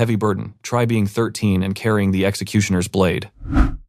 Heavy burden. Try being 13 and carrying the executioner's blade.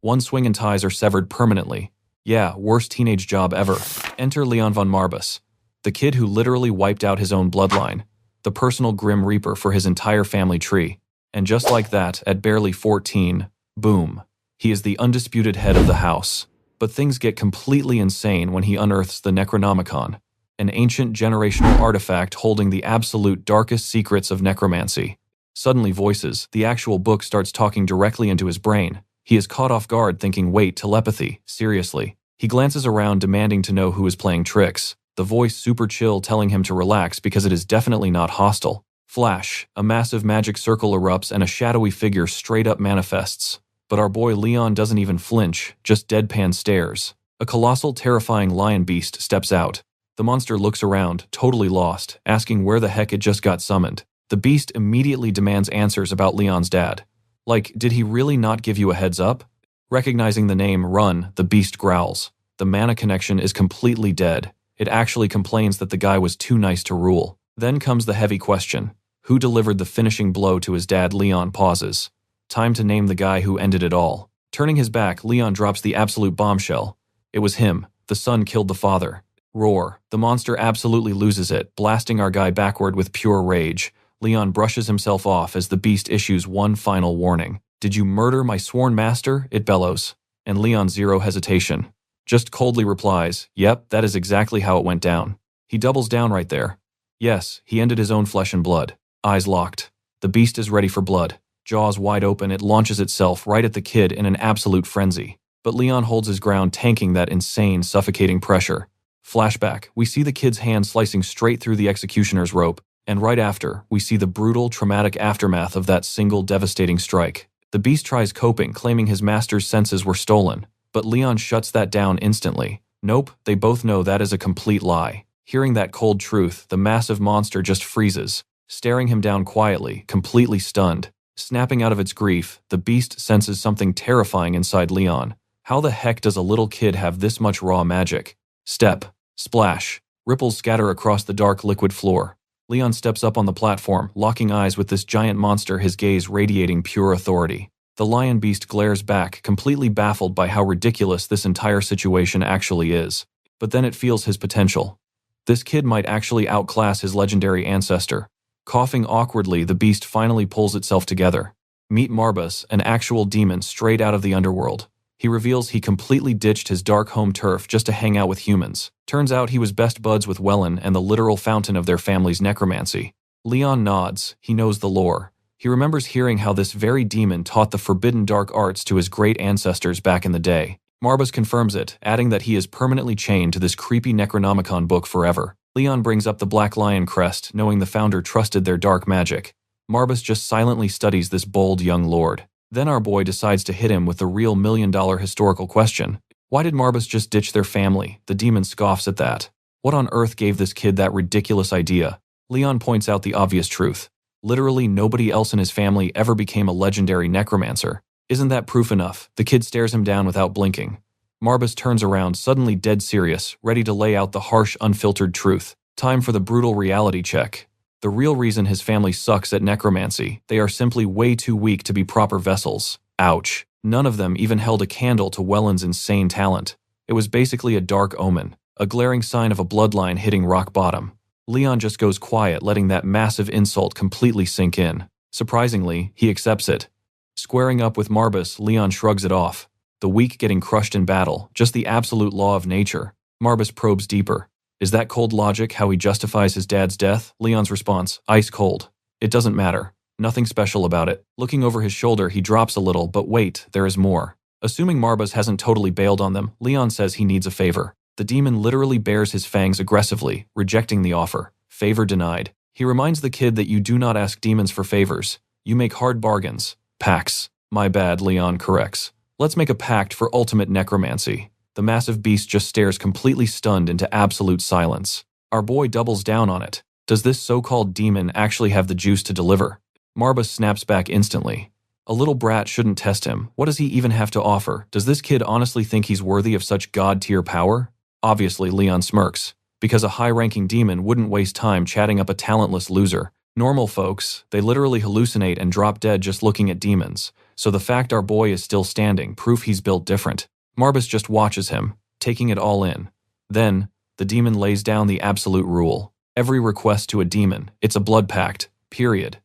One swing and ties are severed permanently. Yeah, worst teenage job ever. Enter Leon von Marbas, the kid who literally wiped out his own bloodline, the personal Grim Reaper for his entire family tree. And just like that, at barely 14, boom, he is the undisputed head of the house. But things get completely insane when he unearths the Necronomicon, an ancient generational artifact holding the absolute darkest secrets of necromancy. Suddenly voices, the actual book starts talking directly into his brain. He is caught off guard thinking, wait, telepathy, seriously. He glances around demanding to know who is playing tricks, the voice super chill telling him to relax because it is definitely not hostile. Flash, a massive magic circle erupts and a shadowy figure straight up manifests. But our boy Leon doesn't even flinch, just deadpan stares. A colossal, terrifying lion beast steps out. The monster looks around, totally lost, asking where the heck it just got summoned. The beast immediately demands answers about Leon's dad. Like, did he really not give you a heads up? Recognizing the name Run, the beast growls. The mana connection is completely dead. It actually complains that the guy was too nice to rule. Then comes the heavy question. Who delivered the finishing blow to his dad? Leon pauses. Time to name the guy who ended it all. Turning his back, Leon drops the absolute bombshell. It was him. The son killed the father. Roar. The monster absolutely loses it, blasting our guy backward with pure rage. Leon brushes himself off as the beast issues one final warning. Did you murder my sworn master? It bellows. And Leon, zero hesitation, just coldly replies, yep, that is exactly how it went down. He doubles down right there. Yes, he ended his own flesh and blood. Eyes locked. The beast is ready for blood. Jaws wide open, it launches itself right at the kid in an absolute frenzy. But Leon holds his ground, tanking that insane, suffocating pressure. Flashback, we see the kid's hand slicing straight through the executioner's rope. And right after, we see the brutal, traumatic aftermath of that single devastating strike. The beast tries coping, claiming his master's senses were stolen, but Leon shuts that down instantly. Nope, they both know that is a complete lie. Hearing that cold truth, the massive monster just freezes, staring him down quietly, completely stunned. Snapping out of its grief, the beast senses something terrifying inside Leon. How the heck does a little kid have this much raw magic? Step. Splash. Ripples scatter across the dark liquid floor. Leon steps up on the platform, locking eyes with this giant monster, his gaze radiating pure authority. The lion beast glares back, completely baffled by how ridiculous this entire situation actually is. But then it feels his potential. This kid might actually outclass his legendary ancestor. Coughing awkwardly, the beast finally pulls itself together. Meet Marbus, an actual demon straight out of the underworld. He reveals he completely ditched his dark home turf just to hang out with humans. Turns out he was best buds with Wellen and the literal fountain of their family's necromancy. Leon nods. He knows the lore. He remembers hearing how this very demon taught the forbidden dark arts to his great ancestors back in the day. Marbus confirms it, adding that he is permanently chained to this creepy Necronomicon book forever. Leon brings up the black lion crest, knowing the founder trusted their dark magic. Marbus just silently studies this bold young lord. Then our boy decides to hit him with the real million-dollar historical question. Why did Marbus just ditch their family? The demon scoffs at that. What on earth gave this kid that ridiculous idea? Leon points out the obvious truth. Literally nobody else in his family ever became a legendary necromancer. Isn't that proof enough? The kid stares him down without blinking. Marbus turns around, suddenly dead serious, ready to lay out the harsh, unfiltered truth. Time for the brutal reality check. The real reason his family sucks at necromancy, they are simply way too weak to be proper vessels. Ouch. None of them even held a candle to Wellen's insane talent. It was basically a dark omen, a glaring sign of a bloodline hitting rock bottom. Leon just goes quiet, letting that massive insult completely sink in. Surprisingly, he accepts it. Squaring up with Marbus, Leon shrugs it off. The weak getting crushed in battle, just the absolute law of nature. Marbus probes deeper. Is that cold logic how he justifies his dad's death? Leon's response, ice cold. It doesn't matter. Nothing special about it. Looking over his shoulder, he drops a little, but wait, there is more. Assuming Marbus hasn't totally bailed on them, Leon says he needs a favor. The demon literally bares his fangs aggressively, rejecting the offer. Favor denied. He reminds the kid that you do not ask demons for favors. You make hard bargains. Pacts. My bad, Leon corrects. Let's make a pact for ultimate necromancy. The massive beast just stares completely stunned into absolute silence. Our boy doubles down on it. Does this so-called demon actually have the juice to deliver? Marbus snaps back instantly. A little brat shouldn't test him. What does he even have to offer? Does this kid honestly think he's worthy of such god-tier power? Obviously, Leon smirks, because a high-ranking demon wouldn't waste time chatting up a talentless loser. Normal folks, they literally hallucinate and drop dead just looking at demons, so the fact our boy is still standing, proof he's built different. Marbus just watches him, taking it all in. Then, the demon lays down the absolute rule. Every request to a demon, it's a blood pact, period.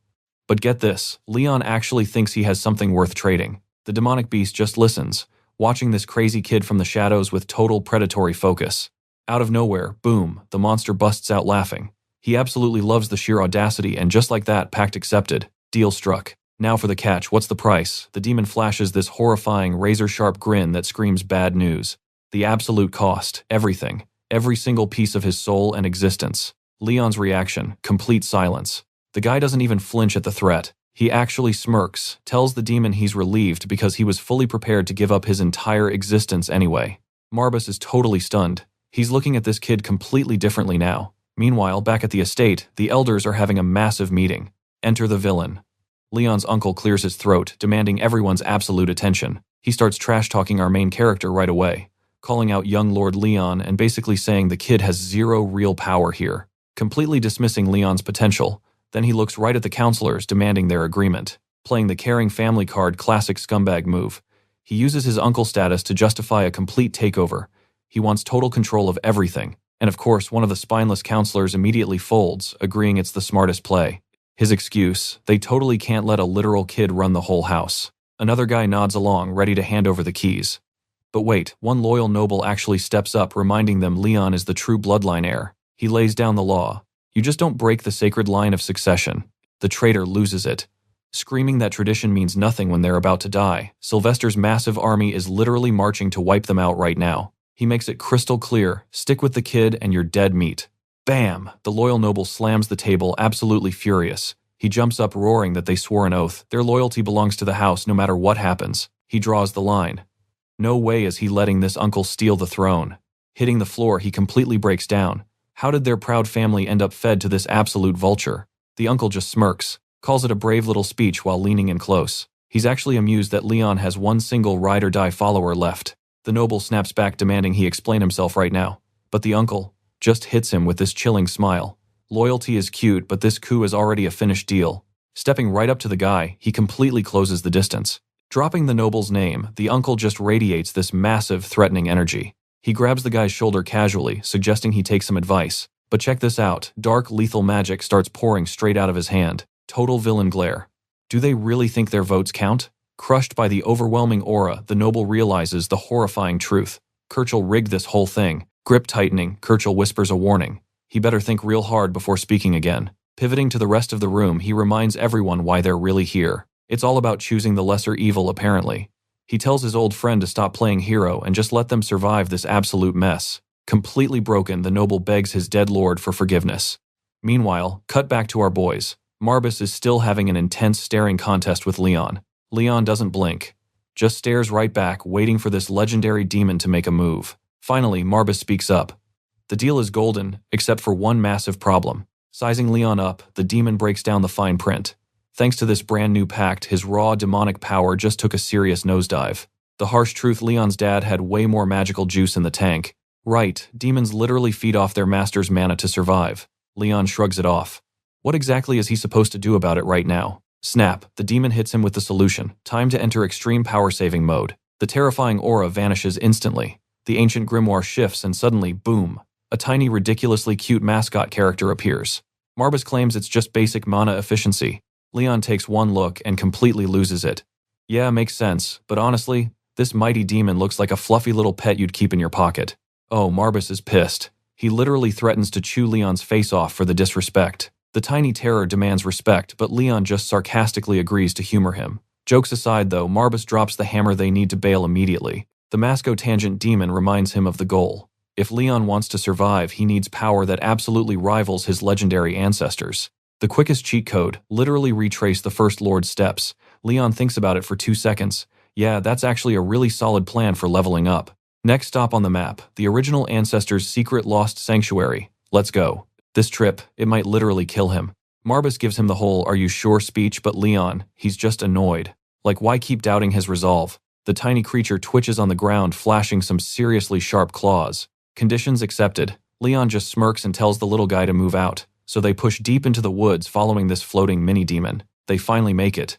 But get this, Leon actually thinks he has something worth trading. The demonic beast just listens, watching this crazy kid from the shadows with total predatory focus. Out of nowhere, boom, the monster busts out laughing. He absolutely loves the sheer audacity, and just like that, pact accepted. Deal struck. Now for the catch, what's the price? The demon flashes this horrifying, razor-sharp grin that screams bad news. The absolute cost, everything. Every single piece of his soul and existence. Leon's reaction, complete silence. The guy doesn't even flinch at the threat. He actually smirks, tells the demon he's relieved because he was fully prepared to give up his entire existence anyway. Marbus is totally stunned. He's looking at this kid completely differently now. Meanwhile, back at the estate, the elders are having a massive meeting. Enter the villain. Leon's uncle clears his throat, demanding everyone's absolute attention. He starts trash-talking our main character right away, calling out young Lord Leon and basically saying the kid has zero real power here, completely dismissing Leon's potential. Then he looks right at the counselors, demanding their agreement, playing the caring family card classic scumbag move. He uses his uncle status to justify a complete takeover. He wants total control of everything. And of course, one of the spineless counselors immediately folds, agreeing it's the smartest play. His excuse, they totally can't let a literal kid run the whole house. Another guy nods along, ready to hand over the keys. But wait, one loyal noble actually steps up, reminding them Leon is the true bloodline heir. He lays down the law. You just don't break the sacred line of succession. The traitor loses it. Screaming that tradition means nothing when they're about to die, Sylvester's massive army is literally marching to wipe them out right now. He makes it crystal clear, stick with the kid and you're dead meat. Bam! The loyal noble slams the table, absolutely furious. He jumps up, roaring that they swore an oath. Their loyalty belongs to the house no matter what happens. He draws the line. No way is he letting this uncle steal the throne. Hitting the floor, he completely breaks down. How did their proud family end up fed to this absolute vulture? The uncle just smirks, calls it a brave little speech while leaning in close. He's actually amused that Leon has one single ride-or-die follower left. The noble snaps back, demanding he explain himself right now. But the uncle just hits him with this chilling smile. Loyalty is cute, but this coup is already a finished deal. Stepping right up to the guy, he completely closes the distance. Dropping the noble's name, the uncle just radiates this massive, threatening energy. He grabs the guy's shoulder casually, suggesting he take some advice. But check this out, dark, lethal magic starts pouring straight out of his hand. Total villain glare. Do they really think their votes count? Crushed by the overwhelming aura, the noble realizes the horrifying truth. Kirchel rigged this whole thing. Grip tightening, Kirchel whispers a warning. He better think real hard before speaking again. Pivoting to the rest of the room, he reminds everyone why they're really here. It's all about choosing the lesser evil, apparently. He tells his old friend to stop playing hero and just let them survive this absolute mess. Completely broken, the noble begs his dead lord for forgiveness. Meanwhile, cut back to our boys. Marbus is still having an intense staring contest with Leon. Leon doesn't blink, just stares right back, waiting for this legendary demon to make a move. Finally, Marbus speaks up. The deal is golden, except for one massive problem. Sizing Leon up, the demon breaks down the fine print. Thanks to this brand new pact, his raw demonic power just took a serious nosedive. The harsh truth, Leon's dad had way more magical juice in the tank. Right, demons literally feed off their master's mana to survive. Leon shrugs it off. What exactly is he supposed to do about it right now? Snap, the demon hits him with the solution. Time to enter extreme power-saving mode. The terrifying aura vanishes instantly. The ancient grimoire shifts and suddenly, boom, a tiny, ridiculously cute mascot character appears. Marbus claims it's just basic mana efficiency. Leon takes one look and completely loses it. Yeah, makes sense, but honestly, this mighty demon looks like a fluffy little pet you'd keep in your pocket. Oh, Marbus is pissed. He literally threatens to chew Leon's face off for the disrespect. The tiny terror demands respect, but Leon just sarcastically agrees to humor him. Jokes aside though, Marbus drops the hammer they need to bail immediately. The Masco-tangent demon reminds him of the goal. If Leon wants to survive, he needs power that absolutely rivals his legendary ancestors. The quickest cheat code, literally retrace the First Lord's steps. Leon thinks about it for 2 seconds. Yeah, that's actually a really solid plan for leveling up. Next stop on the map, the original ancestor's secret lost sanctuary. Let's go. This trip, it might literally kill him. Marbus gives him the whole "are you sure" speech, but Leon, he's just annoyed. Like, why keep doubting his resolve? The tiny creature twitches on the ground, flashing some seriously sharp claws. Conditions accepted. Leon just smirks and tells the little guy to move out. so they push deep into the woods following this floating mini-demon. They finally make it.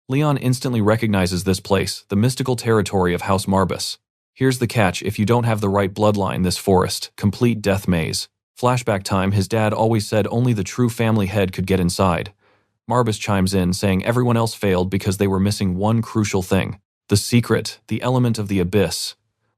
Leon instantly recognizes this place, the mystical territory of House Marbus. Here's the catch: if you don't have the right bloodline, this forest, complete death maze. Flashback time: his dad always said only the true family head could get inside. Marbus chimes in, saying everyone else failed because they were missing one crucial thing. The secret, the element of the abyss.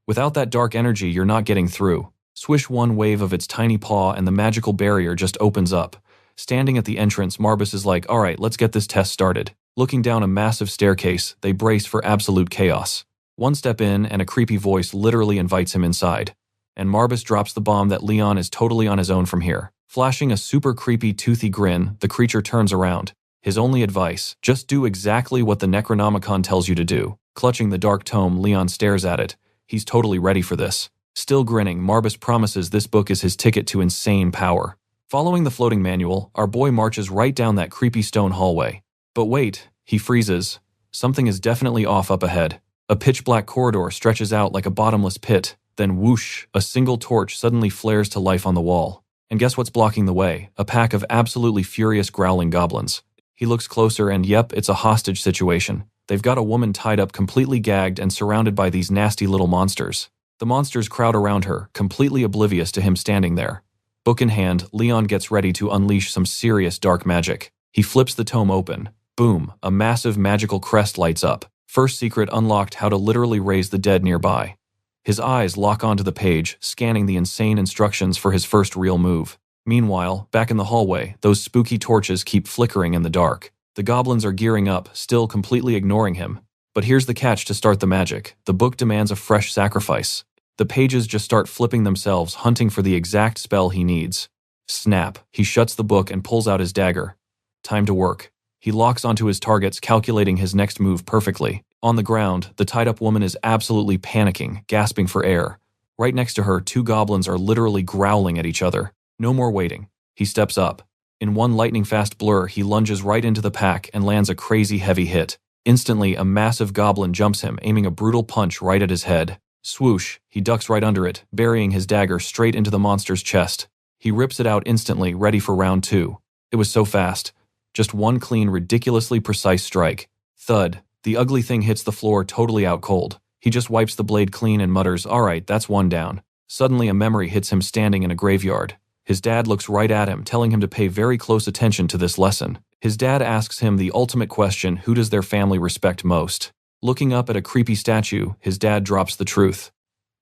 Without that dark energy, you're not getting through. Swish one wave of its tiny paw and the magical barrier just opens up. Standing at the entrance, Marbus is like, alright, let's get this test started. Looking down a massive staircase, they brace for absolute chaos. One step in, and a creepy voice literally invites him inside. And Marbus drops the bomb that Leon is totally on his own from here. Flashing a super creepy, toothy grin, the creature turns around. His only advice: just do exactly what the Necronomicon tells you to do. Clutching the dark tome, Leon stares at it. He's totally ready for this. Still grinning, Marbus promises this book is his ticket to insane power. Following the floating manual, our boy marches right down that creepy stone hallway. But wait, he freezes. Something is definitely off up ahead. A pitch-black corridor stretches out like a bottomless pit. Then whoosh, a single torch suddenly flares to life on the wall. And guess what's blocking the way? A pack of absolutely furious growling goblins. He looks closer and yep, it's a hostage situation. They've got a woman tied up, completely gagged and surrounded by these nasty little monsters. The monsters crowd around her, completely oblivious to him standing there. Book in hand, Leon gets ready to unleash some serious dark magic. He flips the tome open. Boom, a massive magical crest lights up. First secret unlocked: how to literally raise the dead nearby. His eyes lock onto the page, scanning the insane instructions for his first real move. Meanwhile, back in the hallway, those spooky torches keep flickering in the dark. The goblins are gearing up, still completely ignoring him. But here's the catch to start the magic: the book demands a fresh sacrifice. The pages just start flipping themselves, hunting for the exact spell he needs. Snap, he shuts the book and pulls out his dagger. Time to work. He locks onto his targets, calculating his next move perfectly. On the ground, the tied-up woman is absolutely panicking, gasping for air. Right next to her, two goblins are literally growling at each other. No more waiting. He steps up. In one lightning-fast blur, he lunges right into the pack and lands a crazy heavy hit. Instantly, a massive goblin jumps him, aiming a brutal punch right at his head. Swoosh, he ducks right under it, burying his dagger straight into the monster's chest. He rips it out instantly, ready for round two. It was so fast. Just one clean, ridiculously precise strike. Thud. The ugly thing hits the floor totally out cold. He just wipes the blade clean and mutters, alright, that's one down. Suddenly a memory hits him standing in a graveyard. His dad looks right at him, telling him to pay very close attention to this lesson. His dad asks him the ultimate question: who does their family respect most? Looking up at a creepy statue, his dad drops the truth.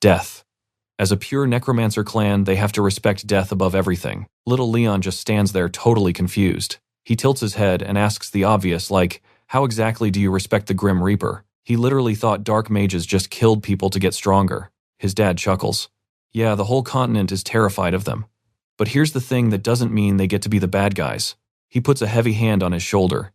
Death. As a pure necromancer clan, they have to respect death above everything. Little Leon just stands there totally confused. He tilts his head and asks the obvious, like, how exactly do you respect the Grim Reaper? He literally thought dark mages just killed people to get stronger. His dad chuckles. Yeah, the whole continent is terrified of them. But here's the thing that doesn't mean they get to be the bad guys. He puts a heavy hand on his shoulder.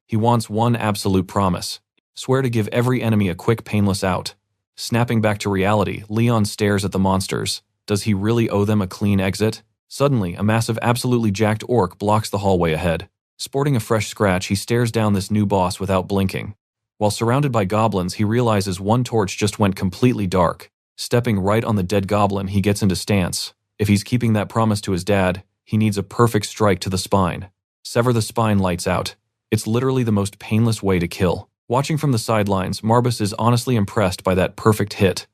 He wants one absolute promise. Swear to give every enemy a quick, painless out. Snapping back to reality, Leon stares at the monsters. Does he really owe them a clean exit? Suddenly, a massive, absolutely jacked orc blocks the hallway ahead. Sporting a fresh scratch, he stares down this new boss without blinking. While surrounded by goblins, he realizes one torch just went completely dark. Stepping right on the dead goblin, he gets into stance. If he's keeping that promise to his dad, he needs a perfect strike to the spine. Sever the spine, lights out. It's literally the most painless way to kill. Watching from the sidelines, Marbus is honestly impressed by that perfect hit.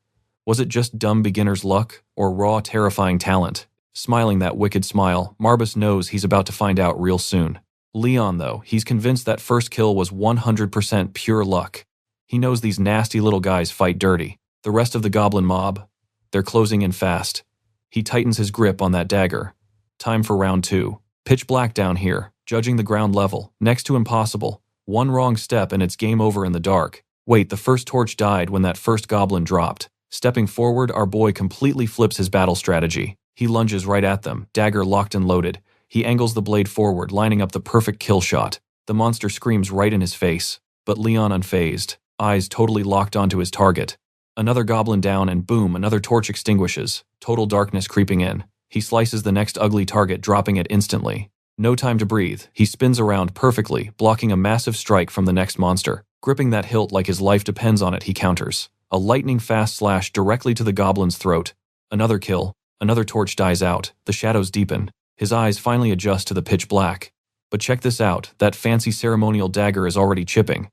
Was it just dumb beginner's luck, or raw, terrifying talent? Smiling that wicked smile, Marbus knows he's about to find out real soon. Leon, though, he's convinced that first kill was 100% pure luck. He knows these nasty little guys fight dirty. The rest of the goblin mob, they're closing in fast. He tightens his grip on that dagger. Time for round two. Pitch black down here, judging the ground level, next to impossible. One wrong step and it's game over in the dark. Wait, the first torch died when that first goblin dropped. Stepping forward, our boy completely flips his battle strategy. He lunges right at them, dagger locked and loaded. He angles the blade forward, lining up the perfect kill shot. The monster screams right in his face, but Leon unfazed, eyes totally locked onto his target. Another goblin down and boom, another torch extinguishes, total darkness creeping in. He slices the next ugly target, dropping it instantly. No time to breathe, he spins around perfectly, blocking a massive strike from the next monster. Gripping that hilt like his life depends on it, he counters. A lightning-fast slash directly to the goblin's throat. Another kill, another torch dies out, the shadows deepen. His eyes finally adjust to the pitch black. But check this out, that fancy ceremonial dagger is already chipping.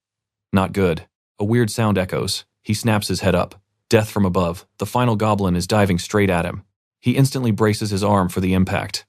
Not good. A weird sound echoes. He snaps his head up. Death from above. The final goblin is diving straight at him. He instantly braces his arm for the impact.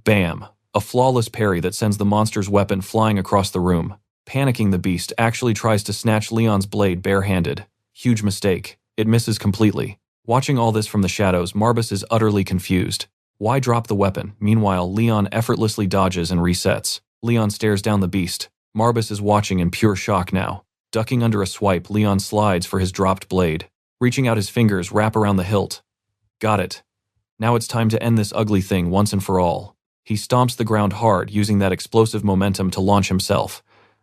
Bam! A flawless parry that sends the monster's weapon flying across the room. Panicking, the beast actually tries to snatch Leon's blade barehanded. Huge mistake. It misses completely. Watching all this from the shadows, Marbus is utterly confused. Why drop the weapon? Meanwhile, Leon effortlessly dodges and resets. Leon stares down the beast. Marbus is watching in pure shock now. Ducking under a swipe, Leon slides for his dropped blade. Reaching out his fingers, wrap around the hilt. Got it. Now it's time to end this ugly thing once and for all. He stomps the ground hard, using that explosive momentum to launch himself,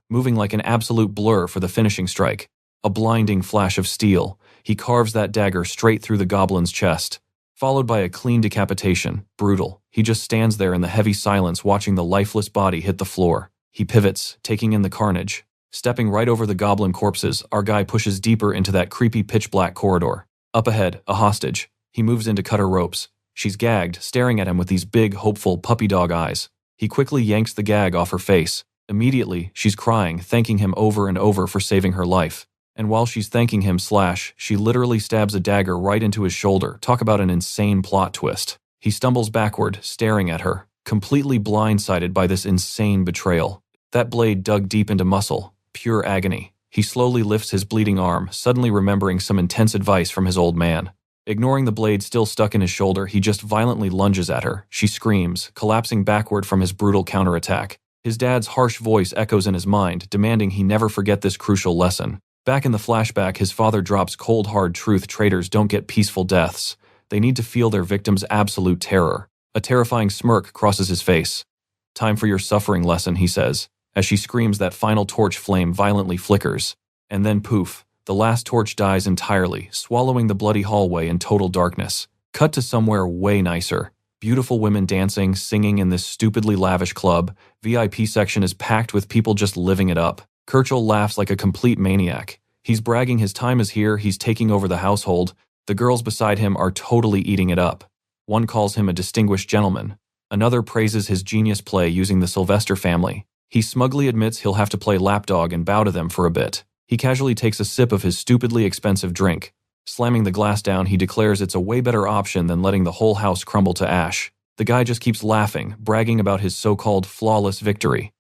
moving like an absolute blur for the finishing strike. A blinding flash of steel. He carves that dagger straight through the goblin's chest, followed by a clean decapitation. Brutal. He just stands there in the heavy silence, watching the lifeless body hit the floor. He pivots, taking in the carnage. Stepping right over the goblin corpses, our guy pushes deeper into that creepy pitch-black corridor. Up ahead, a hostage. He moves in to cut her ropes. She's gagged, staring at him with these big, hopeful, puppy dog eyes. He quickly yanks the gag off her face. Immediately, she's crying, thanking him over and over for saving her life. And while she's thanking him, she literally stabs a dagger right into his shoulder. Talk about an insane plot twist. He stumbles backward, staring at her, completely blindsided by this insane betrayal. That blade dug deep into muscle. Pure agony. He slowly lifts his bleeding arm, suddenly remembering some intense advice from his old man. Ignoring the blade still stuck in his shoulder, he just violently lunges at her. She screams, collapsing backward from his brutal counterattack. His dad's harsh voice echoes in his mind, demanding he never forget this crucial lesson. Back in the flashback, his father drops cold hard truth: traitors don't get peaceful deaths. They need to feel their victims' absolute terror. A terrifying smirk crosses his face. Time for your suffering lesson, he says. As she screams, that final torch flame violently flickers. And then poof, the last torch dies entirely, swallowing the bloody hallway in total darkness. Cut to somewhere way nicer. Beautiful women dancing, singing in this stupidly lavish club. VIP section is packed with people just living it up. Kirchhoff laughs like a complete maniac. He's bragging his time is here, he's taking over the household. The girls beside him are totally eating it up. One calls him a distinguished gentleman. Another praises his genius play using the Sylvester family. He smugly admits he'll have to play lapdog and bow to them for a bit. He casually takes a sip of his stupidly expensive drink. Slamming the glass down, he declares it's a way better option than letting the whole house crumble to ash. The guy just keeps laughing, bragging about his so-called flawless victory.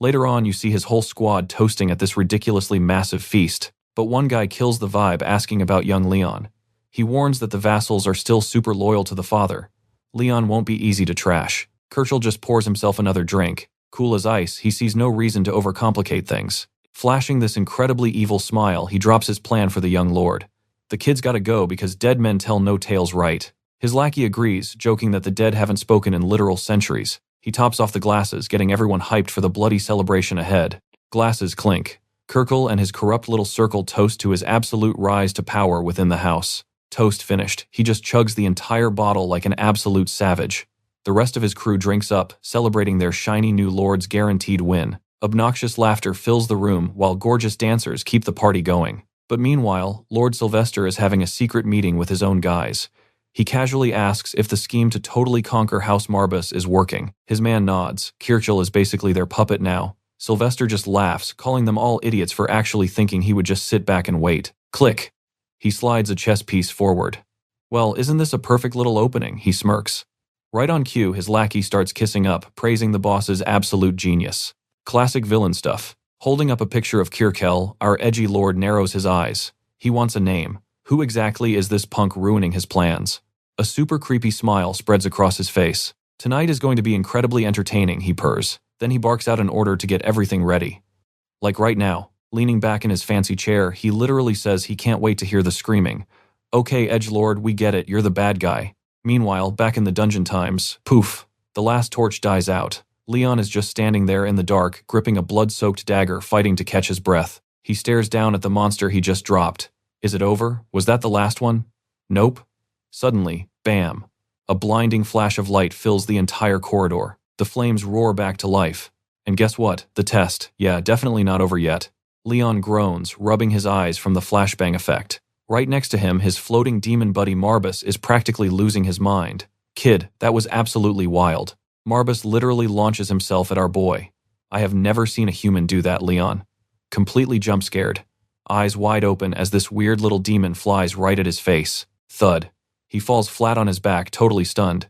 Later on, you see his whole squad toasting at this ridiculously massive feast. But one guy kills the vibe, asking about young Leon. He warns that the vassals are still super loyal to the father. Leon won't be easy to trash. Kirchhoff just pours himself another drink. Cool as ice, he sees no reason to overcomplicate things. Flashing this incredibly evil smile, he drops his plan for the young lord. The kid's gotta go because dead men tell no tales, right? His lackey agrees, joking that the dead haven't spoken in literal centuries. He tops off the glasses, getting everyone hyped for the bloody celebration ahead. Glasses clink. Kirchhoff and his corrupt little circle toast to his absolute rise to power within the house. Toast finished, he just chugs the entire bottle like an absolute savage. The rest of his crew drinks up, celebrating their shiny new lord's guaranteed win. Obnoxious laughter fills the room while gorgeous dancers keep the party going. But meanwhile, Lord Sylvester is having a secret meeting with his own guys. He casually asks if the scheme to totally conquer House Marbus is working. His man nods. Kirchhoff is basically their puppet now. Sylvester just laughs, calling them all idiots for actually thinking he would just sit back and wait. Click. He slides a chess piece forward. Well, isn't this a perfect little opening? He smirks. Right on cue, his lackey starts kissing up, praising the boss's absolute genius. Classic villain stuff. Holding up a picture of Kirchhoff, our edgy lord narrows his eyes. He wants a name. Who exactly is this punk ruining his plans? A super creepy smile spreads across his face. Tonight is going to be incredibly entertaining, he purrs. Then he barks out an order to get everything ready. Like right now, leaning back in his fancy chair, he literally says he can't wait to hear the screaming. Okay, edgelord, we get it, you're the bad guy. Meanwhile, back in the dungeon times, poof, the last torch dies out. Leon is just standing there in the dark, gripping a blood-soaked dagger, fighting to catch his breath. He stares down at the monster he just dropped. Is it over? Was that the last one? Nope. Suddenly, bam. A blinding flash of light fills the entire corridor. The flames roar back to life. And guess what? The test. Yeah, definitely not over yet. Leon groans, rubbing his eyes from the flashbang effect. Right next to him, his floating demon buddy Marbus is practically losing his mind. Kid, that was absolutely wild. Marbus literally launches himself at our boy. I have never seen a human do that, Leon. Completely jump-scared. Eyes wide open as this weird little demon flies right at his face. Thud. He falls flat on his back, totally stunned.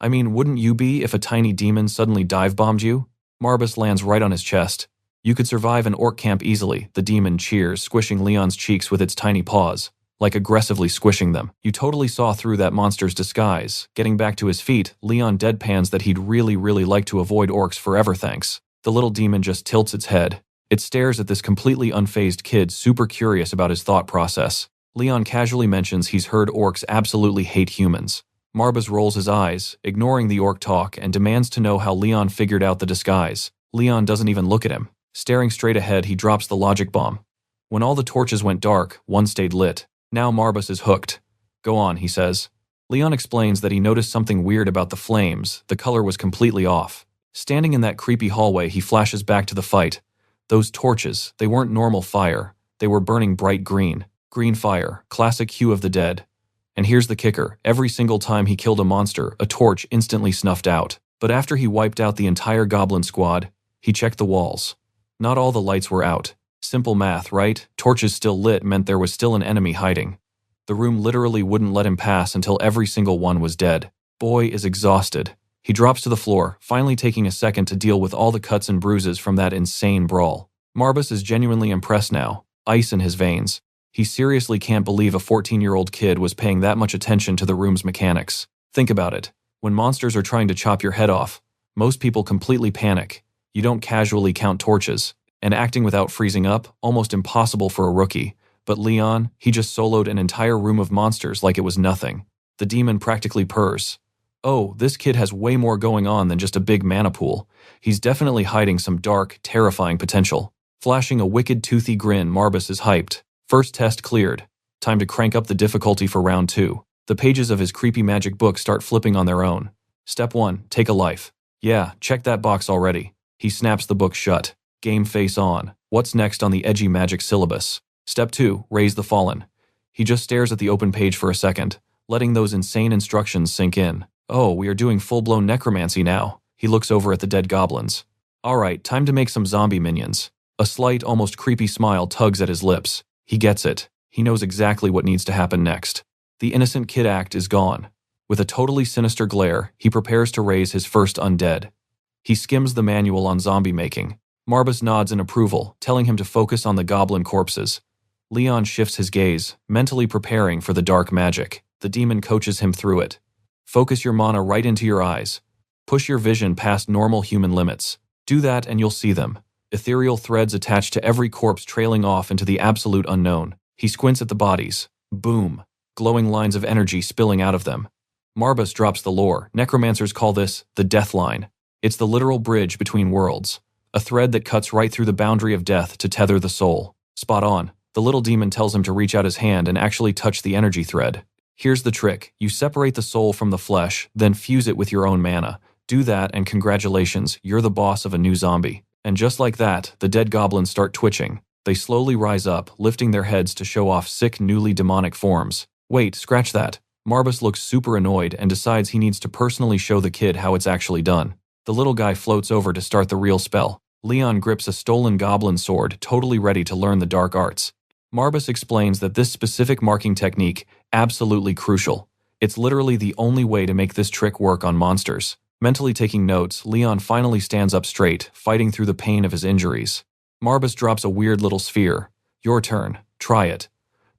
I mean, wouldn't you be if a tiny demon suddenly dive-bombed you? Marbus lands right on his chest. You could survive an orc camp easily, the demon cheers, squishing Leon's cheeks with its tiny paws, like aggressively squishing them. You totally saw through that monster's disguise. Getting back to his feet, Leon deadpans that he'd really like to avoid orcs forever, thanks. The little demon just tilts its head. It stares at this completely unfazed kid, super curious about his thought process. Leon casually mentions he's heard orcs absolutely hate humans. Marbus rolls his eyes, ignoring the orc talk, and demands to know how Leon figured out the disguise. Leon doesn't even look at him. Staring straight ahead, he drops the logic bomb. When all the torches went dark, one stayed lit. Now Marbus is hooked. Go on, he says. Leon explains that he noticed something weird about the flames. The color was completely off. Standing in that creepy hallway, he flashes back to the fight. Those torches, they weren't normal fire. They were burning bright green. Green fire, classic hue of the dead. And here's the kicker. Every single time he killed a monster, a torch instantly snuffed out. But after he wiped out the entire goblin squad, he checked the walls. Not all the lights were out. Simple math, right? Torches still lit meant there was still an enemy hiding. The room literally wouldn't let him pass until every single one was dead. Boy is exhausted. He drops to the floor, finally taking a second to deal with all the cuts and bruises from that insane brawl. Marbus is genuinely impressed now, ice in his veins. He seriously can't believe a 14-year-old kid was paying that much attention to the room's mechanics. Think about it. When monsters are trying to chop your head off, most people completely panic. You don't casually count torches. And acting without freezing up, almost impossible for a rookie. But Leon, he just soloed an entire room of monsters like it was nothing. The demon practically purrs. Oh, this kid has way more going on than just a big mana pool. He's definitely hiding some dark, terrifying potential. Flashing a wicked, toothy grin, Marbus is hyped. First test cleared. Time to crank up the difficulty for round 2. The pages of his creepy magic book start flipping on their own. Step 1, take a life. Yeah, check that box already. He snaps the book shut. Game face on. What's next on the edgy magic syllabus? Step 2, raise the fallen. He just stares at the open page for a second, letting those insane instructions sink in. Oh, we are doing full-blown necromancy now. He looks over at the dead goblins. Alright, time to make some zombie minions. A slight, almost creepy smile tugs at his lips. He gets it. He knows exactly what needs to happen next. The innocent kid act is gone. With a totally sinister glare, he prepares to raise his first undead. He skims the manual on zombie making. Marbus nods in approval, telling him to focus on the goblin corpses. Leon shifts his gaze, mentally preparing for the dark magic. The demon coaches him through it. Focus your mana right into your eyes. Push your vision past normal human limits. Do that and you'll see them. Ethereal threads attached to every corpse trailing off into the absolute unknown. He squints at the bodies. Boom. Glowing lines of energy spilling out of them. Marbus drops the lore. Necromancers call this the death line. It's the literal bridge between worlds. A thread that cuts right through the boundary of death to tether the soul. Spot on. The little demon tells him to reach out his hand and actually touch the energy thread. Here's the trick. You separate the soul from the flesh, then fuse it with your own mana. Do that and congratulations, you're the boss of a new zombie. And just like that, the dead goblins start twitching. They slowly rise up, lifting their heads to show off sick, newly demonic forms. Wait, scratch that. Marbus looks super annoyed and decides he needs to personally show the kid how it's actually done. The little guy floats over to start the real spell. Leon grips a stolen goblin sword, totally ready to learn the dark arts. Marbus explains that this specific marking technique, absolutely crucial. It's literally the only way to make this trick work on monsters. Mentally taking notes, Leon finally stands up straight, fighting through the pain of his injuries. Marbus drops a weird little sphere. Your turn. Try it.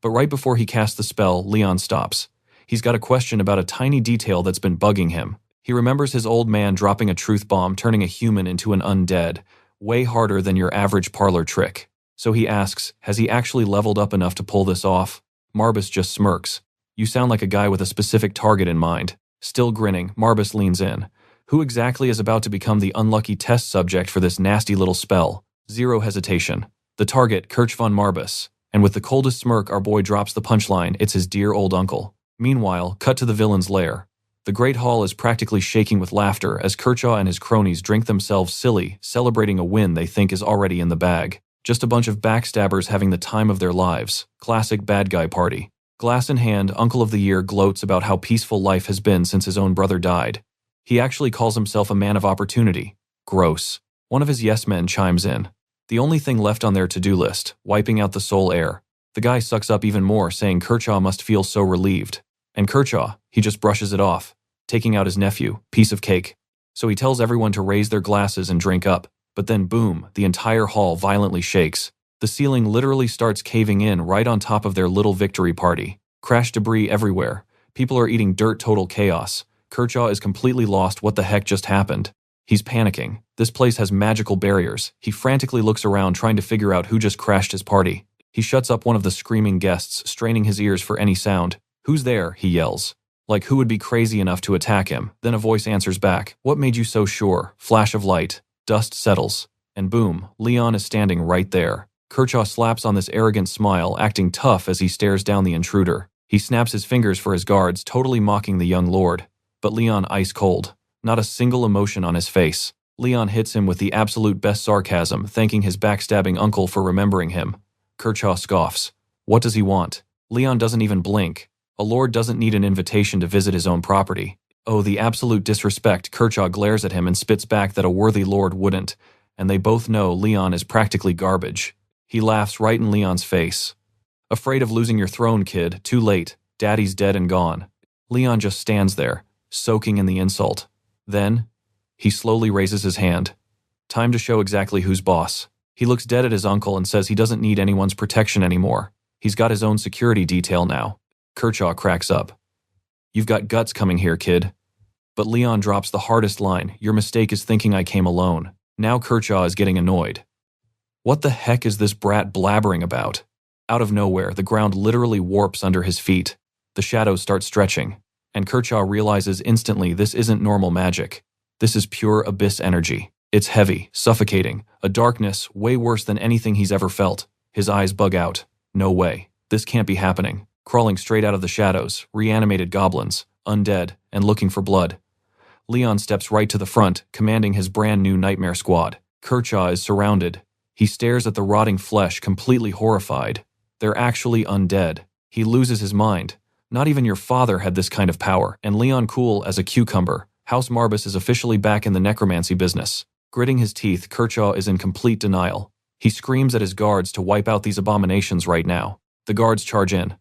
But right before he casts the spell, Leon stops. He's got a question about a tiny detail that's been bugging him. He remembers his old man dropping a truth bomb, turning a human into an undead, way harder than your average parlor trick. So he asks, has he actually leveled up enough to pull this off? Marbus just smirks. You sound like a guy with a specific target in mind. Still grinning, Marbus leans in. Who exactly is about to become the unlucky test subject for this nasty little spell? Zero hesitation. The target, von Marbas. And with the coldest smirk, our boy drops the punchline, it's his dear old uncle. Meanwhile, cut to the villain's lair. The Great Hall is practically shaking with laughter as Kershaw and his cronies drink themselves silly, celebrating a win they think is already in the bag. Just a bunch of backstabbers having the time of their lives. Classic bad guy party. Glass in hand, Uncle of the Year gloats about how peaceful life has been since his own brother died. He actually calls himself a man of opportunity. Gross. One of his yes men chimes in. The only thing left on their to-do list, wiping out the soul heir. The guy sucks up even more, saying Kershaw must feel so relieved. And Kershaw, he just brushes it off, taking out his nephew, piece of cake. So he tells everyone to raise their glasses and drink up. But then boom, the entire hall violently shakes. The ceiling literally starts caving in right on top of their little victory party. Crash debris everywhere. People are eating dirt, total chaos. Kershaw is completely lost. What the heck just happened? He's panicking. This place has magical barriers. He frantically looks around trying to figure out who just crashed his party. He shuts up one of the screaming guests, straining his ears for any sound. Who's there? He yells. Like who would be crazy enough to attack him? Then a voice answers back. What made you so sure? Flash of light. Dust settles. And boom, Leon is standing right there. Kershaw slaps on this arrogant smile, acting tough as he stares down the intruder. He snaps his fingers for his guards, totally mocking the young lord. But Leon ice cold. Not a single emotion on his face. Leon hits him with the absolute best sarcasm, thanking his backstabbing uncle for remembering him. Kershaw scoffs. What does he want? Leon doesn't even blink. A lord doesn't need an invitation to visit his own property. Oh, the absolute disrespect. Kershaw glares at him and spits back that a worthy lord wouldn't, and they both know Leon is practically garbage. He laughs right in Leon's face. Afraid of losing your throne, kid. Too late. Daddy's dead and gone. Leon just stands there, soaking in the insult. Then, he slowly raises his hand. Time to show exactly who's boss. He looks dead at his uncle and says he doesn't need anyone's protection anymore. He's got his own security detail now. Kershaw cracks up. You've got guts coming here, kid. But Leon drops the hardest line. Your mistake is thinking I came alone. Now Kershaw is getting annoyed. What the heck is this brat blabbering about? Out of nowhere, the ground literally warps under his feet. The shadows start stretching, and Kershaw realizes instantly this isn't normal magic. This is pure abyss energy. It's heavy, suffocating, a darkness way worse than anything he's ever felt. His eyes bug out. No way. This can't be happening. Crawling straight out of the shadows, reanimated goblins, undead, and looking for blood. Leon steps right to the front, commanding his brand new nightmare squad. Kershaw is surrounded. He stares at the rotting flesh, completely horrified. They're actually undead. He loses his mind. Not even your father had this kind of power. And Leon cool as a cucumber. House Marbus is officially back in the necromancy business. Gritting his teeth, Kershaw is in complete denial. He screams at his guards to wipe out these abominations right now. The guards charge in.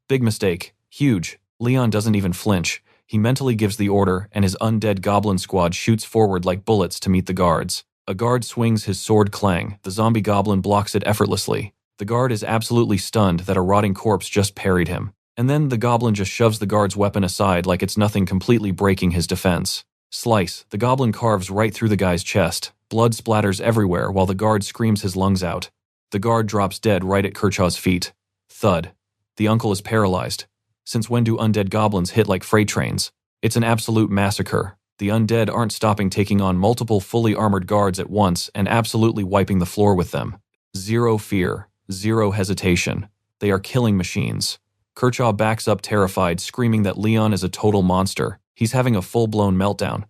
Big mistake. Huge. Leon doesn't even flinch. He mentally gives the order, and his undead goblin squad shoots forward like bullets to meet the guards. A guard swings his sword clang. The zombie goblin blocks it effortlessly. The guard is absolutely stunned that a rotting corpse just parried him. And then the goblin just shoves the guard's weapon aside like it's nothing, completely breaking his defense. Slice. The goblin carves right through the guy's chest. Blood splatters everywhere while the guard screams his lungs out. The guard drops dead right at Kershaw's feet. Thud. The uncle is paralyzed. Since when do undead goblins hit like freight trains? It's an absolute massacre. The undead aren't stopping, taking on multiple fully armored guards at once and absolutely wiping the floor with them. Zero fear. Zero hesitation. They are killing machines. Kershaw backs up terrified, screaming that Leon is a total monster. He's having a full-blown meltdown.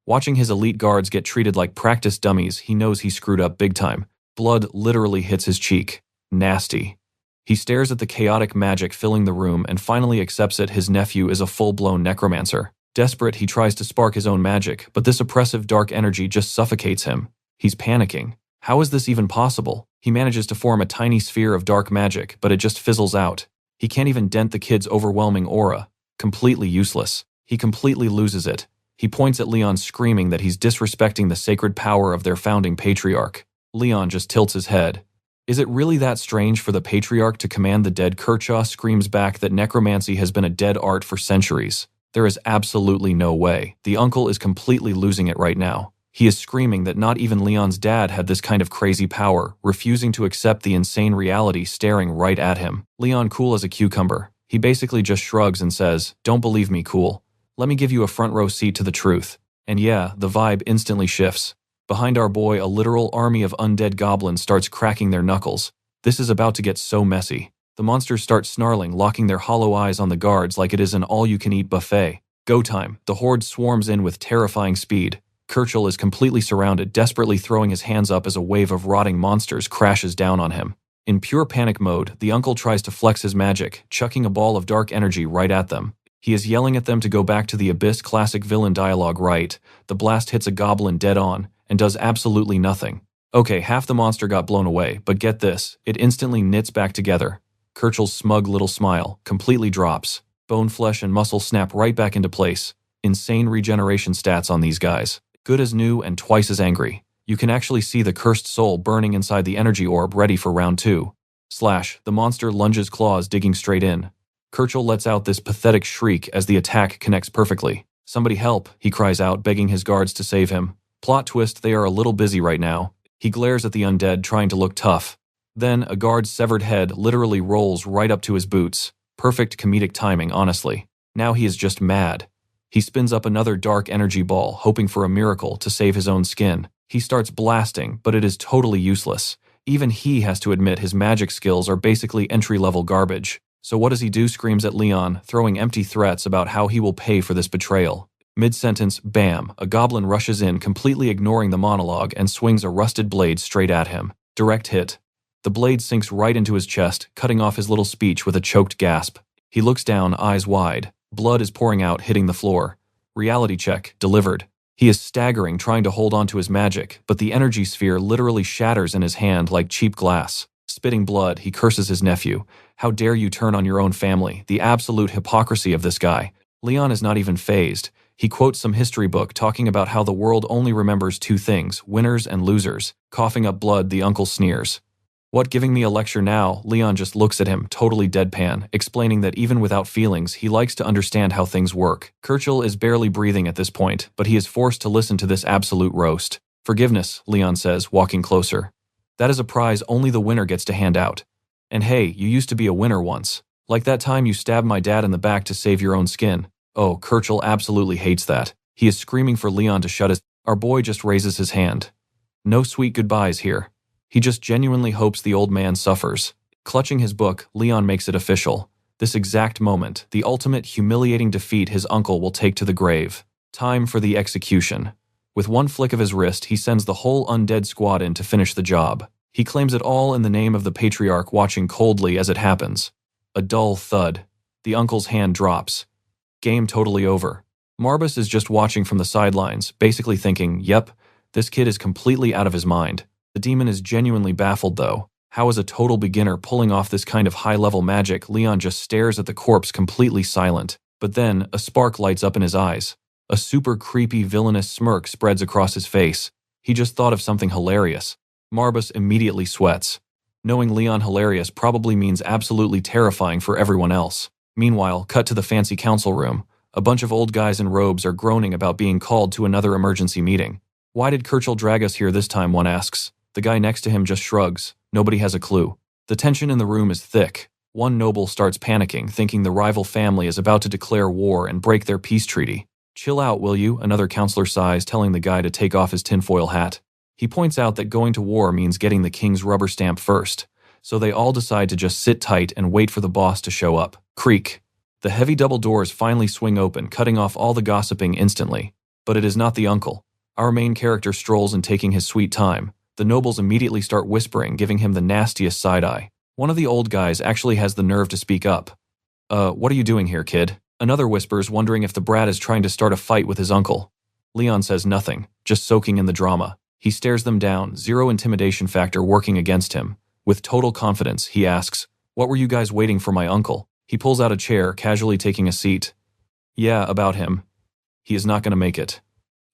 Watching his elite guards get treated like practice dummies, he knows he screwed up big time. Blood literally hits his cheek. Nasty. He stares at the chaotic magic filling the room and finally accepts it. His nephew is a full-blown necromancer. Desperate, he tries to spark his own magic, but this oppressive dark energy just suffocates him. He's panicking. How is this even possible? He manages to form a tiny sphere of dark magic, but it just fizzles out. He can't even dent the kid's overwhelming aura. Completely useless. He completely loses it. He points at Leon, screaming that he's disrespecting the sacred power of their founding patriarch. Leon just tilts his head. Is it really that strange for the patriarch to command the dead? Kershaw screams back that necromancy has been a dead art for centuries. There is absolutely no way. The uncle is completely losing it right now. He is screaming that not even Leon's dad had this kind of crazy power, refusing to accept the insane reality staring right at him. Leon cool as a cucumber. He basically just shrugs and says, "Don't believe me, cool. Let me give you a front row seat to the truth." And yeah, the vibe instantly shifts. Behind our boy, a literal army of undead goblins starts cracking their knuckles. This is about to get so messy. The monsters start snarling, locking their hollow eyes on the guards like it is an all-you-can-eat buffet. Go time. The horde swarms in with terrifying speed. Kershaw is completely surrounded, desperately throwing his hands up as a wave of rotting monsters crashes down on him. In pure panic mode, the uncle tries to flex his magic, chucking a ball of dark energy right at them. He is yelling at them to go back to the Abyss classic villain dialogue right. The blast hits a goblin dead on and does absolutely nothing. Okay, half the monster got blown away, but get this, it instantly knits back together. Kirchhoff's smug little smile completely drops. Bone, flesh, and muscle snap right back into place. Insane regeneration stats on these guys. Good as new and twice as angry. You can actually see the cursed soul burning inside the energy orb ready for round 2. The monster lunges claws digging straight in. Kirchhoff lets out this pathetic shriek as the attack connects perfectly. Somebody help, he cries out, begging his guards to save him. Plot twist, they are a little busy right now. He glares at the undead, trying to look tough. Then, a guard's severed head literally rolls right up to his boots. Perfect comedic timing, honestly. Now he is just mad. He spins up another dark energy ball, hoping for a miracle to save his own skin. He starts blasting, but it is totally useless. Even he has to admit his magic skills are basically entry-level garbage. So what does he do? Screams at Leon, throwing empty threats about how he will pay for this betrayal. Mid-sentence, bam, a goblin rushes in, completely ignoring the monologue, and swings a rusted blade straight at him. Direct hit. The blade sinks right into his chest, cutting off his little speech with a choked gasp. He looks down, eyes wide. Blood is pouring out, hitting the floor. Reality check, delivered. He is staggering, trying to hold on to his magic, but the energy sphere literally shatters in his hand like cheap glass. Spitting blood, he curses his nephew. How dare you turn on your own family? The absolute hypocrisy of this guy. Leon is not even fazed. He quotes some history book talking about how the world only remembers 2 things, winners and losers. Coughing up blood, the uncle sneers. What, giving me a lecture now? Leon just looks at him, totally deadpan, explaining that even without feelings, he likes to understand how things work. Kirchhoff is barely breathing at this point, but he is forced to listen to this absolute roast. Forgiveness, Leon says, walking closer. That is a prize only the winner gets to hand out. And hey, you used to be a winner once. Like that time you stabbed my dad in the back to save your own skin. Oh, Kirchhoff absolutely hates that. He is screaming for Leon to shut his... Our boy just raises his hand. No sweet goodbyes here. He just genuinely hopes the old man suffers. Clutching his book, Leon makes it official. This exact moment, the ultimate humiliating defeat his uncle will take to the grave. Time for the execution. With one flick of his wrist, he sends the whole undead squad in to finish the job. He claims it all in the name of the patriarch, watching coldly as it happens. A dull thud. The uncle's hand drops. Game totally over. Marbus is just watching from the sidelines, basically thinking, yep, this kid is completely out of his mind. The demon is genuinely baffled though. How is a total beginner pulling off this kind of high-level magic? Leon just stares at the corpse, completely silent. But then, a spark lights up in his eyes. A super creepy villainous smirk spreads across his face. He just thought of something hilarious. Marbus immediately sweats. Knowing Leon hilarious probably means absolutely terrifying for everyone else. Meanwhile, cut to the fancy council room. A bunch of old guys in robes are groaning about being called to another emergency meeting. Why did Kirchhoff drag us here this time, one asks. The guy next to him just shrugs. Nobody has a clue. The tension in the room is thick. One noble starts panicking, thinking the rival family is about to declare war and break their peace treaty. Chill out, will you? Another counselor sighs, telling the guy to take off his tinfoil hat. He points out that going to war means getting the king's rubber stamp first. So they all decide to just sit tight and wait for the boss to show up. Creak. The heavy double doors finally swing open, cutting off all the gossiping instantly. But it is not the uncle. Our main character strolls in, taking his sweet time. The nobles immediately start whispering, giving him the nastiest side-eye. One of the old guys actually has the nerve to speak up. What are you doing here, kid? Another whispers, wondering if the brat is trying to start a fight with his uncle. Leon says nothing, just soaking in the drama. He stares them down, zero intimidation factor working against him. With total confidence, he asks, "What were you guys waiting for my uncle?" He pulls out a chair, casually taking a seat. "Yeah, about him. He is not going to make it."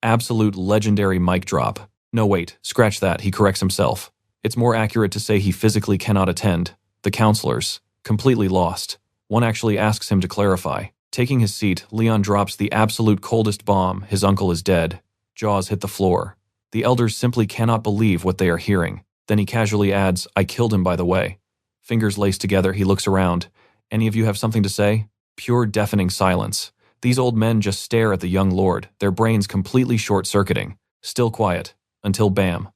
Absolute legendary mic drop. No, wait, scratch that, he corrects himself. It's more accurate to say he physically cannot attend. The counselors, completely lost. One actually asks him to clarify. Taking his seat, Leon drops the absolute coldest bomb: his uncle is dead. Jaws hit the floor. The elders simply cannot believe what they are hearing. Then he casually adds, "I killed him, by the way." Fingers laced together, he looks around. Any of you have something to say? Pure deafening silence. These old men just stare at the young lord, their brains completely short-circuiting. Still quiet. Until bam.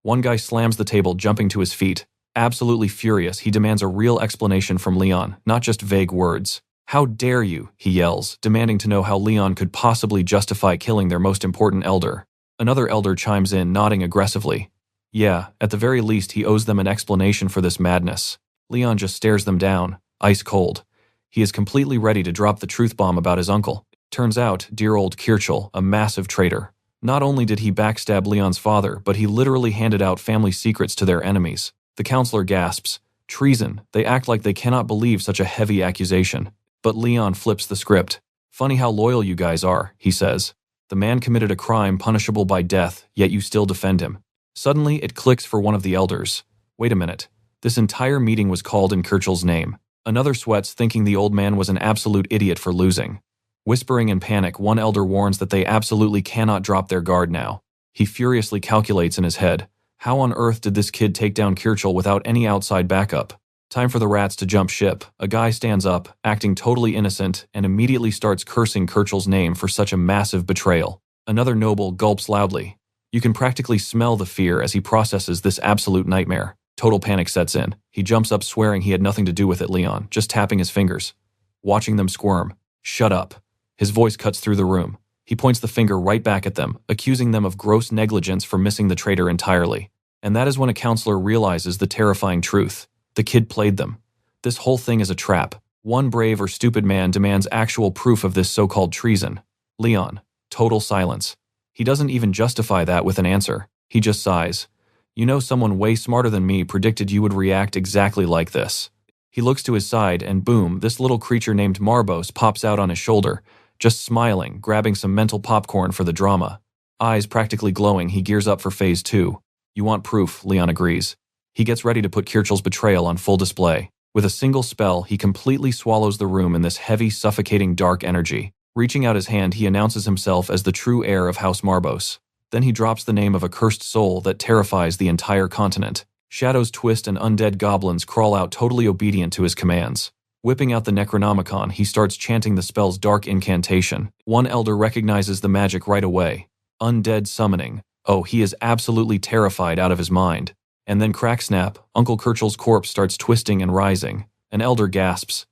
One guy slams the table, jumping to his feet. Absolutely furious, he demands a real explanation from Leon, not just vague words. "How dare you?" he yells, demanding to know how Leon could possibly justify killing their most important elder. Another elder chimes in, nodding aggressively. Yeah, at the very least he owes them an explanation for this madness. Leon just stares them down, ice cold. He is completely ready to drop the truth bomb about his uncle. Turns out, dear old Kirchel, a massive traitor. Not only did he backstab Leon's father, but he literally handed out family secrets to their enemies. The counselor gasps, "Treason." They act like they cannot believe such a heavy accusation. But Leon flips the script. "Funny how loyal you guys are," he says. "The man committed a crime punishable by death, yet you still defend him." Suddenly, it clicks for one of the elders. Wait a minute. This entire meeting was called in Kirchel's name. Another sweats, thinking the old man was an absolute idiot for losing. Whispering in panic, one elder warns that they absolutely cannot drop their guard now. He furiously calculates in his head, how on earth did this kid take down Kirchel without any outside backup? Time for the rats to jump ship. A guy stands up, acting totally innocent, and immediately starts cursing Kirchel's name for such a massive betrayal. Another noble gulps loudly. You can practically smell the fear as he processes this absolute nightmare. Total panic sets in. He jumps up swearing he had nothing to do with it, Leon, just tapping his fingers. Watching them squirm. "Shut up." His voice cuts through the room. He points the finger right back at them, accusing them of gross negligence for missing the traitor entirely. And that is when a counselor realizes the terrifying truth. The kid played them. This whole thing is a trap. One brave or stupid man demands actual proof of this so-called treason. Leon. Total silence. He doesn't even justify that with an answer. He just sighs. "You know, someone way smarter than me predicted you would react exactly like this." He looks to his side and boom, this little creature named Marbus pops out on his shoulder, just smiling, grabbing some mental popcorn for the drama. Eyes practically glowing, he gears up for phase 2. "You want proof," Leon agrees. He gets ready to put Kirchel's betrayal on full display. With a single spell, he completely swallows the room in this heavy, suffocating dark energy. Reaching out his hand, he announces himself as the true heir of House Marbus. Then he drops the name of a cursed soul that terrifies the entire continent. Shadows twist and undead goblins crawl out totally obedient to his commands. Whipping out the Necronomicon, he starts chanting the spell's dark incantation. One elder recognizes the magic right away. Undead summoning. Oh, he is absolutely terrified out of his mind. And then crack snap, Uncle Kirchel's corpse starts twisting and rising. An elder gasps.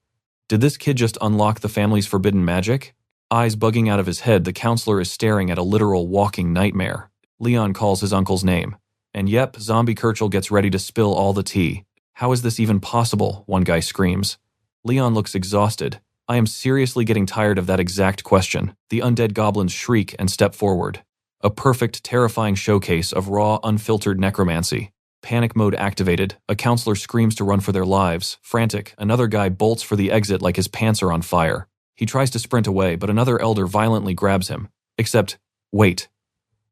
Did this kid just unlock the family's forbidden magic? Eyes bugging out of his head, the counselor is staring at a literal walking nightmare. Leon calls his uncle's name. And yep, zombie Kirchel gets ready to spill all the tea. "How is this even possible?" one guy screams. Leon looks exhausted. "I am seriously getting tired of that exact question." The undead goblins shriek and step forward. A perfect, terrifying showcase of raw, unfiltered necromancy. Panic mode activated. A counselor screams to run for their lives. Frantic, another guy bolts for the exit like his pants are on fire. He tries to sprint away, but another elder violently grabs him. Except, wait.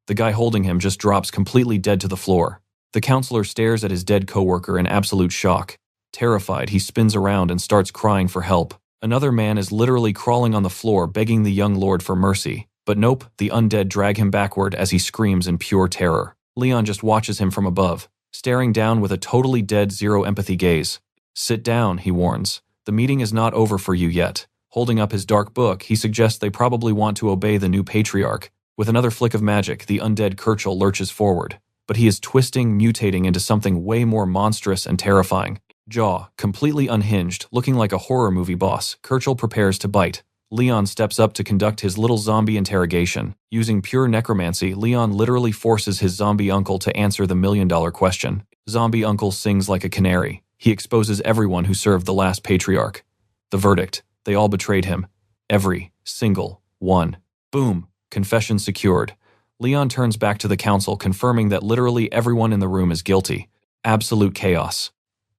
The guy holding him just drops completely dead to the floor. The counselor stares at his dead coworker in absolute shock. Terrified, he spins around and starts crying for help. Another man is literally crawling on the floor begging the young lord for mercy. But nope, the undead drag him backward as he screams in pure terror. Leon just watches him from above, staring down with a totally dead zero empathy gaze. "Sit down," he warns. "The meeting is not over for you yet." Holding up his dark book, he suggests they probably want to obey the new patriarch. With another flick of magic, the undead Kirchel lurches forward. But he is twisting, mutating into something way more monstrous and terrifying. Jaw, completely unhinged, looking like a horror movie boss, Kirchel prepares to bite. Leon steps up to conduct his little zombie interrogation. Using pure necromancy, Leon literally forces his zombie uncle to answer the million-dollar question. Zombie uncle sings like a canary. He exposes everyone who served the last patriarch. The verdict: they all betrayed him. Every single one. Boom. Confession secured. Leon turns back to the council, confirming that literally everyone in the room is guilty. Absolute chaos.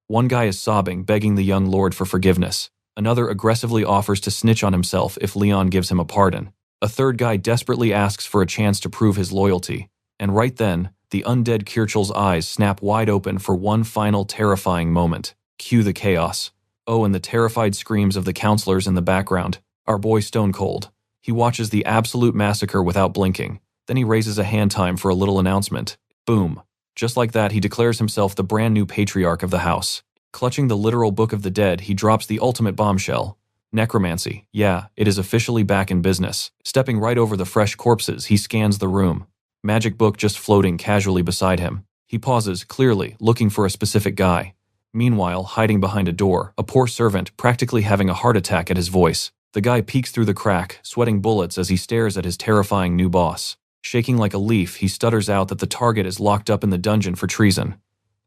One guy is sobbing, begging the young lord for forgiveness. Another aggressively offers to snitch on himself if Leon gives him a pardon. A third guy desperately asks for a chance to prove his loyalty. And right then, the undead Kirchel's eyes snap wide open for one final terrifying moment. Cue the chaos. Oh, and the terrified screams of the counselors in the background. Our boy stone cold. He watches the absolute massacre without blinking. Then he raises a hand time for a little announcement. Boom. Just like that, he declares himself the brand new patriarch of the house. Clutching the literal Book of the Dead, he drops the ultimate bombshell. Necromancy. Yeah, it is officially back in business. Stepping right over the fresh corpses, he scans the room. Magic book just floating casually beside him. He pauses, clearly, looking for a specific guy. Meanwhile, hiding behind a door, a poor servant practically having a heart attack at his voice. The guy peeks through the crack, sweating bullets as he stares at his terrifying new boss. Shaking like a leaf, he stutters out that the target is locked up in the dungeon for treason.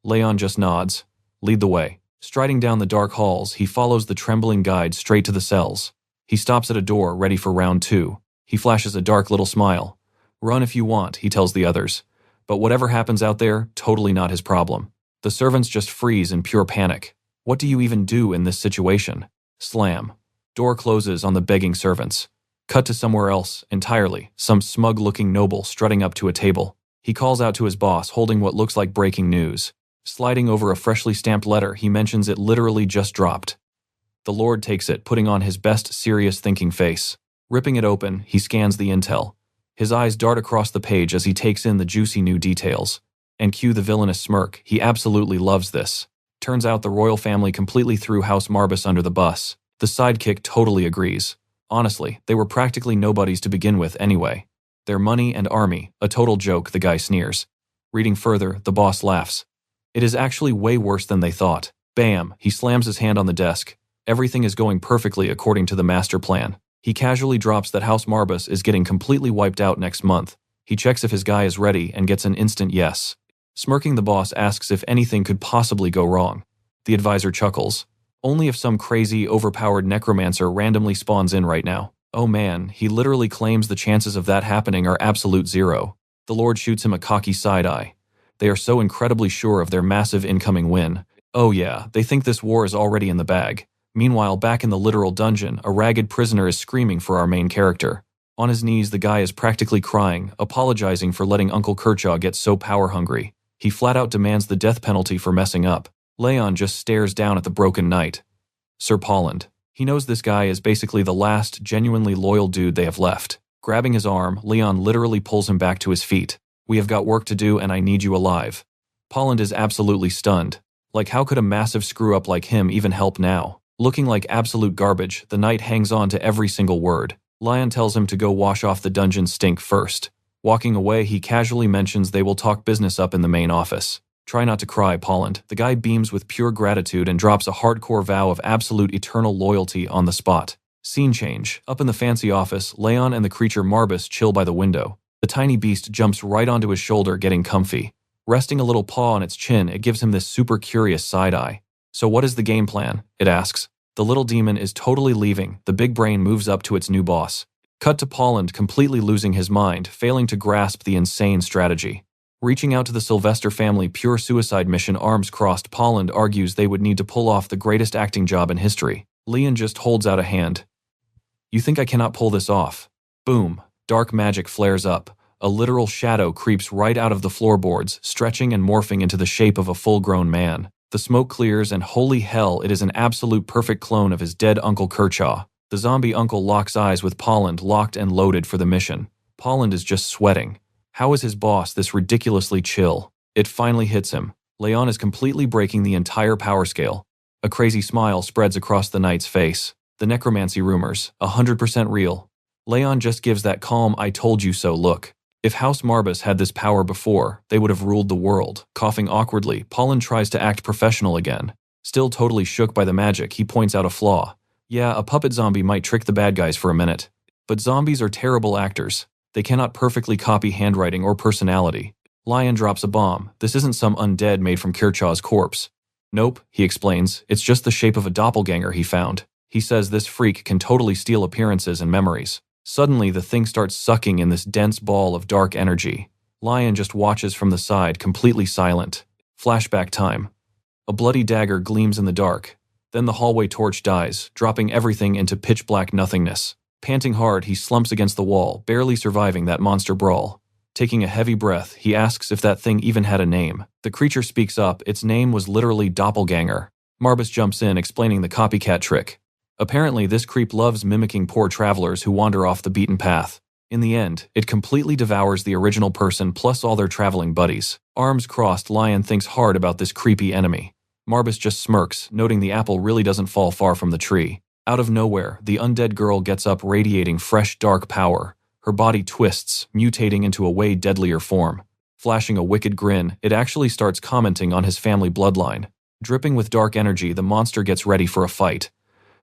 Leon just nods. Lead the way. Striding down the dark halls, he follows the trembling guide straight to the cells. He stops at a door, ready for round 2. He flashes a dark little smile. "Run if you want," he tells the others. But whatever happens out there, totally not his problem. The servants just freeze in pure panic. What do you even do in this situation? Slam. Door closes on the begging servants. Cut to somewhere else, entirely, some smug-looking noble strutting up to a table. He calls out to his boss, holding what looks like breaking news. Sliding over a freshly stamped letter, he mentions it literally just dropped. The Lord takes it, putting on his best serious thinking face. Ripping it open, he scans the intel. His eyes dart across the page as he takes in the juicy new details. And cue the villainous smirk, he absolutely loves this. Turns out the royal family completely threw House Marbus under the bus. The sidekick totally agrees. Honestly, they were practically nobodies to begin with anyway. Their money and army, a total joke, the guy sneers. Reading further, the boss laughs. It is actually way worse than they thought. Bam, he slams his hand on the desk. Everything is going perfectly according to the master plan. He casually drops that House Marbus is getting completely wiped out next month. He checks if his guy is ready and gets an instant yes. Smirking, the boss asks if anything could possibly go wrong. The advisor chuckles. Only if some crazy, overpowered necromancer randomly spawns in right now. Oh man, he literally claims the chances of that happening are absolute zero. The Lord shoots him a cocky side eye. They are so incredibly sure of their massive incoming win. Oh yeah, they think this war is already in the bag. Meanwhile, back in the literal dungeon, a ragged prisoner is screaming for our main character. On his knees, the guy is practically crying, apologizing for letting Uncle Kershaw get so power-hungry. He flat out demands the death penalty for messing up. Leon just stares down at the broken knight. Sir Polland. He knows this guy is basically the last genuinely loyal dude they have left. Grabbing his arm, Leon literally pulls him back to his feet. "We have got work to do and I need you alive." Polland is absolutely stunned. Like, how could a massive screw-up like him even help now? Looking like absolute garbage, the knight hangs on to every single word. Leon tells him to go wash off the dungeon stink first. Walking away, he casually mentions they will talk business up in the main office. "Try not to cry, Polland." The guy beams with pure gratitude and drops a hardcore vow of absolute eternal loyalty on the spot. Scene change. Up in the fancy office, Leon and the creature Marbus chill by the window. The tiny beast jumps right onto his shoulder, getting comfy. Resting a little paw on its chin, it gives him this super curious side eye. "So what is the game plan?" it asks. The little demon is totally leaving. The big brain moves up to its new boss. Cut to Polland completely losing his mind, failing to grasp the insane strategy. Reaching out to the Sylvester family pure suicide mission, arms crossed, Polland argues they would need to pull off the greatest acting job in history. Leon just holds out a hand. "You think I cannot pull this off?" Boom. Dark magic flares up. A literal shadow creeps right out of the floorboards, stretching and morphing into the shape of a full-grown man. The smoke clears and holy hell, it is an absolute perfect clone of his dead Uncle Kershaw. The zombie uncle locks eyes with Polland, locked and loaded for the mission. Polland is just sweating. How is his boss this ridiculously chill? It finally hits him. Leon is completely breaking the entire power scale. A crazy smile spreads across the knight's face. The necromancy rumors, 100% real. Leon just gives that calm "I told you so" look. If House Marbus had this power before, they would have ruled the world. Coughing awkwardly, Polland tries to act professional again. Still totally shook by the magic, he points out a flaw. Yeah, a puppet zombie might trick the bad guys for a minute. But zombies are terrible actors. They cannot perfectly copy handwriting or personality. Lion drops a bomb. This isn't some undead made from Kershaw's corpse. Nope, he explains, it's just the shape of a doppelganger he found. He says this freak can totally steal appearances and memories. Suddenly, the thing starts sucking in this dense ball of dark energy. Lion just watches from the side, completely silent. Flashback time. A bloody dagger gleams in the dark. Then the hallway torch dies, dropping everything into pitch-black nothingness. Panting hard, he slumps against the wall, barely surviving that monster brawl. Taking a heavy breath, he asks if that thing even had a name. The creature speaks up. Its name was literally Doppelganger. Marbus jumps in, explaining the copycat trick. Apparently, this creep loves mimicking poor travelers who wander off the beaten path. In the end, it completely devours the original person plus all their traveling buddies. Arms crossed, Lion thinks hard about this creepy enemy. Marbus just smirks, noting the apple really doesn't fall far from the tree. Out of nowhere, the undead girl gets up, radiating fresh, dark power. Her body twists, mutating into a way deadlier form. Flashing a wicked grin, it actually starts commenting on his family bloodline. Dripping with dark energy, the monster gets ready for a fight.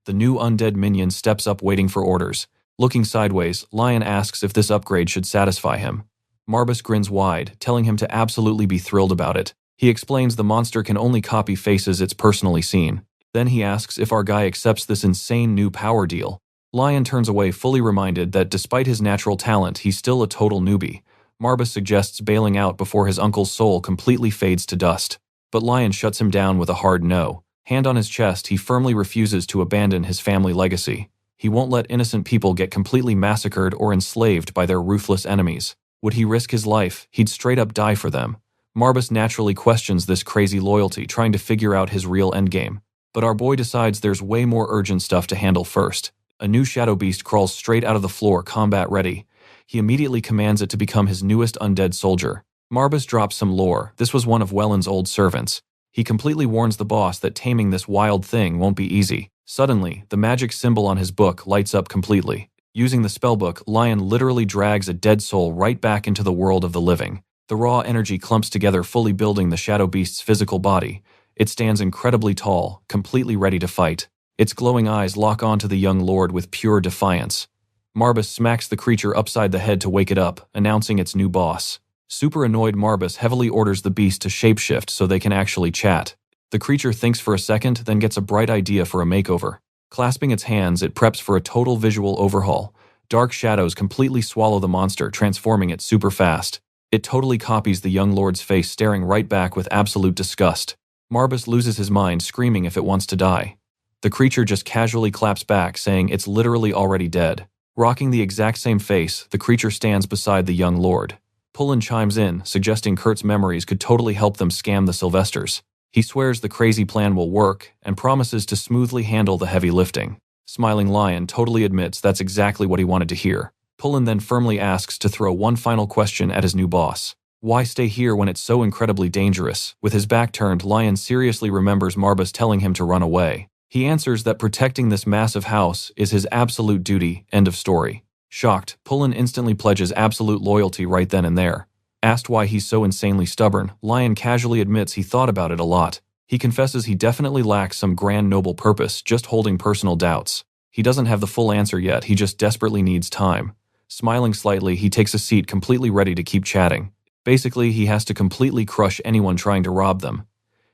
The new undead minion steps up, waiting for orders. Looking sideways, Lion asks if this upgrade should satisfy him. Marbus grins wide, telling him to absolutely be thrilled about it. He explains the monster can only copy faces it's personally seen. Then he asks if our guy accepts this insane new power deal. Lion turns away, fully reminded that despite his natural talent, he's still a total newbie. Marbus suggests bailing out before his uncle's soul completely fades to dust. But Lion shuts him down with a hard no. Hand on his chest, he firmly refuses to abandon his family legacy. He won't let innocent people get completely massacred or enslaved by their ruthless enemies. Would he risk his life? He'd straight up die for them. Marbus naturally questions this crazy loyalty, trying to figure out his real endgame. But our boy decides there's way more urgent stuff to handle first. A new shadow beast crawls straight out of the floor, combat ready. He immediately commands it to become his newest undead soldier. Marbus drops some lore. This was one of Welland's old servants. He completely warns the boss that taming this wild thing won't be easy. Suddenly, the magic symbol on his book lights up completely. Using the spellbook, Lion literally drags a dead soul right back into the world of the living. The raw energy clumps together, fully building the shadow beast's physical body. It stands incredibly tall, completely ready to fight. Its glowing eyes lock onto the young lord with pure defiance. Marbus smacks the creature upside the head to wake it up, announcing its new boss. Super annoyed, Marbus heavily orders the beast to shapeshift so they can actually chat. The creature thinks for a second, then gets a bright idea for a makeover. Clasping its hands, it preps for a total visual overhaul. Dark shadows completely swallow the monster, transforming it super fast. It totally copies the young lord's face, staring right back with absolute disgust. Marbus loses his mind, screaming if it wants to die. The creature just casually claps back, saying it's literally already dead. Rocking the exact same face, the creature stands beside the young lord. Pullen chimes in, suggesting Kurt's memories could totally help them scam the Sylvesters. He swears the crazy plan will work, and promises to smoothly handle the heavy lifting. Smiling Lion totally admits that's exactly what he wanted to hear. Pullen then firmly asks to throw one final question at his new boss. Why stay here when it's so incredibly dangerous? With his back turned, Lion seriously remembers Marbus telling him to run away. He answers that protecting this massive house is his absolute duty, end of story. Shocked, Pullen instantly pledges absolute loyalty right then and there. Asked why he's so insanely stubborn, Lion casually admits he thought about it a lot. He confesses he definitely lacks some grand noble purpose, just holding personal doubts. He doesn't have the full answer yet, he just desperately needs time. Smiling slightly, he takes a seat, completely ready to keep chatting. Basically, he has to completely crush anyone trying to rob them.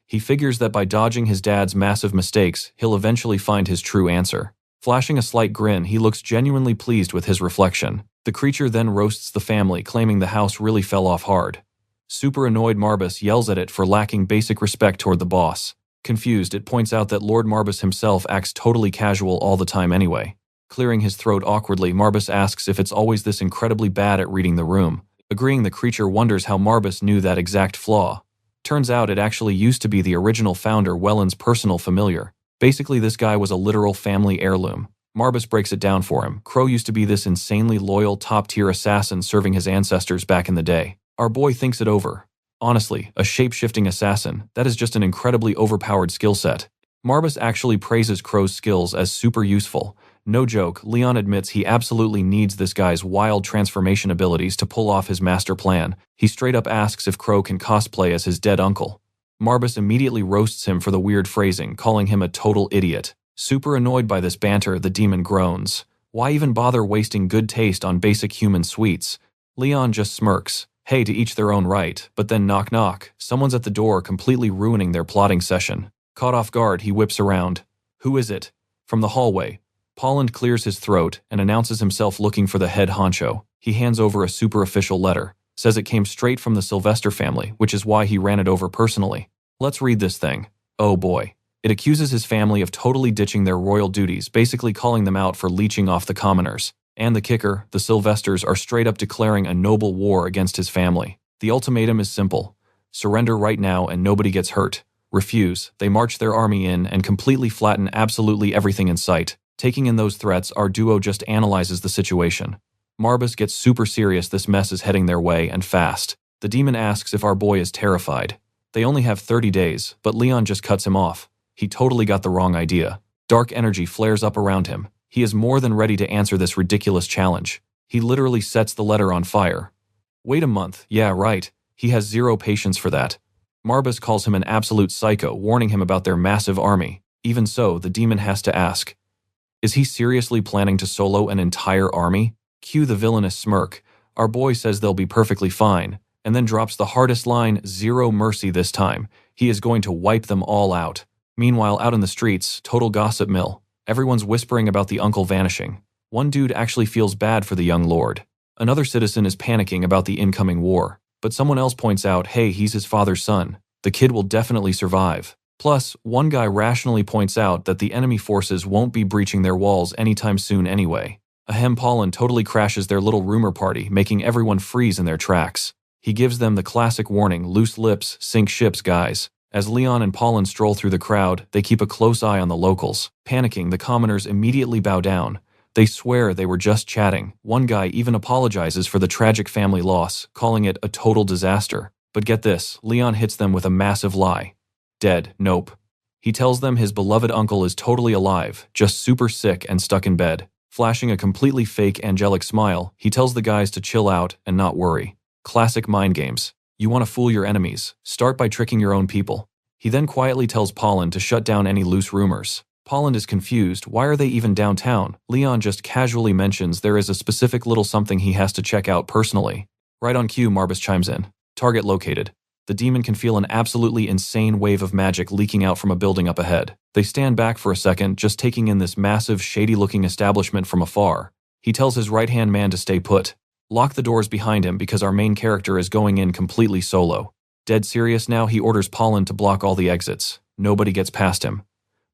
He figures that by dodging his dad's massive mistakes, he'll eventually find his true answer. Flashing a slight grin, he looks genuinely pleased with his reflection. The creature then roasts the family, claiming the house really fell off hard. Super annoyed, Marbus yells at it for lacking basic respect toward the boss. Confused, it points out that Lord Marbus himself acts totally casual all the time anyway. Clearing his throat awkwardly, Marbus asks if it's always this incredibly bad at reading the room. Agreeing, the creature wonders how Marbus knew that exact flaw. Turns out it actually used to be the original founder, Welland's personal familiar. Basically, this guy was a literal family heirloom. Marbus breaks it down for him. Crow used to be this insanely loyal, top-tier assassin serving his ancestors back in the day. Our boy thinks it over. Honestly, a shape-shifting assassin, that is just an incredibly overpowered skill set. Marbus actually praises Crow's skills as super useful. No joke, Leon admits he absolutely needs this guy's wild transformation abilities to pull off his master plan. He straight up asks if Crow can cosplay as his dead uncle. Marbus immediately roasts him for the weird phrasing, calling him a total idiot. Super annoyed by this banter, the demon groans. Why even bother wasting good taste on basic human sweets? Leon just smirks. Hey, to each their own right, but then knock knock. Someone's at the door, completely ruining their plotting session. Caught off guard, he whips around. Who is it? From the hallway. Polland clears his throat and announces himself looking for the head honcho. He hands over a super official letter. Says it came straight from the Sylvester family, which is why he ran it over personally. Let's read this thing. Oh boy. It accuses his family of totally ditching their royal duties, basically calling them out for leeching off the commoners. And the kicker, the Sylvesters are straight up declaring a noble war against his family. The ultimatum is simple. Surrender right now and nobody gets hurt. Refuse, they march their army in and completely flatten absolutely everything in sight. Taking in those threats, our duo just analyzes the situation. Marbus gets super serious, this mess is heading their way, and fast. The demon asks if our boy is terrified. They only have 30 days, but Leon just cuts him off. He totally got the wrong idea. Dark energy flares up around him. He is more than ready to answer this ridiculous challenge. He literally sets the letter on fire. Wait a month, yeah right. He has zero patience for that. Marbus calls him an absolute psycho, warning him about their massive army. Even so, the demon has to ask, is he seriously planning to solo an entire army? Cue the villainous smirk. Our boy says they'll be perfectly fine. and then drops the hardest line, zero mercy this time. He is going to wipe them all out. Meanwhile, out in the streets, total gossip mill. Everyone's whispering about the uncle vanishing. One dude actually feels bad for the young lord. Another citizen is panicking about the incoming war. But someone else points out, hey, he's his father's son. The kid will definitely survive. Plus, one guy rationally points out that the enemy forces won't be breaching their walls anytime soon anyway. Ahem, Pollen totally crashes their little rumor party, making everyone freeze in their tracks. He gives them the classic warning, loose lips, sink ships, guys. As Leon and Pollen stroll through the crowd, they keep a close eye on the locals. Panicking, the commoners immediately bow down. They swear they were just chatting. One guy even apologizes for the tragic family loss, calling it a total disaster. But get this, Leon hits them with a massive lie. Dead, nope. He tells them his beloved uncle is totally alive, just super sick and stuck in bed. Flashing a completely fake angelic smile, he tells the guys to chill out and not worry. Classic mind games. You want to fool your enemies, start by tricking your own people. He then quietly tells Pollen to shut down any loose rumors. Pollen is confused, why are they even downtown? Leon just casually mentions there is a specific little something he has to check out personally. Right on cue, Marbus chimes in. Target located. The demon can feel an absolutely insane wave of magic leaking out from a building up ahead. They stand back for a second, just taking in this massive, shady-looking establishment from afar. He tells his right-hand man to stay put. Lock the doors behind him because our main character is going in completely solo. Dead serious now, he orders Pollen to block all the exits. Nobody gets past him.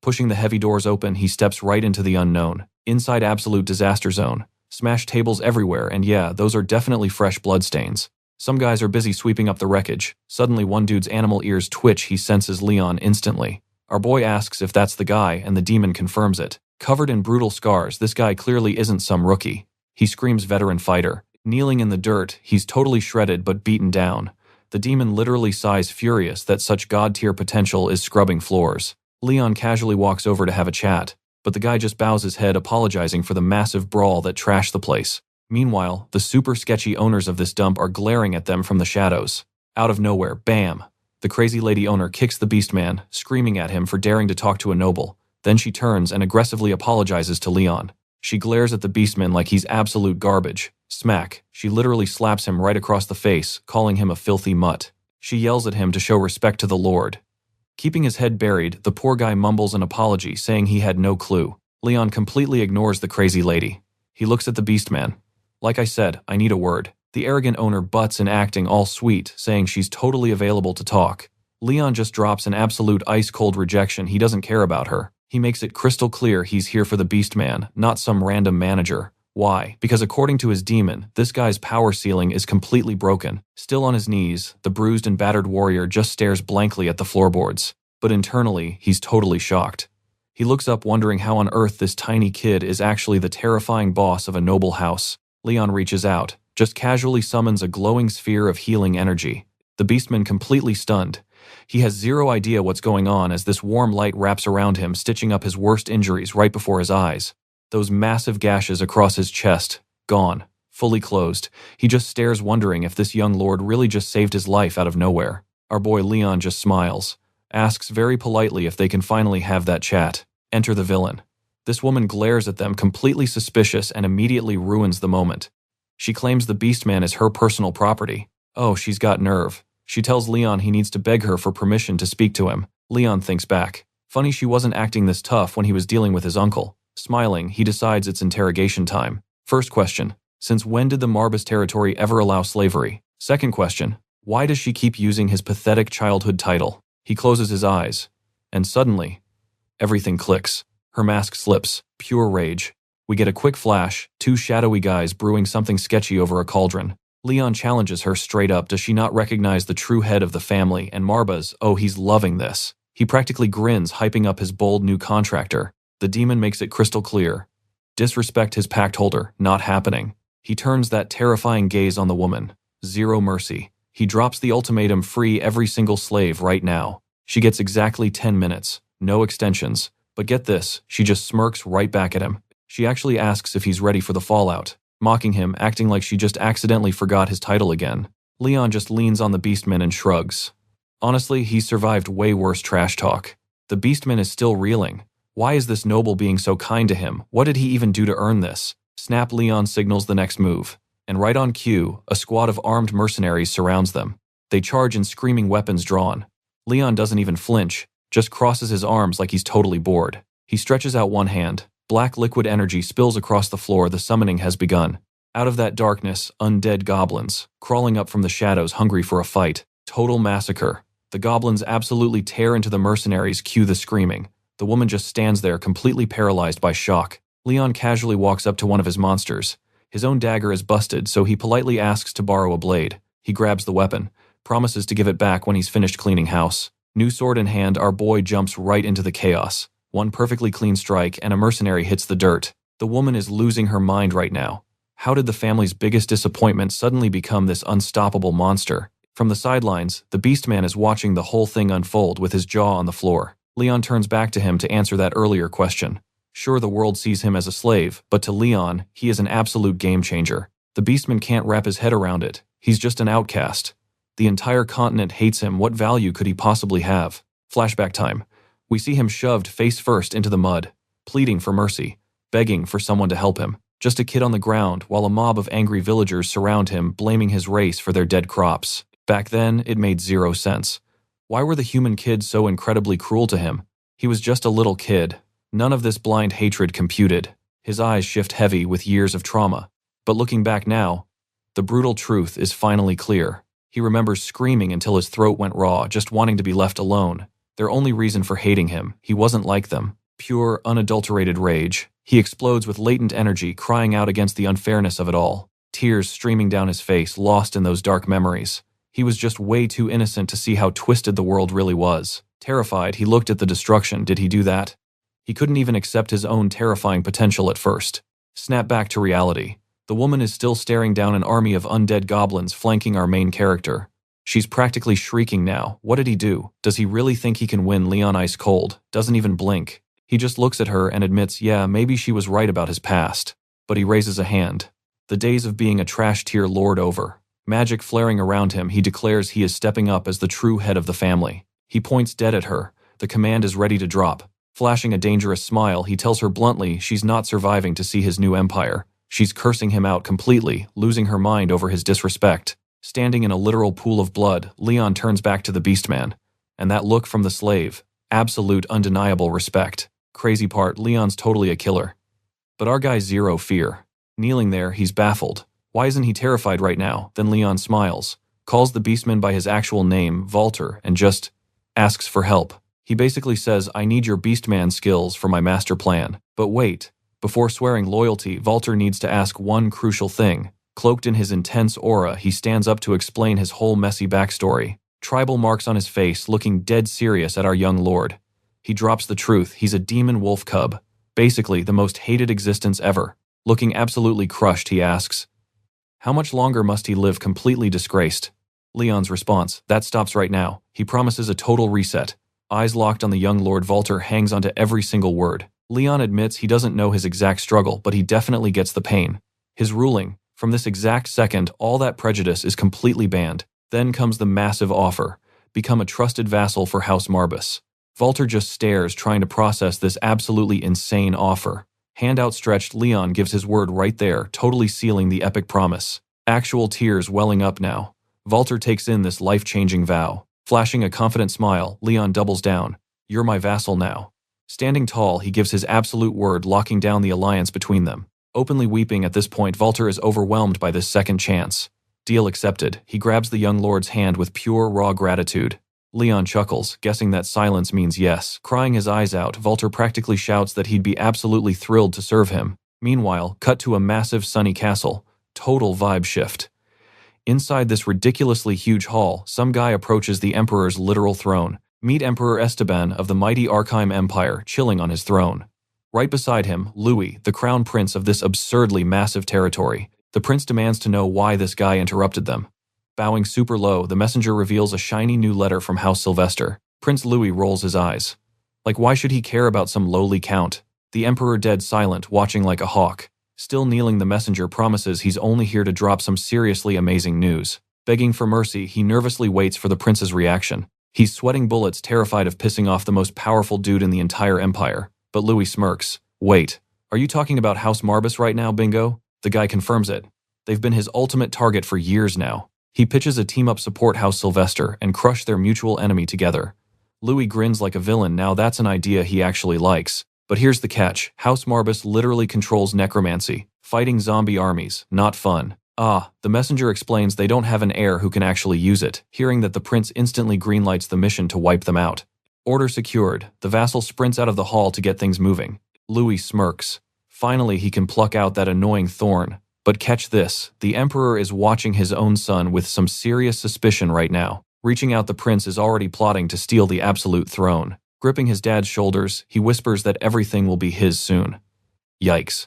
Pushing the heavy doors open, he steps right into the unknown. Inside absolute disaster zone. Smashed tables everywhere, and yeah, those are definitely fresh bloodstains. Some guys are busy sweeping up the wreckage. Suddenly one dude's animal ears twitch, he senses Leon instantly. Our boy asks if that's the guy, and the demon confirms it. Covered in brutal scars, this guy clearly isn't some rookie. He screams veteran fighter. Kneeling in the dirt, he's totally shredded but beaten down. The demon literally sighs furious that such god-tier potential is scrubbing floors. Leon casually walks over to have a chat, but the guy just bows his head, apologizing for the massive brawl that trashed the place. Meanwhile, the super sketchy owners of this dump are glaring at them from the shadows. Out of nowhere, bam! The crazy lady owner kicks the beastman, screaming at him for daring to talk to a noble. Then she turns and aggressively apologizes to Leon. She glares at the beastman like he's absolute garbage. Smack, she literally slaps him right across the face, calling him a filthy mutt. She yells at him to show respect to the Lord. Keeping his head buried, the poor guy mumbles an apology, saying he had no clue. Leon completely ignores the crazy lady. He looks at the beastman. Like I said, I need a word. The arrogant owner butts in, acting all sweet, saying she's totally available to talk. Leon just drops an absolute ice-cold rejection. He doesn't care about her. He makes it crystal clear he's here for the beastman, not some random manager. Why? Because according to his demon, this guy's power ceiling is completely broken. Still on his knees, the bruised and battered warrior just stares blankly at the floorboards. But internally, he's totally shocked. He looks up wondering how on earth this tiny kid is actually the terrifying boss of a noble house. Leon reaches out, just casually summons a glowing sphere of healing energy. The beastman completely stunned. He has zero idea what's going on as this warm light wraps around him, stitching up his worst injuries right before his eyes. Those massive gashes across his chest, gone, fully closed. He just stares, wondering if this young lord really just saved his life out of nowhere. Our boy Leon just smiles, asks very politely if they can finally have that chat. Enter the villain. This woman glares at them, completely suspicious, and immediately ruins the moment. She claims the beastman is her personal property. Oh, she's got nerve. She tells Leon he needs to beg her for permission to speak to him. Leon thinks back. Funny she wasn't acting this tough when he was dealing with his uncle. Smiling, he decides it's interrogation time. First question, since when did the Marbus territory ever allow slavery? Second question, why does she keep using his pathetic childhood title? He closes his eyes, and suddenly, everything clicks. Her mask slips, pure rage. We get a quick flash, two shadowy guys brewing something sketchy over a cauldron. Leon challenges her straight up, does she not recognize the true head of the family? And Marbas, oh, he's loving this. He practically grins, hyping up his bold new contractor. The demon makes it crystal clear. Disrespect his pact holder, not happening. He turns that terrifying gaze on the woman. Zero mercy. He drops the ultimatum, free every single slave right now. She gets exactly 10 minutes, no extensions. But get this, she just smirks right back at him. She actually asks if he's ready for the fallout, mocking him, acting like she just accidentally forgot his title again. Leon just leans on the beastman and shrugs. Honestly, he's survived way worse trash talk. The beastman is still reeling. Why is this noble being so kind to him? What did he even do to earn this? Snap, Leon signals the next move. And right on cue, a squad of armed mercenaries surrounds them. They charge in screaming weapons drawn. Leon doesn't even flinch, just crosses his arms like he's totally bored. He stretches out one hand. Black liquid energy spills across the floor. The summoning has begun. Out of that darkness, undead goblins, crawling up from the shadows hungry for a fight. Total massacre. The goblins absolutely tear into the mercenaries, cue the screaming. The woman just stands there completely paralyzed by shock. Leon casually walks up to one of his monsters. His own dagger is busted, so he politely asks to borrow a blade. He grabs the weapon, promises to give it back when he's finished cleaning house. New sword in hand, our boy jumps right into the chaos. One perfectly clean strike and a mercenary hits the dirt. The woman is losing her mind right now. How did the family's biggest disappointment suddenly become this unstoppable monster? From the sidelines, the beastman is watching the whole thing unfold with his jaw on the floor. Leon turns back to him to answer that earlier question. Sure, the world sees him as a slave, but to Leon, he is an absolute game changer. The beastman can't wrap his head around it. He's just an outcast. The entire continent hates him. What value could he possibly have? Flashback time. We see him shoved face first into the mud, pleading for mercy, begging for someone to help him. Just a kid on the ground, while a mob of angry villagers surround him, blaming his race for their dead crops. Back then, it made zero sense. Why were the human kids so incredibly cruel to him? He was just a little kid. None of this blind hatred computed. His eyes shift heavy with years of trauma. But looking back now, the brutal truth is finally clear. He remembers screaming until his throat went raw, just wanting to be left alone. Their only reason for hating him, he wasn't like them. Pure, unadulterated rage. He explodes with latent energy, crying out against the unfairness of it all. Tears streaming down his face, lost in those dark memories. He was just way too innocent to see how twisted the world really was. Terrified, he looked at the destruction. Did he do that? He couldn't even accept his own terrifying potential at first. Snap back to reality. The woman is still staring down an army of undead goblins flanking our main character. She's practically shrieking now. What did he do? Does he really think he can win Leon ice cold? Doesn't even blink. He just looks at her and admits, yeah, maybe she was right about his past. But he raises a hand. The days of being a trash tier lord over. Magic flaring around him, he declares he is stepping up as the true head of the family. He points dead at her. The command is ready to drop. Flashing a dangerous smile, he tells her bluntly she's not surviving to see his new empire. She's cursing him out completely, losing her mind over his disrespect. Standing in a literal pool of blood, Leon turns back to the beastman. And that look from the slave. Absolute, undeniable respect. Crazy part, Leon's totally a killer. But our guy's zero fear. Kneeling there, he's baffled. Why isn't he terrified right now? Then Leon smiles, calls the beastman by his actual name, Walter, and just asks for help. He basically says, I need your beastman skills for my master plan. But wait, before swearing loyalty, Walter needs to ask one crucial thing. Cloaked in his intense aura, he stands up to explain his whole messy backstory. Tribal marks on his face, looking dead serious at our young lord. He drops the truth, he's a demon wolf cub. Basically, the most hated existence ever. Looking absolutely crushed, he asks, how much longer must he live completely disgraced? Leon's response, that stops right now. He promises a total reset. Eyes locked on the young Lord, Walter hangs onto every single word. Leon admits he doesn't know his exact struggle, but he definitely gets the pain. His ruling, from this exact second, all that prejudice is completely banned. Then comes the massive offer. Become a trusted vassal for House Marbus. Walter just stares, trying to process this absolutely insane offer. Hand outstretched, Leon gives his word right there, totally sealing the epic promise. Actual tears welling up now. Walter takes in this life-changing vow. Flashing a confident smile, Leon doubles down. You're my vassal now. Standing tall, he gives his absolute word, locking down the alliance between them. Openly weeping at this point, Walter is overwhelmed by this second chance. Deal accepted. He grabs the young lord's hand with pure, raw gratitude. Leon chuckles, guessing that silence means yes. Crying his eyes out, Walter practically shouts that he'd be absolutely thrilled to serve him. Meanwhile, cut to a massive sunny castle. Total vibe shift. Inside this ridiculously huge hall, some guy approaches the Emperor's literal throne. Meet Emperor Esteban of the mighty Archime Empire, chilling on his throne. Right beside him, Louis, the crown prince of this absurdly massive territory. The prince demands to know why this guy interrupted them. Bowing super low, the messenger reveals a shiny new letter from House Sylvester. Prince Louis rolls his eyes. Like, why should he care about some lowly count? The Emperor dead silent, watching like a hawk. Still kneeling, the messenger promises he's only here to drop some seriously amazing news. Begging for mercy, he nervously waits for the prince's reaction. He's sweating bullets, terrified of pissing off the most powerful dude in the entire empire. But Louis smirks. Wait, are you talking about House Marbus right now, bingo? The guy confirms it. They've been his ultimate target for years now. He pitches a team-up support House Sylvester and crush their mutual enemy together. Louis grins like a villain. Now that's an idea he actually likes. But here's the catch. House Marbus literally controls necromancy. Fighting zombie armies. Not fun. The messenger explains they don't have an heir who can actually use it. Hearing that, the prince instantly greenlights the mission to wipe them out. Order secured. The vassal sprints out of the hall to get things moving. Louis smirks. Finally, he can pluck out that annoying thorn. But catch this, the Emperor is watching his own son with some serious suspicion right now. Reaching out, the prince is already plotting to steal the absolute throne. Gripping his dad's shoulders, he whispers that everything will be his soon. Yikes.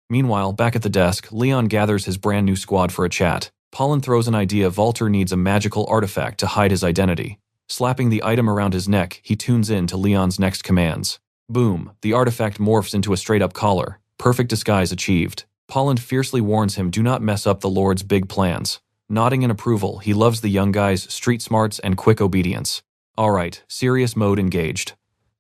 Meanwhile, back at the desk, Leon gathers his brand new squad for a chat. Pollen throws an idea. Walter needs a magical artifact to hide his identity. Slapping the item around his neck, he tunes in to Leon's next commands. Boom, the artifact morphs into a straight-up collar. Perfect disguise achieved. Pollen fiercely warns him, do not mess up the Lord's big plans. Nodding in approval, he loves the young guy's street smarts and quick obedience. Alright, serious mode engaged.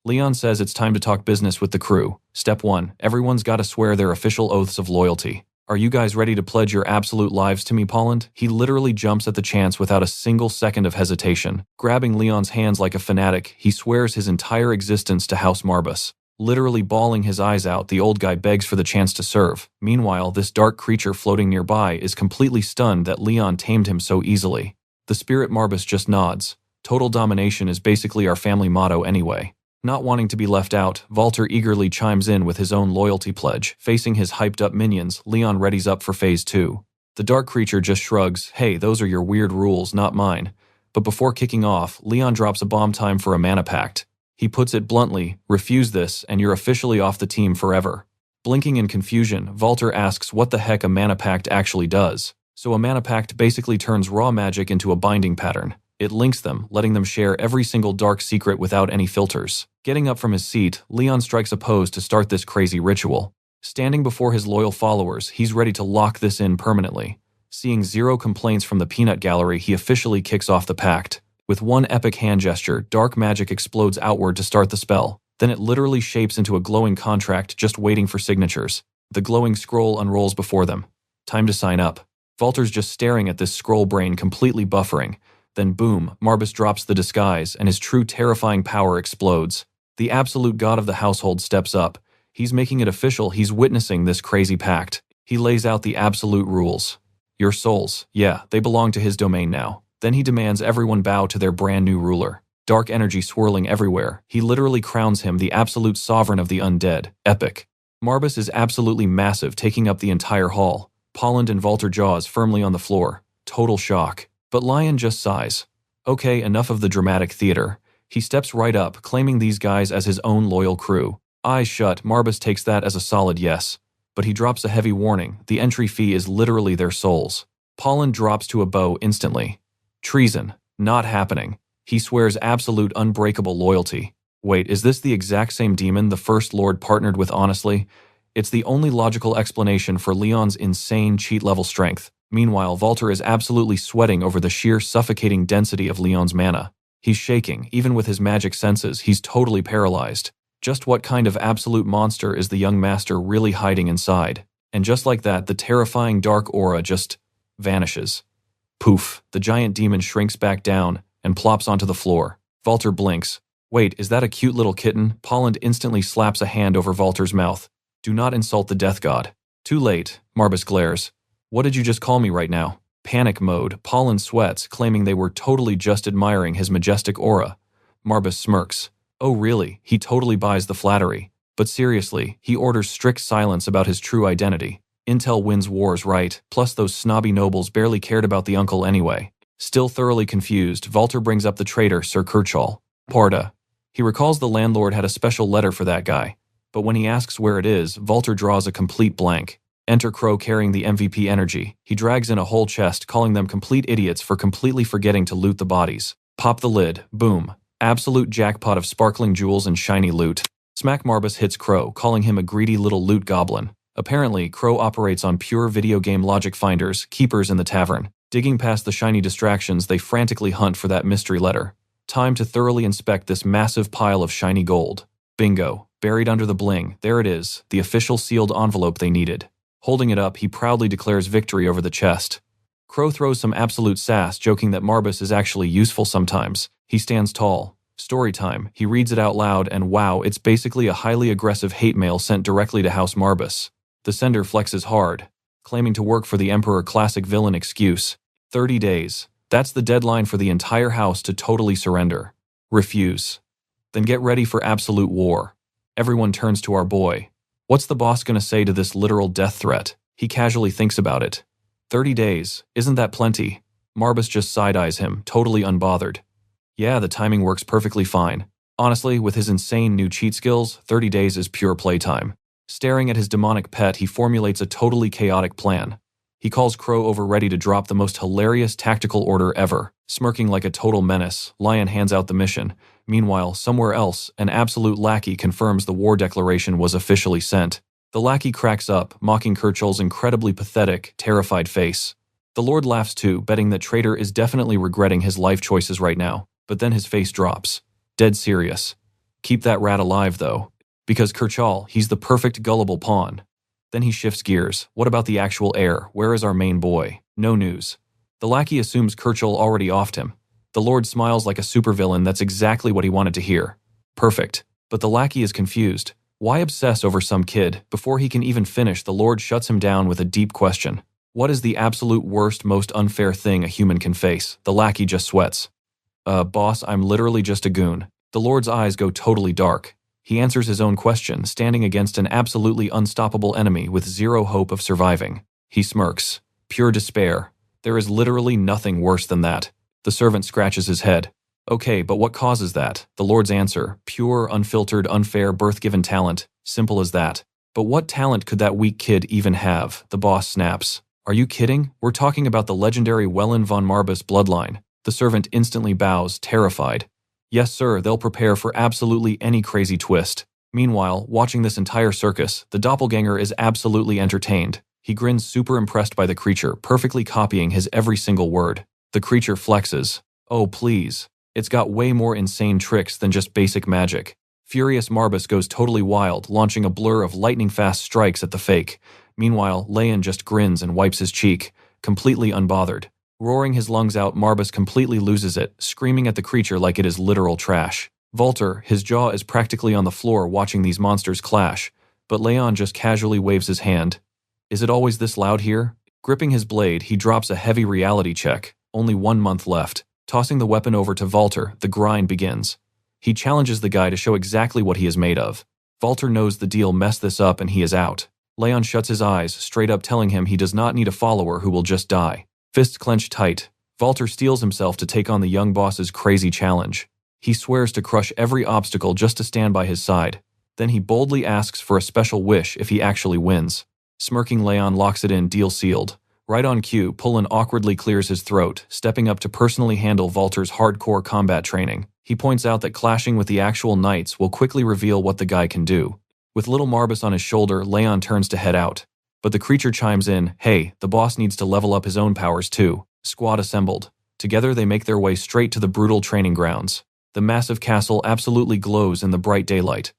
Leon says it's time to talk business with the crew. Step 1, everyone's gotta swear their official oaths of loyalty. Are you guys ready to pledge your absolute lives to me, Pollen? He literally jumps at the chance without a single second of hesitation. Grabbing Leon's hands like a fanatic, he swears his entire existence to House Marbus. Literally bawling his eyes out, the old guy begs for the chance to serve. Meanwhile, this dark creature floating nearby is completely stunned that Leon tamed him so easily. The spirit Marbus just nods. Total domination is basically our family motto anyway. Not wanting to be left out, Walter eagerly chimes in with his own loyalty pledge. Facing his hyped-up minions, Leon readies up for Phase 2. The dark creature just shrugs, hey, those are your weird rules, not mine. But before kicking off, Leon drops a bomb. Time for a mana pact. He puts it bluntly, refuse this and you're officially off the team forever. Blinking in confusion, Walter asks what the heck a mana pact actually does. So a mana pact basically turns raw magic into a binding pattern. It links them, letting them share every single dark secret without any filters. Getting up from his seat, Leon strikes a pose to start this crazy ritual. Standing before his loyal followers, he's ready to lock this in permanently. Seeing zero complaints from the peanut gallery, he officially kicks off the pact. With one epic hand gesture, dark magic explodes outward to start the spell. Then it literally shapes into a glowing contract just waiting for signatures. The glowing scroll unrolls before them. Time to sign up. Walter's just staring at this scroll brain, completely buffering. Then boom, Marbus drops the disguise and his true terrifying power explodes. The absolute god of the household steps up. He's making it official. He's witnessing this crazy pact. He lays out the absolute rules. Your souls, yeah, they belong to his domain now. Then he demands everyone bow to their brand new ruler. Dark energy swirling everywhere, he literally crowns him the absolute sovereign of the undead. Epic. Marbus is absolutely massive, taking up the entire hall. Pollen and Walter jaws firmly on the floor. Total shock. But Lion just sighs. Okay, enough of the dramatic theater. He steps right up, claiming these guys as his own loyal crew. Eyes shut, Marbus takes that as a solid yes. But he drops a heavy warning. The entry fee is literally their souls. Pollen drops to a bow instantly. Treason. Not happening. He swears absolute unbreakable loyalty. Wait, is this the exact same demon the First Lord partnered with? Honestly, it's the only logical explanation for Leon's insane cheat-level strength. Meanwhile, Walter is absolutely sweating over the sheer suffocating density of Leon's mana. He's shaking, even with his magic senses, he's totally paralyzed. Just what kind of absolute monster is the young master really hiding inside? And just like that, the terrifying dark aura just vanishes. Poof, the giant demon shrinks back down and plops onto the floor. Walter blinks. Wait, is that a cute little kitten? Pollen instantly slaps a hand over Walter's mouth. Do not insult the death god. Too late, Marbus glares. What did you just call me right now? Panic mode, Pollen sweats, claiming they were totally just admiring his majestic aura. Marbus smirks. Oh really, he totally buys the flattery. But seriously, he orders strict silence about his true identity. Intel wins wars, right? Plus those snobby nobles barely cared about the uncle anyway. Still thoroughly confused, Walter brings up the traitor, Sir Kirchall. Parda. He recalls the landlord had a special letter for that guy. But when he asks where it is, Walter draws a complete blank. Enter Crow carrying the MVP energy. He drags in a whole chest, calling them complete idiots for completely forgetting to loot the bodies. Pop the lid. Boom. Absolute jackpot of sparkling jewels and shiny loot. Smack. Marbus hits Crow, calling him a greedy little loot goblin. Apparently, Crow operates on pure video game logic finders, keepers in the tavern. Digging past the shiny distractions, they frantically hunt for that mystery letter. Time to thoroughly inspect this massive pile of shiny gold. Bingo. Buried under the bling, there it is, the official sealed envelope they needed. Holding it up, he proudly declares victory over the chest. Crow throws some absolute sass, joking that Marbus is actually useful sometimes. He stands tall. Story time. He reads it out loud, and wow, it's basically a highly aggressive hate mail sent directly to House Marbus. The sender flexes hard, claiming to work for the Emperor. Classic villain excuse. 30 days. That's the deadline for the entire house to totally surrender. Refuse. Then get ready for absolute war. Everyone turns to our boy. What's the boss gonna say to this literal death threat? He casually thinks about it. 30 days, isn't that plenty? Marbus just side-eyes him, totally unbothered. Yeah, the timing works perfectly fine. Honestly, with his insane new cheat skills, 30 days is pure playtime. Staring at his demonic pet, he formulates a totally chaotic plan. He calls Crow over, ready to drop the most hilarious tactical order ever. Smirking like a total menace, Lion hands out the mission. Meanwhile, somewhere else, an absolute lackey confirms the war declaration was officially sent. The lackey cracks up, mocking Kirchhoff's incredibly pathetic, terrified face. The Lord laughs too, betting that Traitor is definitely regretting his life choices right now, but then his face drops. Dead serious. Keep that rat alive though. Because Kirchhoff, he's the perfect gullible pawn. Then he shifts gears. What about the actual heir? Where is our main boy? No news. The lackey assumes Kirchhoff already offed him. The Lord smiles like a supervillain. That's exactly what he wanted to hear. Perfect. But the lackey is confused. Why obsess over some kid? Before he can even finish, the Lord shuts him down with a deep question. What is the absolute worst, most unfair thing a human can face? The lackey just sweats. Boss, I'm literally just a goon. The Lord's eyes go totally dark. He answers his own question, standing against an absolutely unstoppable enemy with zero hope of surviving. He smirks. Pure despair. There is literally nothing worse than that. The servant scratches his head. Okay, but what causes that? The Lord's answer. Pure, unfiltered, unfair, birth-given talent. Simple as that. But what talent could that weak kid even have? The boss snaps. Are you kidding? We're talking about the legendary Leon von Marbas bloodline. The servant instantly bows, terrified. Yes, sir, they'll prepare for absolutely any crazy twist. Meanwhile, watching this entire circus, the doppelganger is absolutely entertained. He grins, super impressed by the creature, perfectly copying his every single word. The creature flexes. Oh, please. It's got way more insane tricks than just basic magic. Furious Marbus goes totally wild, launching a blur of lightning-fast strikes at the fake. Meanwhile, Leon just grins and wipes his cheek, completely unbothered. Roaring his lungs out, Marbus completely loses it, screaming at the creature like it is literal trash. Walter, his jaw is practically on the floor watching these monsters clash, but Leon just casually waves his hand. Is it always this loud here? Gripping his blade, he drops a heavy reality check. Only 1 month left. Tossing the weapon over to Walter, the grind begins. He challenges the guy to show exactly what he is made of. Walter knows the deal messed this up and he is out. Leon shuts his eyes, straight up telling him he does not need a follower who will just die. Fists clenched tight, Walter steels himself to take on the young boss's crazy challenge. He swears to crush every obstacle just to stand by his side. Then he boldly asks for a special wish if he actually wins. Smirking, Leon locks it in, deal sealed. Right on cue, Pullen awkwardly clears his throat, stepping up to personally handle Walter's hardcore combat training. He points out that clashing with the actual knights will quickly reveal what the guy can do. With little Marbus on his shoulder, Leon turns to head out. But the creature chimes in, hey, the boss needs to level up his own powers too. Squad assembled. Together they make their way straight to the brutal training grounds. The massive castle absolutely glows in the bright daylight.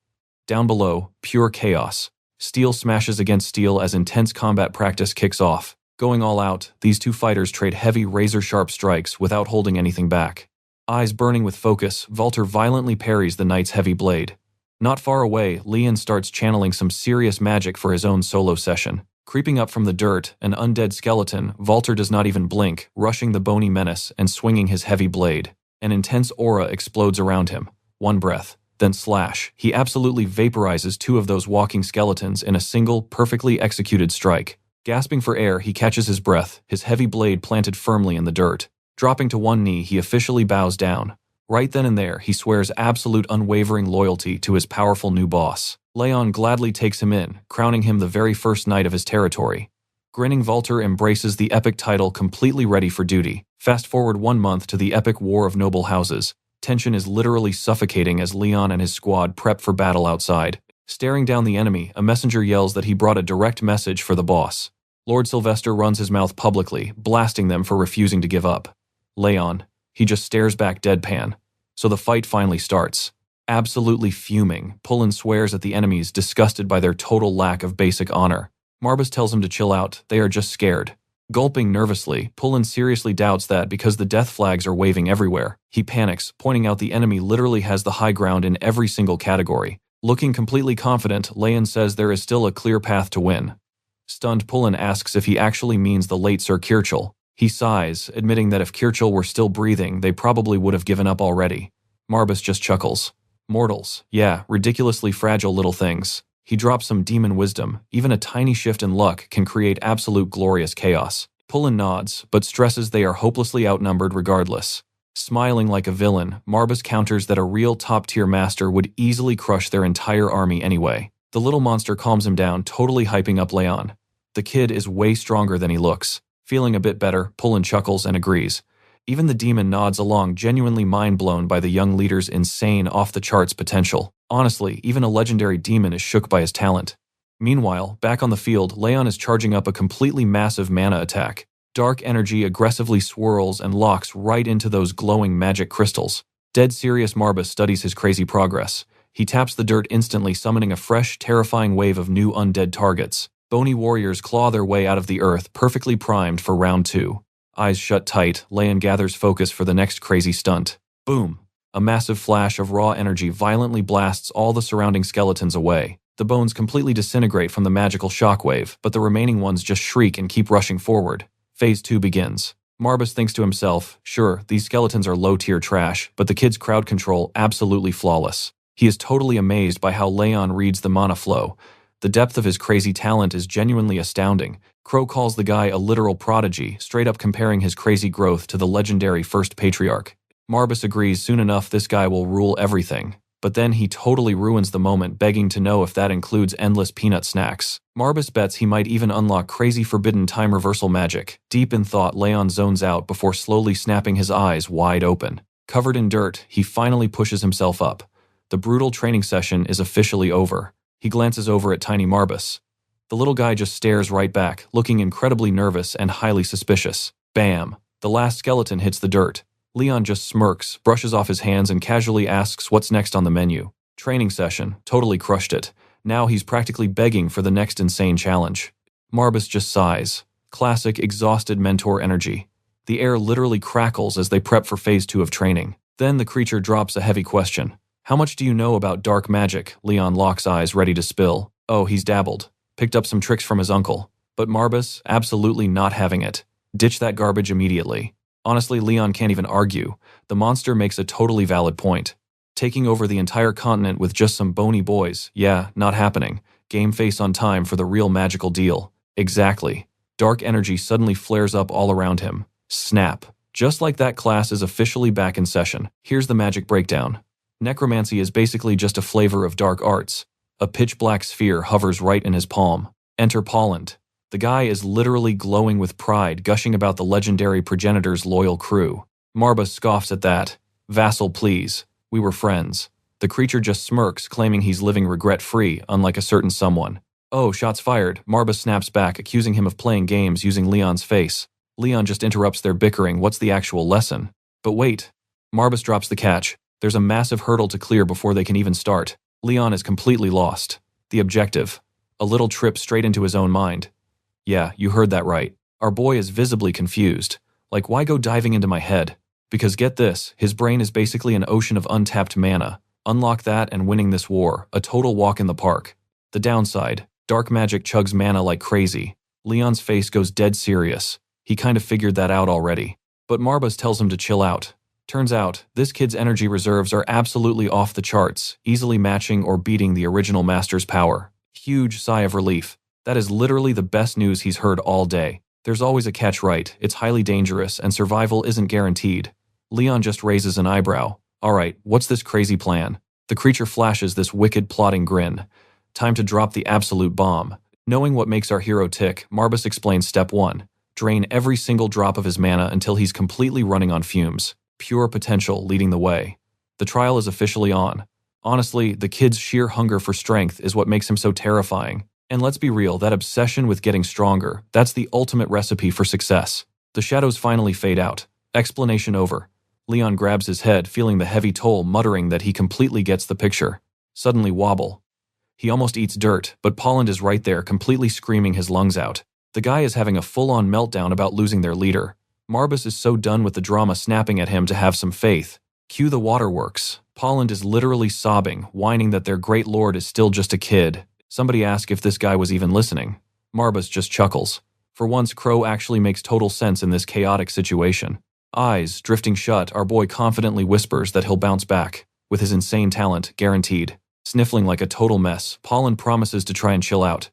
Down below, pure chaos. Steel smashes against steel as intense combat practice kicks off. Going all out, these two fighters trade heavy razor-sharp strikes without holding anything back. Eyes burning with focus, Walter violently parries the knight's heavy blade. Not far away, Leon starts channeling some serious magic for his own solo session. Creeping up from the dirt, an undead skeleton, Walter does not even blink, rushing the bony menace and swinging his heavy blade. An intense aura explodes around him. One breath, then slash. He absolutely vaporizes two of those walking skeletons in a single, perfectly executed strike. Gasping for air, he catches his breath, his heavy blade planted firmly in the dirt. Dropping to one knee, he officially bows down. Right then and there, he swears absolute unwavering loyalty to his powerful new boss. Leon gladly takes him in, crowning him the very first knight of his territory. Grinning, Walter embraces the epic title, completely ready for duty. Fast forward 1 month to the epic War of Noble Houses. Tension is literally suffocating as Leon and his squad prep for battle outside. Staring down the enemy, a messenger yells that he brought a direct message for the boss. Lord Sylvester runs his mouth publicly, blasting them for refusing to give up. Leon, he just stares back deadpan. So the fight finally starts. Absolutely fuming, Pullen swears at the enemies, disgusted by their total lack of basic honor. Marbus tells him to chill out, they are just scared. Gulping nervously, Pullen seriously doubts that because the death flags are waving everywhere. He panics, pointing out the enemy literally has the high ground in every single category. Looking completely confident, Leon says there is still a clear path to win. Stunned, Pullen asks if he actually means the late Sir Kirchel. He sighs, admitting that if Kirchel were still breathing, they probably would have given up already. Marbus just chuckles. Mortals, yeah, ridiculously fragile little things. He drops some demon wisdom. Even a tiny shift in luck can create absolute glorious chaos. Pullen nods, but stresses they are hopelessly outnumbered regardless. Smiling like a villain, Marbus counters that a real top-tier master would easily crush their entire army anyway. The little monster calms him down, totally hyping up Leon. The kid is way stronger than he looks. Feeling a bit better, Pullen chuckles and agrees. Even the demon nods along, genuinely mind-blown by the young leader's insane, off-the-charts potential. Honestly, even a legendary demon is shook by his talent. Meanwhile, back on the field, Leon is charging up a completely massive mana attack. Dark energy aggressively swirls and locks right into those glowing magic crystals. Dead serious, Marbus studies his crazy progress. He taps the dirt instantly, summoning a fresh, terrifying wave of new undead targets. Bony warriors claw their way out of the earth, perfectly primed for round 2. Eyes shut tight, Leon gathers focus for the next crazy stunt. Boom! A massive flash of raw energy violently blasts all the surrounding skeletons away. The bones completely disintegrate from the magical shockwave, but the remaining ones just shriek and keep rushing forward. Phase 2 begins. Marbus thinks to himself, sure, these skeletons are low-tier trash, but the kid's crowd control absolutely flawless. He is totally amazed by how Leon reads the mana flow. The depth of his crazy talent is genuinely astounding. Crow calls the guy a literal prodigy, straight up comparing his crazy growth to the legendary First Patriarch. Marbus agrees soon enough this guy will rule everything. But then he totally ruins the moment, begging to know if that includes endless peanut snacks. Marbus bets he might even unlock crazy forbidden time reversal magic. Deep in thought, Leon zones out before slowly snapping his eyes wide open. Covered in dirt, he finally pushes himself up. The brutal training session is officially over. He glances over at tiny Marbus. The little guy just stares right back, looking incredibly nervous and highly suspicious. Bam! The last skeleton hits the dirt. Leon just smirks, brushes off his hands, and casually asks what's next on the menu. Training session, totally crushed it. Now he's practically begging for the next insane challenge. Marbus just sighs. Classic exhausted mentor energy. The air literally crackles as they prep for phase 2 of training. Then the creature drops a heavy question. How much do you know about dark magic? Leon locks eyes, ready to spill. Oh, he's dabbled. Picked up some tricks from his uncle. But Marbus, absolutely not having it. Ditch that garbage immediately. Honestly, Leon can't even argue. The monster makes a totally valid point. Taking over the entire continent with just some bony boys, yeah, not happening. Game face on time for the real magical deal. Exactly. Dark energy suddenly flares up all around him. Snap. Just like that, class is officially back in session. Here's the magic breakdown. Necromancy is basically just a flavor of dark arts. A pitch-black sphere hovers right in his palm. Enter Polland. The guy is literally glowing with pride, gushing about the legendary progenitor's loyal crew. Marbus scoffs at that. Vassal, please. We were friends. The creature just smirks, claiming he's living regret-free, unlike a certain someone. Oh, shots fired. Marbus snaps back, accusing him of playing games using Leon's face. Leon just interrupts their bickering. What's the actual lesson? But wait. Marbus drops the catch. There's a massive hurdle to clear before they can even start. Leon is completely lost. The objective. A little trip straight into his own mind. Yeah, you heard that right. Our boy is visibly confused. Like, why go diving into my head? Because get this, his brain is basically an ocean of untapped mana. Unlock that and winning this war, a total walk in the park. The downside, dark magic chugs mana like crazy. Leon's face goes dead serious. He kind of figured that out already. But Marbus tells him to chill out. Turns out, this kid's energy reserves are absolutely off the charts, easily matching or beating the original master's power. Huge sigh of relief. That is literally the best news he's heard all day. There's always a catch, right? It's highly dangerous and survival isn't guaranteed. Leon just raises an eyebrow. Alright, what's this crazy plan? The creature flashes this wicked, plotting grin. Time to drop the absolute bomb. Knowing what makes our hero tick, Marbus explains step 1. Drain every single drop of his mana until he's completely running on fumes. Pure potential leading the way. The trial is officially on. Honestly, the kid's sheer hunger for strength is what makes him so terrifying. And let's be real, that obsession with getting stronger, that's the ultimate recipe for success. The shadows finally fade out. Explanation over. Leon grabs his head, feeling the heavy toll, muttering that he completely gets the picture. Suddenly wobble. He almost eats dirt, but Polland is right there, completely screaming his lungs out. The guy is having a full-on meltdown about losing their leader. Marbus is so done with the drama, snapping at him to have some faith. Cue the waterworks. Polland is literally sobbing, whining that their great lord is still just a kid. Somebody asks if this guy was even listening. Marbus just chuckles. For once, Crow actually makes total sense in this chaotic situation. Eyes drifting shut, our boy confidently whispers that he'll bounce back. With his insane talent, guaranteed. Sniffling like a total mess, Polland promises to try and chill out.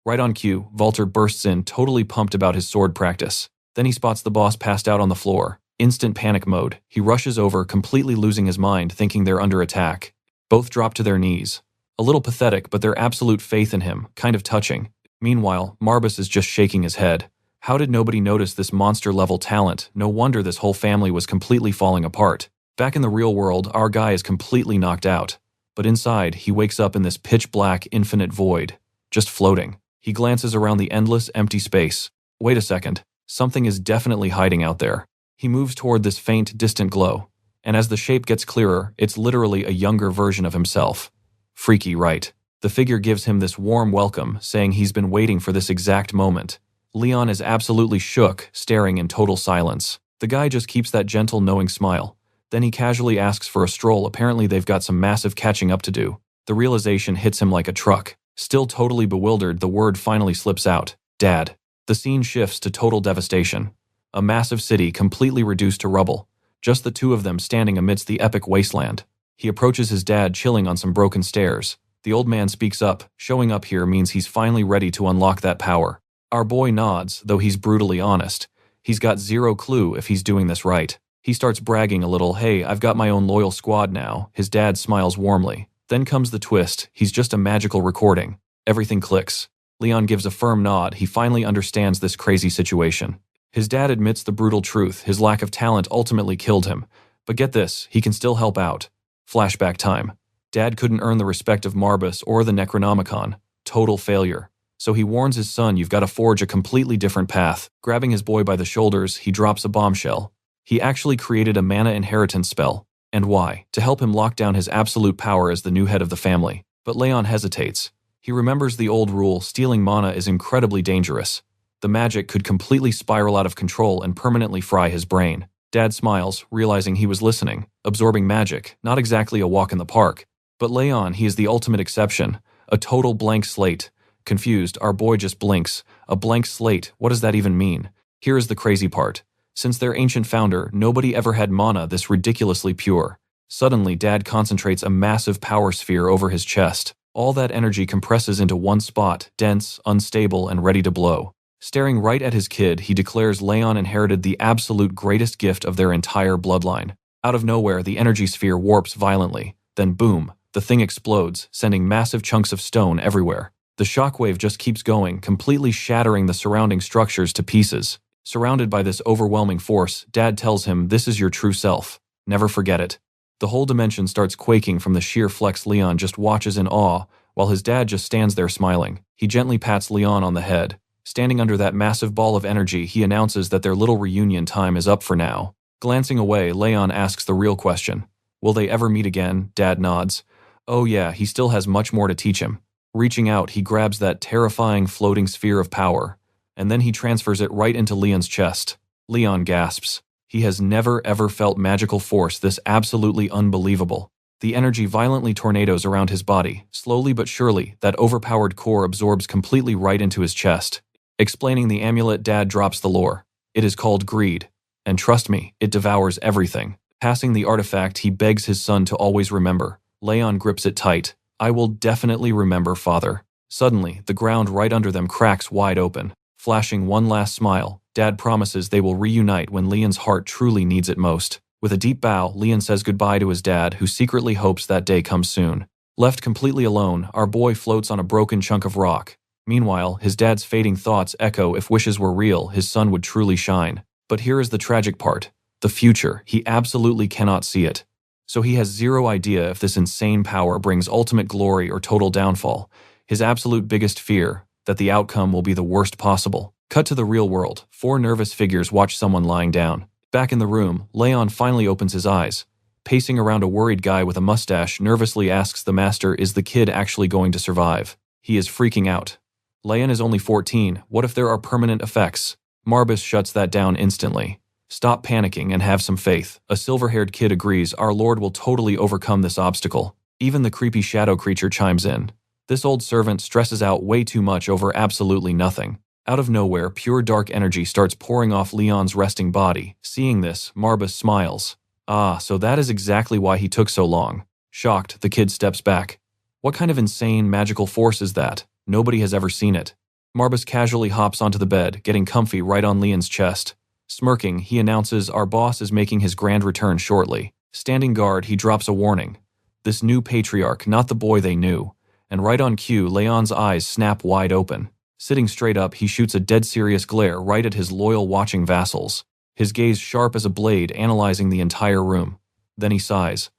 Right on cue, Walter bursts in, totally pumped about his sword practice. Then he spots the boss passed out on the floor. Instant panic mode. He rushes over, completely losing his mind, thinking they're under attack. Both drop to their knees. A little pathetic, but their absolute faith in him, kind of touching. Meanwhile, Marbus is just shaking his head. How did nobody notice this monster-level talent? No wonder this whole family was completely falling apart. Back in the real world, our guy is completely knocked out. But inside, he wakes up in this pitch-black, infinite void. Just floating. He glances around the endless, empty space. Wait a second. Something is definitely hiding out there. He moves toward this faint, distant glow. And as the shape gets clearer, it's literally a younger version of himself. Freaky, right? The figure gives him this warm welcome, saying he's been waiting for this exact moment. Leon is absolutely shook, staring in total silence. The guy just keeps that gentle, knowing smile. Then he casually asks for a stroll. Apparently they've got some massive catching up to do. The realization hits him like a truck. Still totally bewildered, the word finally slips out. Dad. The scene shifts to total devastation. A massive city completely reduced to rubble. Just the two of them standing amidst the epic wasteland. He approaches his dad, chilling on some broken stairs. The old man speaks up. Showing up here means he's finally ready to unlock that power. Our boy nods, though he's brutally honest. He's got zero clue if he's doing this right. He starts bragging a little. Hey, I've got my own loyal squad now. His dad smiles warmly. Then comes the twist. He's just a magical recording. Everything clicks. Leon gives a firm nod. He finally understands this crazy situation. His dad admits the brutal truth. His lack of talent ultimately killed him. But get this, he can still help out. Flashback time. Dad couldn't earn the respect of Marbus or the Necronomicon. Total failure. So he warns his son, you've got to forge a completely different path. Grabbing his boy by the shoulders, he drops a bombshell. He actually created a mana inheritance spell. And why? To help him lock down his absolute power as the new head of the family. But Leon hesitates. He remembers the old rule, stealing mana is incredibly dangerous. The magic could completely spiral out of control and permanently fry his brain. Dad smiles, realizing he was listening. Absorbing magic, not exactly a walk in the park. But Leon, he is the ultimate exception. A total blank slate. Confused, our boy just blinks. A blank slate, what does that even mean? Here is the crazy part. Since their ancient founder, nobody ever had mana this ridiculously pure. Suddenly, Dad concentrates a massive power sphere over his chest. All that energy compresses into one spot, dense, unstable, and ready to blow. Staring right at his kid, he declares Leon inherited the absolute greatest gift of their entire bloodline. Out of nowhere, the energy sphere warps violently. Then boom, the thing explodes, sending massive chunks of stone everywhere. The shockwave just keeps going, completely shattering the surrounding structures to pieces. Surrounded by this overwhelming force, Dad tells him, this is your true self. Never forget it. The whole dimension starts quaking from the sheer flex. Leon just watches in awe, while his dad just stands there smiling. He gently pats Leon on the head. Standing under that massive ball of energy, he announces that their little reunion time is up for now. Glancing away, Leon asks the real question. Will they ever meet again? Dad nods. Oh yeah, he still has much more to teach him. Reaching out, he grabs that terrifying floating sphere of power, and then he transfers it right into Leon's chest. Leon gasps. He has never ever felt magical force this absolutely unbelievable. The energy violently tornadoes around his body. Slowly but surely, that overpowered core absorbs completely right into his chest. Explaining the amulet, Dad drops the lore. It is called greed. And trust me, it devours everything. Passing the artifact, he begs his son to always remember. Leon grips it tight. I will definitely remember, father. Suddenly, the ground right under them cracks wide open. Flashing one last smile, Dad promises they will reunite when Leon's heart truly needs it most. With a deep bow, Leon says goodbye to his dad, who secretly hopes that day comes soon. Left completely alone, our boy floats on a broken chunk of rock. Meanwhile, his dad's fading thoughts echo, if wishes were real, his son would truly shine. But here is the tragic part. The future, he absolutely cannot see it. So he has zero idea if this insane power brings ultimate glory or total downfall. His absolute biggest fear, that the outcome will be the worst possible. Cut to the real world. 4 nervous figures watch someone lying down. Back in the room, Leon finally opens his eyes. Pacing around a worried guy with a mustache nervously asks the master, is the kid actually going to survive? He is freaking out. Leon is only 14, what if there are permanent effects? Marbus shuts that down instantly. Stop panicking and have some faith. A silver-haired kid agrees, our lord will totally overcome this obstacle. Even the creepy shadow creature chimes in. This old servant stresses out way too much over absolutely nothing. Out of nowhere, pure dark energy starts pouring off Leon's resting body. Seeing this, Marbus smiles. Ah, so that is exactly why he took so long. Shocked, the kid steps back. What kind of insane magical force is that? Nobody has ever seen it. Marbus casually hops onto the bed, getting comfy right on Leon's chest. Smirking, he announces our boss is making his grand return shortly. Standing guard, he drops a warning. This new patriarch, not the boy they knew. And right on cue, Leon's eyes snap wide open. Sitting straight up, he shoots a dead serious glare right at his loyal watching vassals. His gaze sharp as a blade, analyzing the entire room. Then he sighs.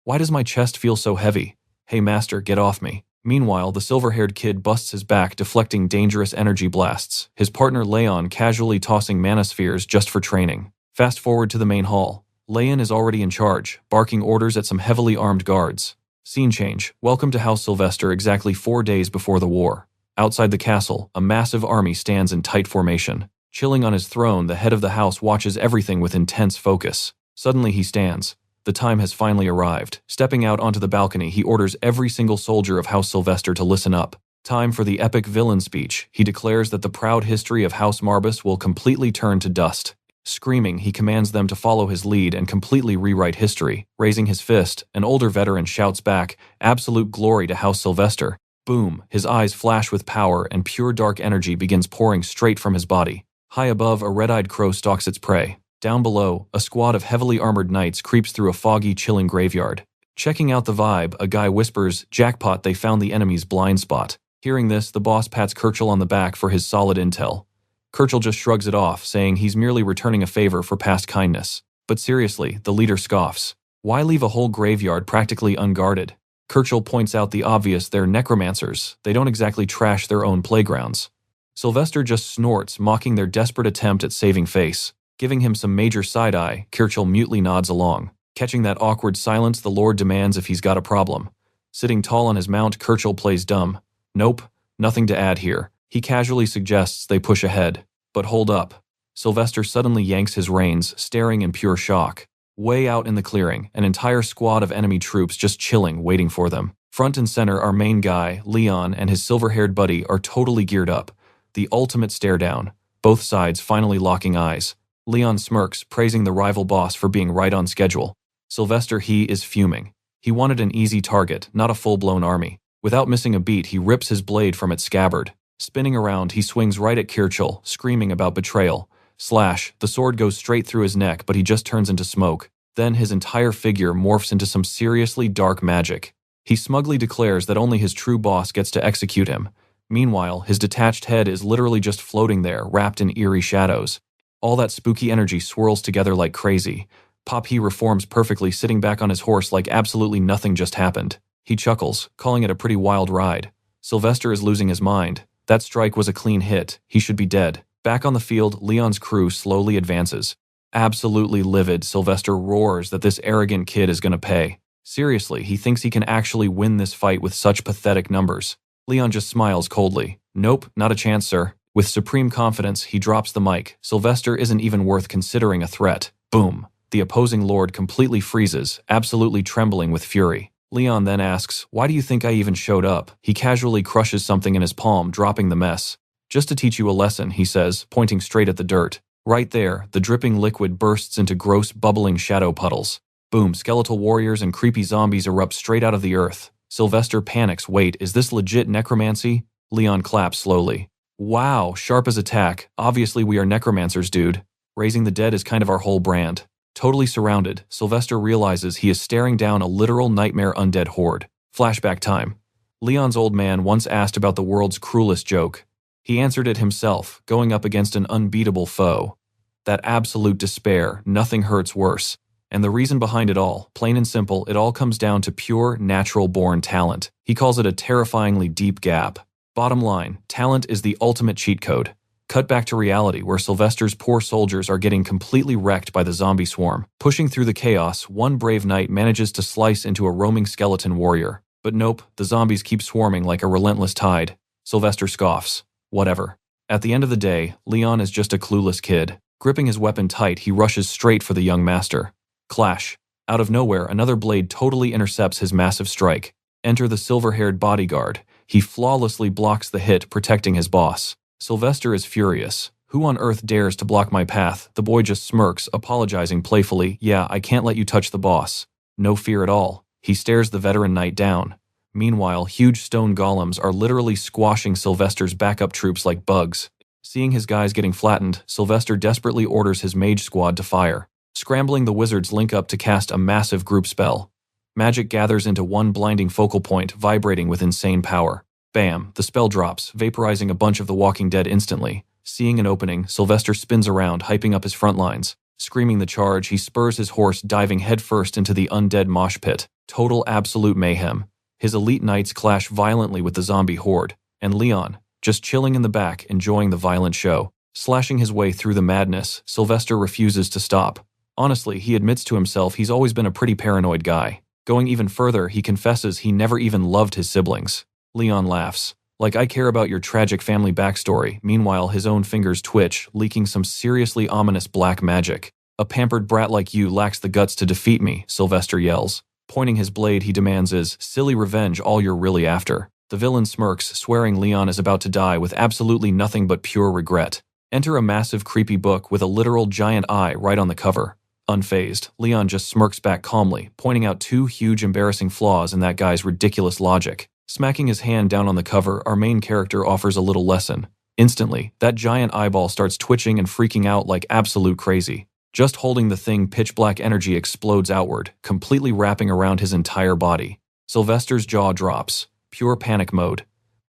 Why does my chest feel so heavy? Hey master, get off me. Meanwhile, the silver-haired kid busts his back, deflecting dangerous energy blasts, his partner Leon casually tossing mana spheres just for training. Fast forward to the main hall. Leon is already in charge, barking orders at some heavily armed guards. Scene change. Welcome to House Sylvester exactly 4 days before the war. Outside the castle, a massive army stands in tight formation. Chilling on his throne, the head of the house watches everything with intense focus. Suddenly he stands. The time has finally arrived. Stepping out onto the balcony, he orders every single soldier of House Sylvester to listen up. Time for the epic villain speech. He declares that the proud history of House Marbus will completely turn to dust. Screaming, he commands them to follow his lead and completely rewrite history. Raising his fist, an older veteran shouts back, absolute glory to House Sylvester. Boom, his eyes flash with power and pure dark energy begins pouring straight from his body. High above, a red-eyed crow stalks its prey. Down below, a squad of heavily armored knights creeps through a foggy, chilling graveyard. Checking out the vibe, a guy whispers, jackpot, they found the enemy's blind spot. Hearing this, the boss pats Kirchel on the back for his solid intel. Kirchel just shrugs it off, saying he's merely returning a favor for past kindness. But seriously, the leader scoffs. Why leave a whole graveyard practically unguarded? Kirchel points out the obvious, they're necromancers. They don't exactly trash their own playgrounds. Sylvester just snorts, mocking their desperate attempt at saving face. Giving him some major side-eye, Kirchel mutely nods along. Catching that awkward silence, the Lord demands if he's got a problem. Sitting tall on his mount, Kirchel plays dumb. Nope, nothing to add here. He casually suggests they push ahead. But hold up. Sylvester suddenly yanks his reins, staring in pure shock. Way out in the clearing, an entire squad of enemy troops just chilling, waiting for them. Front and center, our main guy, Leon, and his silver-haired buddy are totally geared up. The ultimate stare-down. Both sides finally locking eyes. Leon smirks, praising the rival boss for being right on schedule. Sylvester, he is fuming. He wanted an easy target, not a full-blown army. Without missing a beat, he rips his blade from its scabbard. Spinning around, he swings right at Kirchel, screaming about betrayal. Slash, the sword goes straight through his neck, but he just turns into smoke. Then his entire figure morphs into some seriously dark magic. He smugly declares that only his true boss gets to execute him. Meanwhile, his detached head is literally just floating there, wrapped in eerie shadows. All that spooky energy swirls together like crazy. Pop he reforms perfectly, sitting back on his horse like absolutely nothing just happened. He chuckles, calling it a pretty wild ride. Sylvester is losing his mind. That strike was a clean hit. He should be dead. Back on the field, Leon's crew slowly advances. Absolutely livid, Sylvester roars that this arrogant kid is gonna pay. Seriously, he thinks he can actually win this fight with such pathetic numbers. Leon just smiles coldly. Nope, not a chance, sir. With supreme confidence, he drops the mic. Sylvester isn't even worth considering a threat. Boom. The opposing lord completely freezes, absolutely trembling with fury. Leon then asks, why do you think I even showed up? He casually crushes something in his palm, dropping the mess. Just to teach you a lesson, he says, pointing straight at the dirt. Right there, the dripping liquid bursts into gross, bubbling shadow puddles. Boom, skeletal warriors and creepy zombies erupt straight out of the earth. Sylvester panics. Wait, is this legit necromancy? Leon claps slowly. Wow, sharp as a tack. Obviously we are necromancers, dude. Raising the dead is kind of our whole brand. Totally surrounded, Sylvester realizes he is staring down a literal nightmare undead horde. Flashback time. Leon's old man once asked about the world's cruelest joke. He answered it himself, going up against an unbeatable foe. That absolute despair, nothing hurts worse. And the reason behind it all, plain and simple, it all comes down to pure, natural-born talent. He calls it a terrifyingly deep gap. Bottom line, talent is the ultimate cheat code. Cut back to reality where Sylvester's poor soldiers are getting completely wrecked by the zombie swarm. Pushing through the chaos, one brave knight manages to slice into a roaming skeleton warrior. But nope, the zombies keep swarming like a relentless tide. Sylvester scoffs. Whatever. At the end of the day, Leon is just a clueless kid. Gripping his weapon tight, he rushes straight for the young master. Clash. Out of nowhere, another blade totally intercepts his massive strike. Enter the silver-haired bodyguard. He flawlessly blocks the hit, protecting his boss. Sylvester is furious. Who on earth dares to block my path? The boy just smirks, apologizing playfully. Yeah, I can't let you touch the boss. No fear at all. He stares the veteran knight down. Meanwhile, huge stone golems are literally squashing Sylvester's backup troops like bugs. Seeing his guys getting flattened, Sylvester desperately orders his mage squad to fire. Scrambling, the wizards link up to cast a massive group spell. Magic gathers into one blinding focal point, vibrating with insane power. Bam, the spell drops, vaporizing a bunch of the Walking Dead instantly. Seeing an opening, Sylvester spins around, hyping up his front lines. Screaming the charge, he spurs his horse, diving headfirst into the undead mosh pit. Total absolute mayhem. His elite knights clash violently with the zombie horde, and Leon, just chilling in the back, enjoying the violent show. Slashing his way through the madness, Sylvester refuses to stop. Honestly, he admits to himself he's always been a pretty paranoid guy. Going even further, he confesses he never even loved his siblings. Leon laughs. Like, I care about your tragic family backstory. Meanwhile, his own fingers twitch, leaking some seriously ominous black magic. A pampered brat like you lacks the guts to defeat me, Sylvester yells. Pointing his blade, he demands is silly revenge all you're really after. The villain smirks, swearing Leon is about to die with absolutely nothing but pure regret. Enter a massive creepy book with a literal giant eye right on the cover. Unfazed, Leon just smirks back calmly, pointing out two huge embarrassing flaws in that guy's ridiculous logic. Smacking his hand down on the cover, our main character offers a little lesson. Instantly, that giant eyeball starts twitching and freaking out like absolute crazy. Just holding the thing, pitch-black energy explodes outward, completely wrapping around his entire body. Sylvester's jaw drops. Pure panic mode.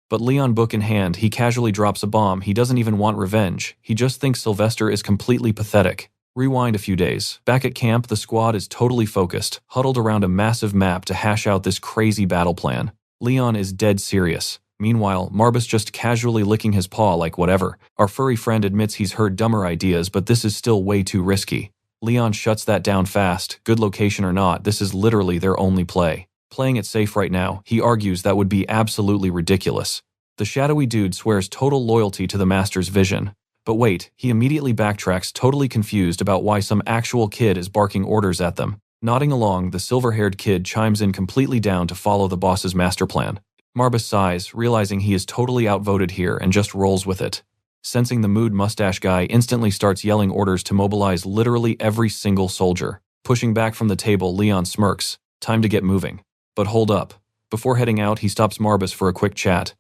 But Leon, book in hand, he casually drops a bomb. He doesn't even want revenge. He just thinks Sylvester is completely pathetic. Rewind a few days. Back at camp, the squad is totally focused, huddled around a massive map to hash out this crazy battle plan. Leon is dead serious. Meanwhile, Marbus just casually licking his paw like whatever. Our furry friend admits he's heard dumber ideas, but this is still way too risky. Leon shuts that down fast. Good location or not, this is literally their only play. Playing it safe right now, he argues that would be absolutely ridiculous. The shadowy dude swears total loyalty to the master's vision. But wait, he immediately backtracks, totally confused about why some actual kid is barking orders at them. Nodding along, the silver-haired kid chimes in completely down to follow the boss's master plan. Marbus sighs, realizing he is totally outvoted here, and just rolls with it. Sensing the mood, mustache guy instantly starts yelling orders to mobilize literally every single soldier. Pushing back from the table, Leon smirks. Time to get moving. But hold up. Before heading out, he stops Marbus for a quick chat.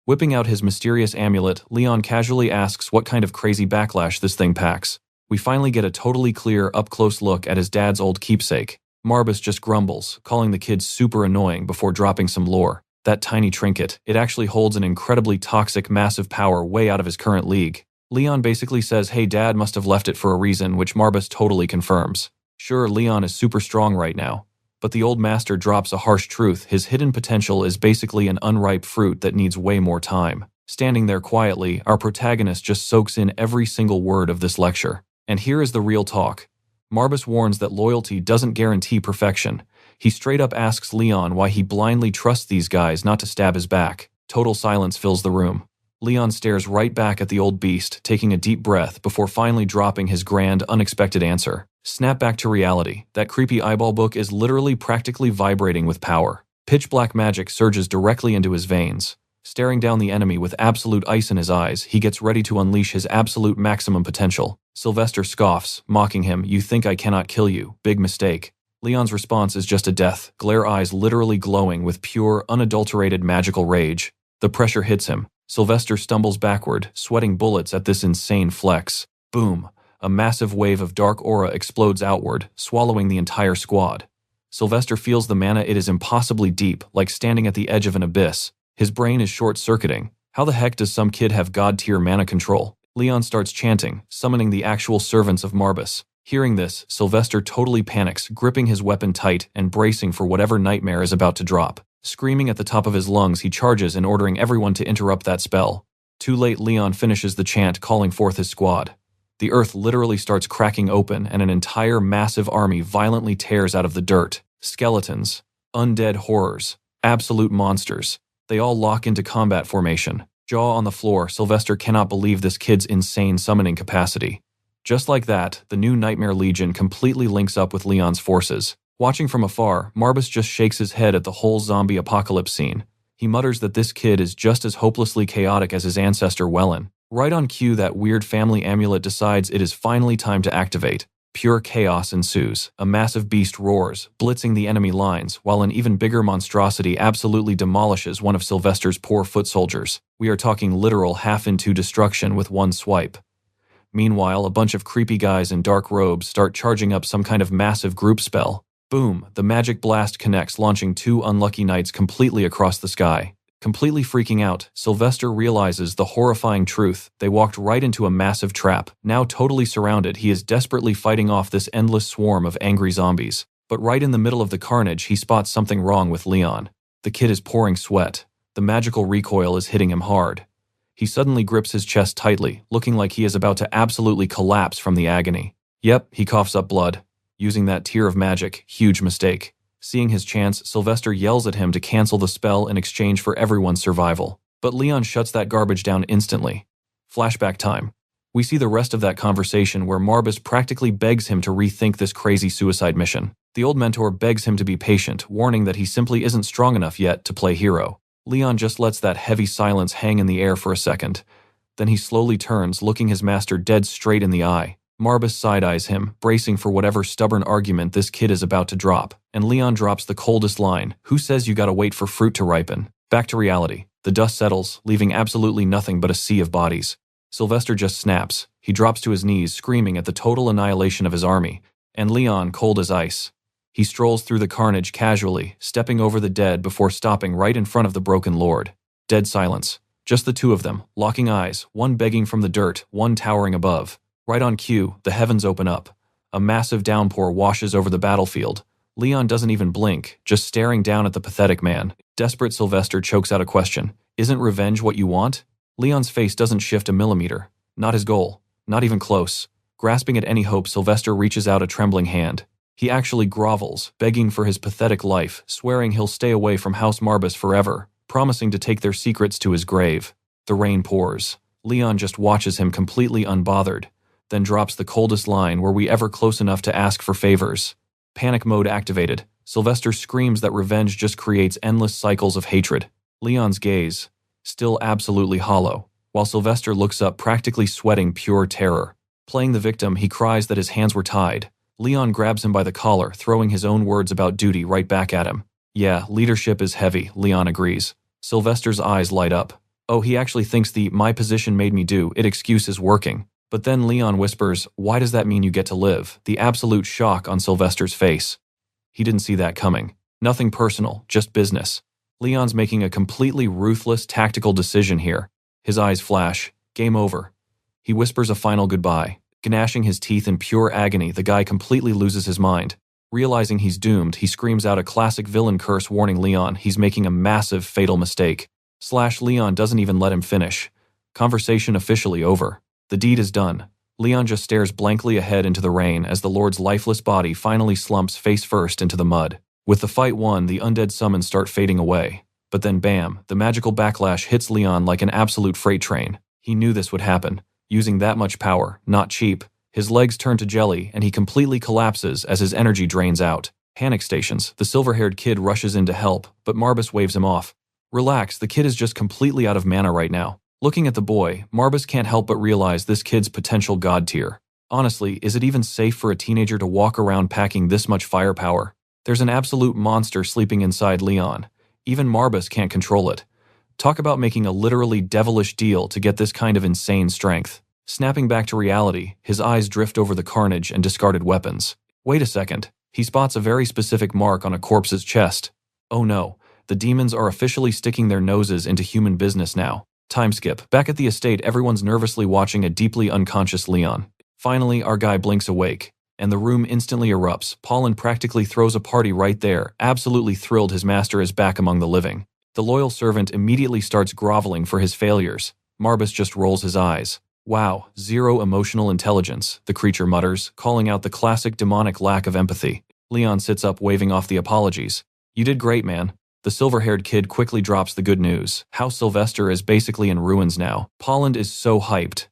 Whipping out his mysterious amulet, Leon casually asks what kind of crazy backlash this thing packs. We finally get a totally clear, up-close look at his dad's old keepsake. Marbus just grumbles, calling the kid super annoying before dropping some lore. That tiny trinket, it actually holds an incredibly toxic, massive power way out of his current league. Leon basically says, hey, dad must have left it for a reason, which Marbus totally confirms. Sure, Leon is super strong right now. But the old master drops a harsh truth. His hidden potential is basically an unripe fruit that needs way more time. Standing there quietly, our protagonist just soaks in every single word of this lecture. And here is the real talk. Marbus warns that loyalty doesn't guarantee perfection. He straight up asks Leon why he blindly trusts these guys not to stab his back. Total silence fills the room. Leon stares right back at the old beast, taking a deep breath before finally dropping his grand, unexpected answer. Snap back to reality. That creepy eyeball book is literally practically vibrating with power. Pitch black magic surges directly into his veins. Staring down the enemy with absolute ice in his eyes, he gets ready to unleash his absolute maximum potential. Sylvester scoffs, mocking him, you think I cannot kill you? Big mistake. Leon's response is just a death, glare eyes literally glowing with pure, unadulterated magical rage. The pressure hits him. Sylvester stumbles backward, sweating bullets at this insane flex. Boom. A massive wave of dark aura explodes outward, swallowing the entire squad. Sylvester feels the mana. It is impossibly deep, like standing at the edge of an abyss. His brain is short-circuiting. How the heck does some kid have god-tier mana control? Leon starts chanting, summoning the actual servants of Marbus. Hearing this, Sylvester totally panics, gripping his weapon tight and bracing for whatever nightmare is about to drop. Screaming at the top of his lungs, he charges and ordering everyone to interrupt that spell. Too late, Leon finishes the chant, calling forth his squad. The earth literally starts cracking open and an entire massive army violently tears out of the dirt. Skeletons, undead horrors, absolute monsters. They all lock into combat formation. Jaw on the floor, Sylvester cannot believe this kid's insane summoning capacity. Just like that, the new Nightmare Legion completely links up with Leon's forces. Watching from afar, Marbus just shakes his head at the whole zombie apocalypse scene. He mutters that this kid is just as hopelessly chaotic as his ancestor Wellen. Right on cue, that weird family amulet decides it is finally time to activate. Pure chaos ensues. A massive beast roars, blitzing the enemy lines, while an even bigger monstrosity absolutely demolishes one of Sylvester's poor foot soldiers. We are talking literal half-into destruction with one swipe. Meanwhile, a bunch of creepy guys in dark robes start charging up some kind of massive group spell. Boom, the magic blast connects, launching two unlucky knights completely across the sky. Completely freaking out, Sylvester realizes the horrifying truth. They walked right into a massive trap. Now totally surrounded, he is desperately fighting off this endless swarm of angry zombies. But right in the middle of the carnage, he spots something wrong with Leon. The kid is pouring sweat. The magical recoil is hitting him hard. He suddenly grips his chest tightly, looking like he is about to absolutely collapse from the agony. Yep, he coughs up blood. Using that tear of magic, huge mistake. Seeing his chance, Sylvester yells at him to cancel the spell in exchange for everyone's survival. But Leon shuts that garbage down instantly. Flashback time. We see the rest of that conversation where Marbus practically begs him to rethink this crazy suicide mission. The old mentor begs him to be patient, warning that he simply isn't strong enough yet to play hero. Leon just lets that heavy silence hang in the air for a second. Then he slowly turns, looking his master dead straight in the eye. Marbus side-eyes him, bracing for whatever stubborn argument this kid is about to drop, and Leon drops the coldest line, "Who says you gotta wait for fruit to ripen?" Back to reality. The dust settles, leaving absolutely nothing but a sea of bodies. Sylvester just snaps. He drops to his knees, screaming at the total annihilation of his army, and Leon, cold as ice. He strolls through the carnage casually, stepping over the dead before stopping right in front of the broken lord. Dead silence. Just the two of them, locking eyes, one begging from the dirt, one towering above. Right on cue, the heavens open up. A massive downpour washes over the battlefield. Leon doesn't even blink, just staring down at the pathetic man. Desperate Sylvester chokes out a question. "Isn't revenge what you want?" Leon's face doesn't shift a millimeter. Not his goal. Not even close. Grasping at any hope, Sylvester reaches out a trembling hand. He actually grovels, begging for his pathetic life, swearing he'll stay away from House Marbus forever, promising to take their secrets to his grave. The rain pours. Leon just watches him completely unbothered, then drops the coldest line, "Were we ever close enough to ask for favors?" Panic mode activated. Sylvester screams that revenge just creates endless cycles of hatred. Leon's gaze, still absolutely hollow, while Sylvester looks up, practically sweating pure terror. Playing the victim, he cries that his hands were tied. Leon grabs him by the collar, throwing his own words about duty right back at him. "Yeah, leadership is heavy," Leon agrees. Sylvester's eyes light up. Oh, he actually thinks the "my position made me do it" excuse is working. But then Leon whispers, "Why does that mean you get to live?" The absolute shock on Sylvester's face. He didn't see that coming. Nothing personal, just business. Leon's making a completely ruthless tactical decision here. His eyes flash. Game over. He whispers a final goodbye. Gnashing his teeth in pure agony, the guy completely loses his mind. Realizing he's doomed, he screams out a classic villain curse, warning Leon he's making a massive, fatal mistake. Leon doesn't even let him finish. Conversation officially over. The deed is done. Leon just stares blankly ahead into the rain as the Lord's lifeless body finally slumps face first into the mud. With the fight won, the undead summons start fading away. But then bam, the magical backlash hits Leon like an absolute freight train. He knew this would happen. Using that much power, not cheap. His legs turn to jelly and he completely collapses as his energy drains out. Panic stations. The silver-haired kid rushes in to help, but Marbus waves him off. "Relax, the kid is just completely out of mana right now." Looking at the boy, Marbus can't help but realize this kid's potential god tier. Honestly, is it even safe for a teenager to walk around packing this much firepower? There's an absolute monster sleeping inside Leon. Even Marbus can't control it. Talk about making a literally devilish deal to get this kind of insane strength. Snapping back to reality, his eyes drift over the carnage and discarded weapons. Wait a second. He spots a very specific mark on a corpse's chest. Oh no, the demons are officially sticking their noses into human business now. Time skip. Back at the estate, everyone's nervously watching a deeply unconscious Leon. Finally, our guy blinks awake, and the room instantly erupts. Paulin practically throws a party right there, absolutely thrilled his master is back among the living. The loyal servant immediately starts groveling for his failures. Marbus just rolls his eyes. Wow, zero emotional intelligence, the creature mutters, calling out the classic demonic lack of empathy. Leon sits up, waving off the apologies. You did great, man. The silver-haired kid quickly drops the good news. House Sylvester is basically in ruins now. Poland is so hyped.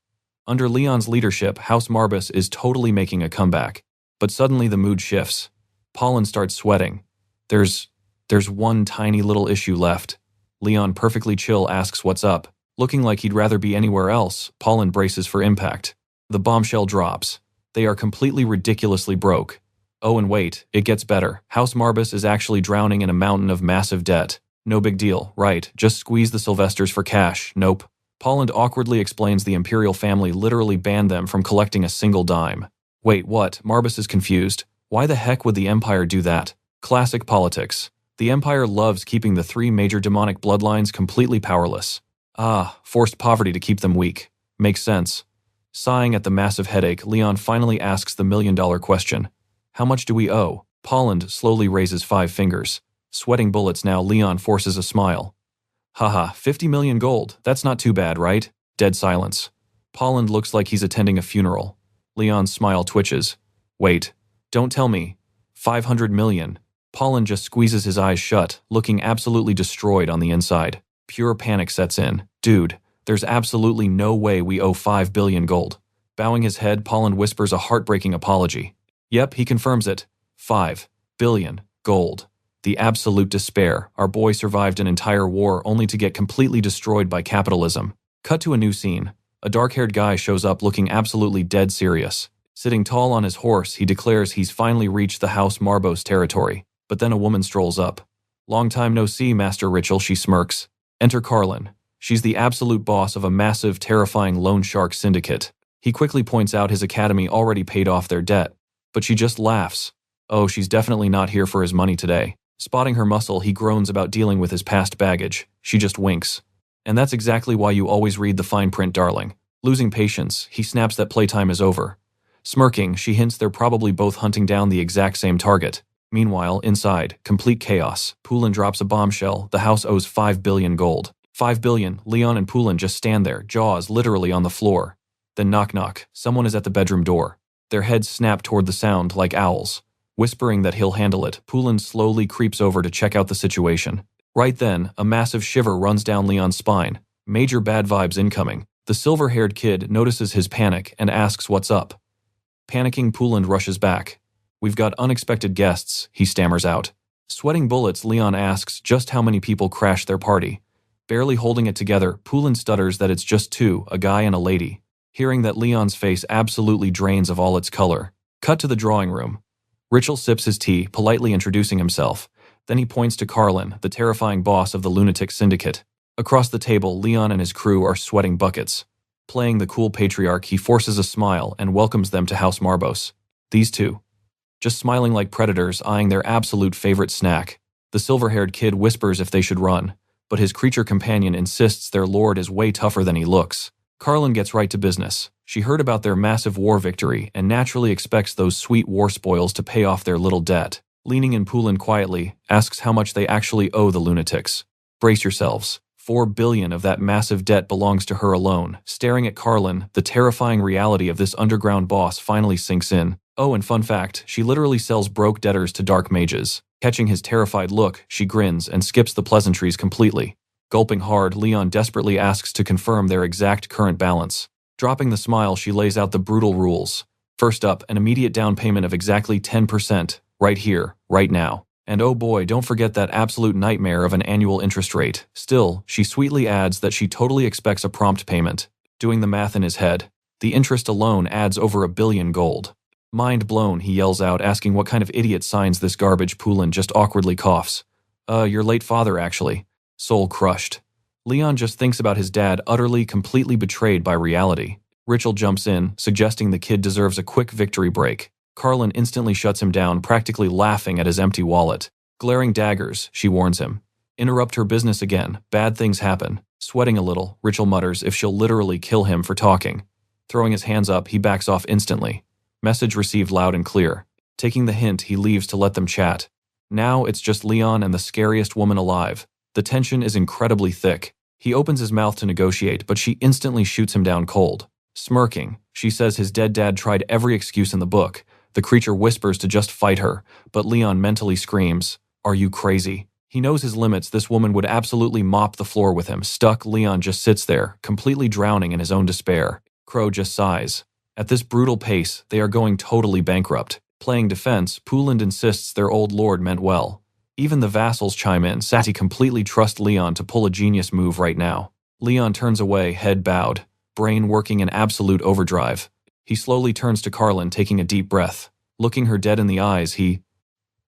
Under Leon's leadership, House Marbus is totally making a comeback. But suddenly the mood shifts. Poland starts sweating. There's one tiny little issue left. Leon, perfectly chill, asks what's up. Looking like he'd rather be anywhere else, Poland braces for impact. The bombshell drops. They are completely ridiculously broke. Oh, and wait, it gets better. House Marbus is actually drowning in a mountain of massive debt. No big deal, right? Just squeeze the Sylvesters for cash. Nope. Poland awkwardly explains the Imperial family literally banned them from collecting a single dime. Wait, what? Marbus is confused. Why the heck would the Empire do that? Classic politics. The Empire loves keeping the three major demonic bloodlines completely powerless. Forced poverty to keep them weak. Makes sense. Sighing at the massive headache, Leon finally asks the million-dollar question. How much do we owe? Poland slowly raises 5 fingers. Sweating bullets now, Leon forces a smile. Haha, 50 million gold. That's not too bad, right? Dead silence. Poland looks like he's attending a funeral. Leon's smile twitches. Wait, don't tell me. 500 million. Poland just squeezes his eyes shut, looking absolutely destroyed on the inside. Pure panic sets in. Dude, there's absolutely no way we owe 5 billion gold. Bowing his head, Poland whispers a heartbreaking apology. Yep, he confirms it. 5 billion gold. The absolute despair. Our boy survived an entire war only to get completely destroyed by capitalism. Cut to a new scene. A dark-haired guy shows up looking absolutely dead serious. Sitting tall on his horse, he declares he's finally reached the House Marbos territory. But then a woman strolls up. Long time no see, Master Ritual, she smirks. Enter Carlin. She's the absolute boss of a massive, terrifying loan shark syndicate. He quickly points out his academy already paid off their debt. But she just laughs. Oh, she's definitely not here for his money today. Spotting her muscle, he groans about dealing with his past baggage. She just winks. And that's exactly why you always read the fine print, darling. Losing patience, he snaps that playtime is over. Smirking, she hints they're probably both hunting down the exact same target. Meanwhile, inside, complete chaos. Poulin drops a bombshell. The house owes 5 billion gold. 5 billion. Leon and Poulin just stand there, jaws literally on the floor. Then knock knock. Someone is at the bedroom door. Their heads snap toward the sound like owls. Whispering that he'll handle it, Poulin slowly creeps over to check out the situation. Right then, a massive shiver runs down Leon's spine. Major bad vibes incoming. The silver-haired kid notices his panic and asks what's up. Panicking, Poulin rushes back. We've got unexpected guests, he stammers out. Sweating bullets, Leon asks just how many people crashed their party. Barely holding it together, Poulin stutters that it's just 2, a guy and a lady. Hearing that, Leon's face absolutely drains of all its color. Cut to the drawing room. Ritual sips his tea, politely introducing himself. Then he points to Carlin, the terrifying boss of the lunatic syndicate. Across the table, Leon and his crew are sweating buckets. Playing the cool patriarch, he forces a smile and welcomes them to House Marbos. These two. Just smiling like predators, eyeing their absolute favorite snack. The silver-haired kid whispers if they should run, but his creature companion insists their lord is way tougher than he looks. Carlin gets right to business. She heard about their massive war victory and naturally expects those sweet war spoils to pay off their little debt. Leaning in, Poulin quietly asks how much they actually owe the lunatics. Brace yourselves. 4 billion of that massive debt belongs to her alone. Staring at Carlin, the terrifying reality of this underground boss finally sinks in. Oh, and fun fact, she literally sells broke debtors to dark mages. Catching his terrified look, she grins and skips the pleasantries completely. Gulping hard, Leon desperately asks to confirm their exact current balance. Dropping the smile, she lays out the brutal rules. First up, an immediate down payment of exactly 10%, right here, right now. And oh boy, don't forget that absolute nightmare of an annual interest rate. Still, she sweetly adds that she totally expects a prompt payment. Doing the math in his head, the interest alone adds over 1 billion gold. Mind blown, he yells out, asking what kind of idiot signs this garbage. Poulin just awkwardly coughs. Your late father, actually. Soul crushed. Leon just thinks about his dad utterly, completely betrayed by reality. Ritual jumps in, suggesting the kid deserves a quick victory break. Carlin instantly shuts him down, practically laughing at his empty wallet. Glaring daggers, she warns him. Interrupt her business again, bad things happen. Sweating a little, Ritual mutters if she'll literally kill him for talking. Throwing his hands up, he backs off instantly. Message received loud and clear. Taking the hint, he leaves to let them chat. Now it's just Leon and the scariest woman alive. The tension is incredibly thick. He opens his mouth to negotiate, but she instantly shoots him down cold. Smirking, she says his dead dad tried every excuse in the book. The creature whispers to just fight her, but Leon mentally screams, "Are you crazy?" He knows his limits. This woman would absolutely mop the floor with him. Stuck, Leon just sits there, completely drowning in his own despair. Crow just sighs. At this brutal pace, they are going totally bankrupt. Playing defense, Pooland insists their old lord meant well. Even the vassals chime in. Sati completely trusts Leon to pull a genius move right now. Leon turns away, head bowed, brain working in absolute overdrive. He slowly turns to Carlin, taking a deep breath. Looking her dead in the eyes, he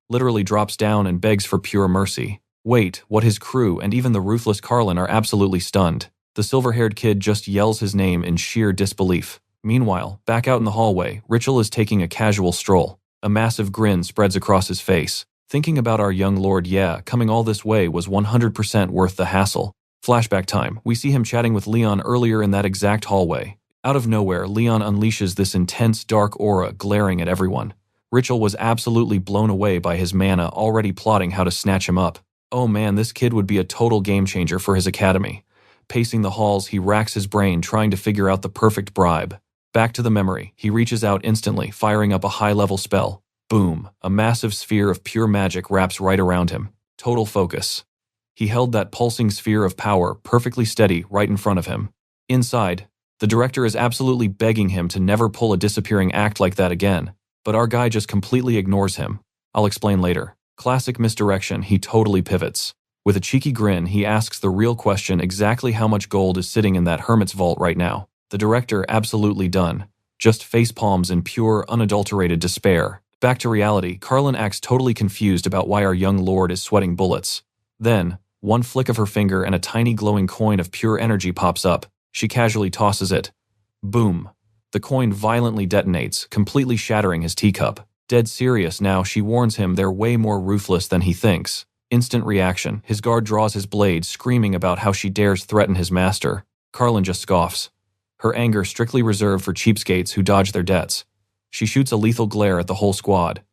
literally drops down and begs for pure mercy. Wait, what? His crew and even the ruthless Carlin are absolutely stunned. The silver-haired kid just yells his name in sheer disbelief. Meanwhile, back out in the hallway, Richel is taking a casual stroll. A massive grin spreads across his face. Thinking about our young lord, yeah, coming all this way was 100% worth the hassle. Flashback time, we see him chatting with Leon earlier in that exact hallway. Out of nowhere, Leon unleashes this intense dark aura glaring at everyone. Richel was absolutely blown away by his mana, already plotting how to snatch him up. Oh man, this kid would be a total game changer for his academy. Pacing the halls, he racks his brain trying to figure out the perfect bribe. Back to the memory, he reaches out instantly, firing up a high-level spell. Boom, a massive sphere of pure magic wraps right around him. Total focus. He held that pulsing sphere of power perfectly steady right in front of him. Inside, the director is absolutely begging him to never pull a disappearing act like that again. But our guy just completely ignores him. I'll explain later. Classic misdirection, he totally pivots. With a cheeky grin, he asks the real question: exactly how much gold is sitting in that hermit's vault right now? The director absolutely done. Just face palms in pure, unadulterated despair. Back to reality, Carlin acts totally confused about why our young lord is sweating bullets. Then, one flick of her finger and a tiny glowing coin of pure energy pops up. She casually tosses it. Boom. The coin violently detonates, completely shattering his teacup. Dead serious now, she warns him they're way more ruthless than he thinks. Instant reaction, his guard draws his blade, screaming about how she dares threaten his master. Carlin just scoffs. Her anger strictly reserved for cheapskates who dodge their debts. She shoots a lethal glare at the whole squad.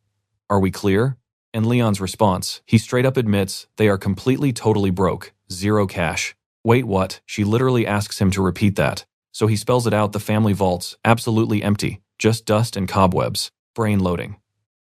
Are we clear? And Leon's response, he straight up admits they are completely totally broke, zero cash. Wait, what? She literally asks him to repeat that. So he spells it out: the family vault's absolutely empty, just dust and cobwebs. Brain loading.